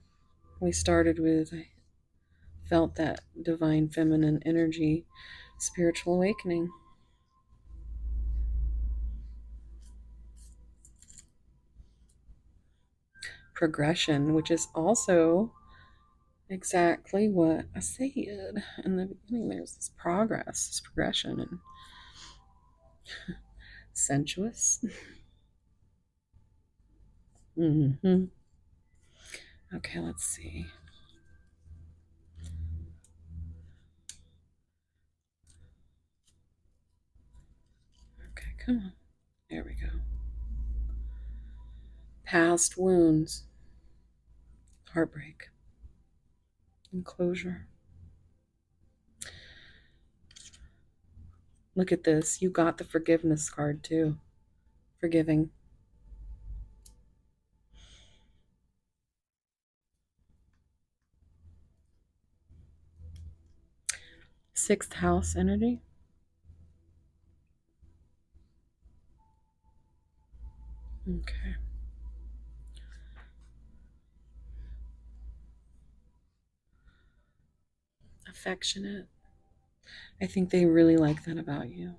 we started with. I felt that divine feminine energy, spiritual awakening. Progression, which is also exactly what I said in the beginning. There's this progress, this progression, and sensuous. Mm-hmm. Okay, let's see. Okay, come on. There we go. Past wounds, heartbreak, and closure. Look at this. You got the forgiveness card too. Forgiving. Sixth house energy. Okay. Affectionate. I think they really like that about you.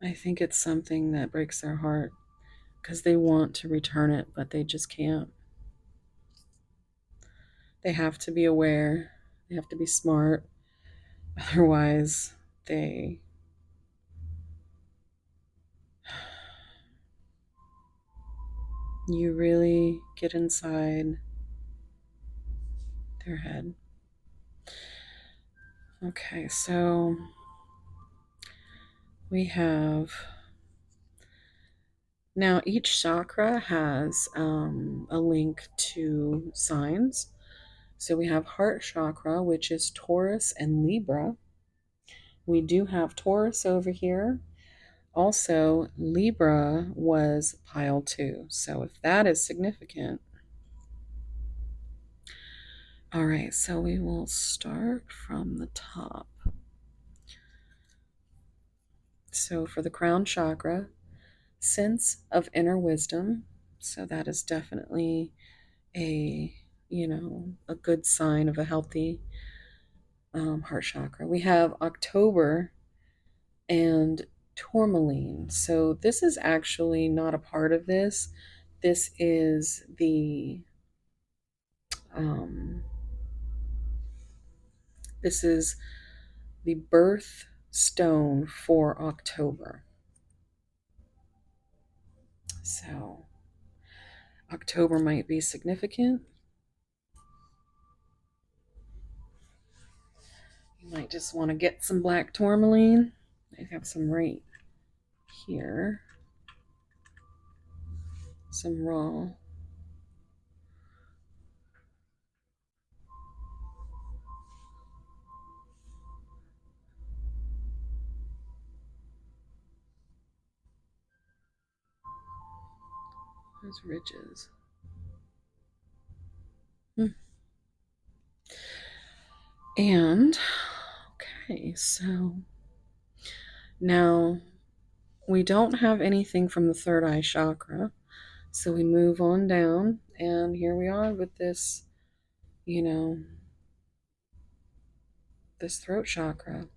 I think it's something that breaks their heart because they want to return it, but they just can't. They have to be aware, they have to be smart. Otherwise, they. You really get inside their head. Okay, so we have. Now, each chakra has a link to signs. So we have heart chakra, which is Taurus and Libra. We do have Taurus over here. Also, Libra was pile 2. So if that is significant. All right, so we will start from the top. So for the crown chakra, sense of inner wisdom. So that is definitely a a good sign of a healthy heart chakra. We have October and tourmaline. So this is actually not a part of this. This is the This is the birth stone for October. So, October might be significant. You might just want to get some black tourmaline. I have some right here. Some raw. Those ridges. And, okay, so now we don't have anything from the third eye chakra. So we move on down, and here we are with this, this throat chakra.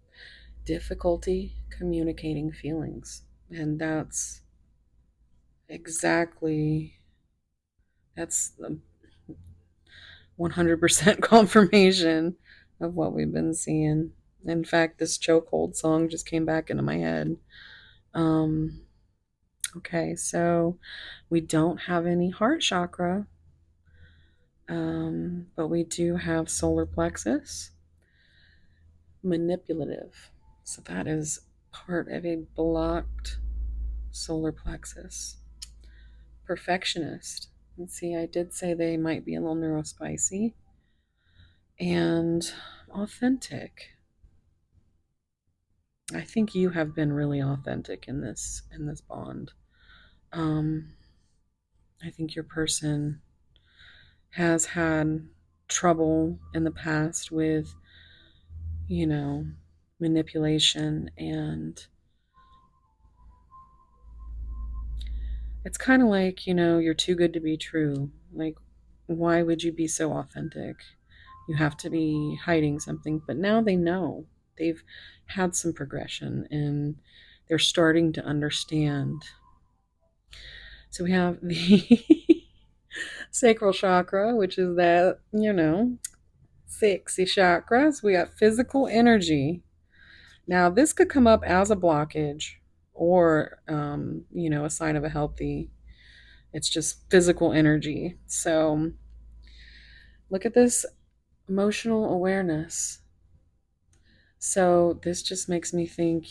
Difficulty communicating feelings. And that's 100% confirmation of what we've been seeing. In fact, this chokehold song just came back into my head. Okay, so we don't have any heart chakra, but we do have solar plexus, manipulative. So that is part of a blocked solar plexus. Perfectionist. Let's see, I did say they might be a little neurospicy. And authentic. I think you have been really authentic in this bond. I think your person has had trouble in the past with, manipulation, and it's kind of like, you're too good to be true. Like, why would you be so authentic? You have to be hiding something. But now they know. They've had some progression and they're starting to understand. So we have the sacral chakra, which is that, sexy chakras. We got physical energy. Now, this could come up as a blockage or, a sign of a healthy, it's just physical energy. So look at this emotional awareness. So this just makes me think,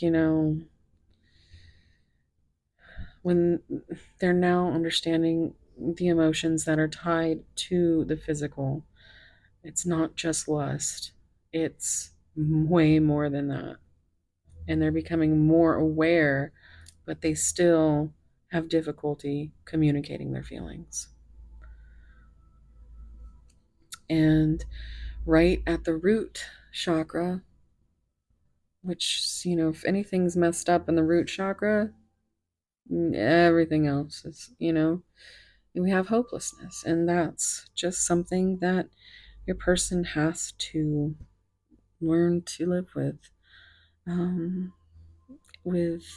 when they're now understanding the emotions that are tied to the physical, it's not just lust, it's way more than that. And they're becoming more aware, but they still have difficulty communicating their feelings. And right at the root chakra, which, if anything's messed up in the root chakra, everything else is, we have hopelessness. And that's just something that your person has to learn to live with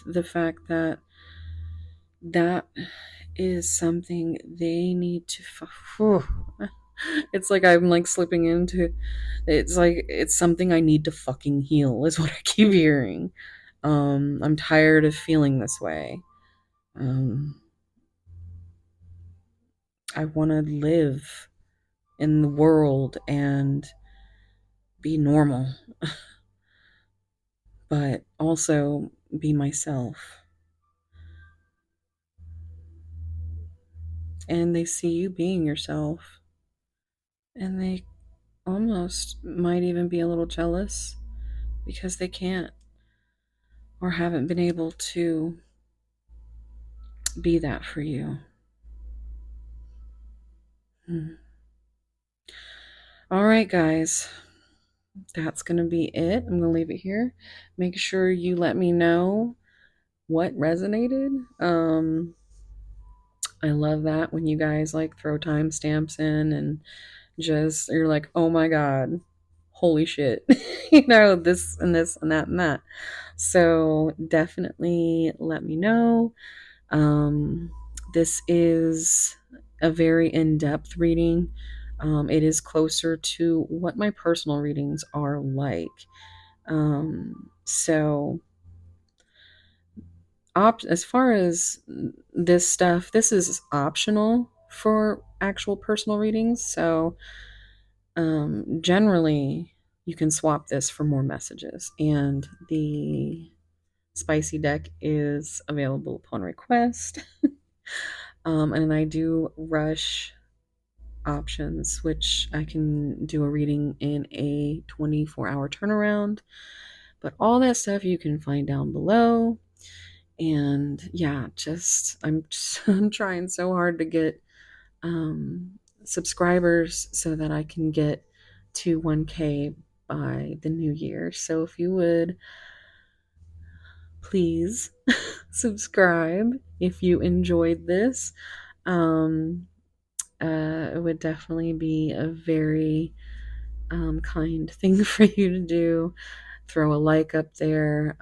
the fact that that is something they need to it's like I'm like slipping into, it's like it's something I need to fucking heal is what I keep hearing. I'm tired of feeling this way. I want to live in the world and be normal, but also be myself. And they see you being yourself, and they almost might even be a little jealous because they can't or haven't been able to be that for you. All right, guys, that's going to be it. I'm going to leave it here. Make sure you let me know what resonated. I love that when you guys like throw timestamps in and just you're like, oh my god, holy shit, this and this and that and that. So definitely let me know. This is a very in-depth reading. It is closer to what my personal readings are like. So as far as this stuff, this is optional for actual personal readings. So generally, you can swap this for more messages, and the spicy deck is available upon request. And I do rush options, which I can do a reading in a 24-hour turnaround. But all that stuff you can find down below. And yeah, I'm trying so hard to get subscribers so that I can get to 1K by the new year. So if you would please subscribe if you enjoyed this. Um, it would definitely be a very kind thing for you to do. Throw a like up there.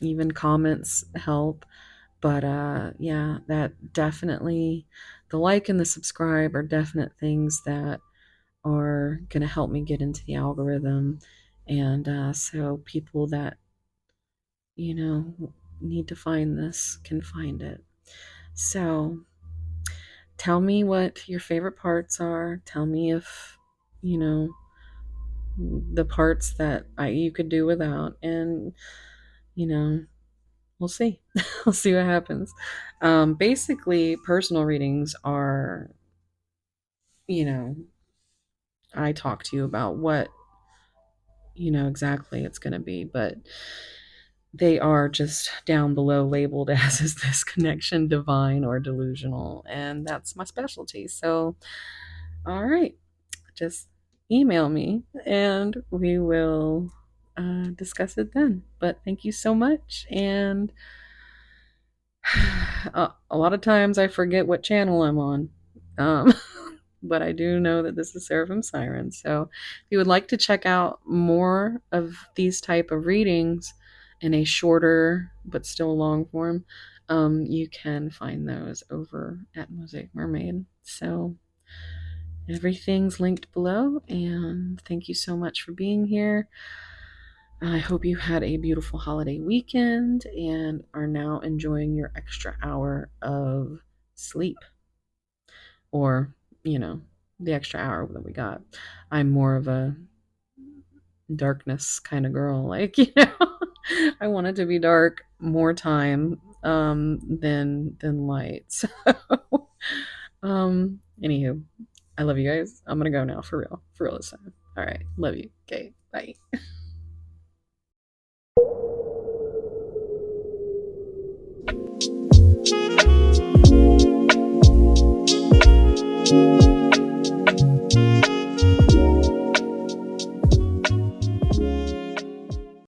Even comments help. But yeah, that definitely, the like and the subscribe are definite things that are going to help me get into the algorithm. And so people that, you know, need to find this can find it. So tell me what your favorite parts are. Tell me if, you know, the parts that you could do without. And, you know, we'll see. We'll see what happens. Basically, personal readings are, you know, I talk to you about what, exactly it's going to be, but they are just down below labeled as is this connection divine or delusional, and that's my specialty. So, all right, just email me and we will discuss it then. But thank you so much. And a lot of times I forget what channel I'm on. Um, but I do know that this is Seraphim Siren. So if you would like to check out more of these type of readings in a shorter but still long form, you can find those over at Mosaic Mermaid. So everything's linked below, and thank you so much for being here. I hope you had a beautiful holiday weekend and are now enjoying your extra hour of sleep, or, the extra hour that we got. I'm more of a darkness kind of girl. Like, I want it to be dark more time than light. So, anywho, I love you guys. I'm gonna go now for real this time. All right, love you. Okay, bye.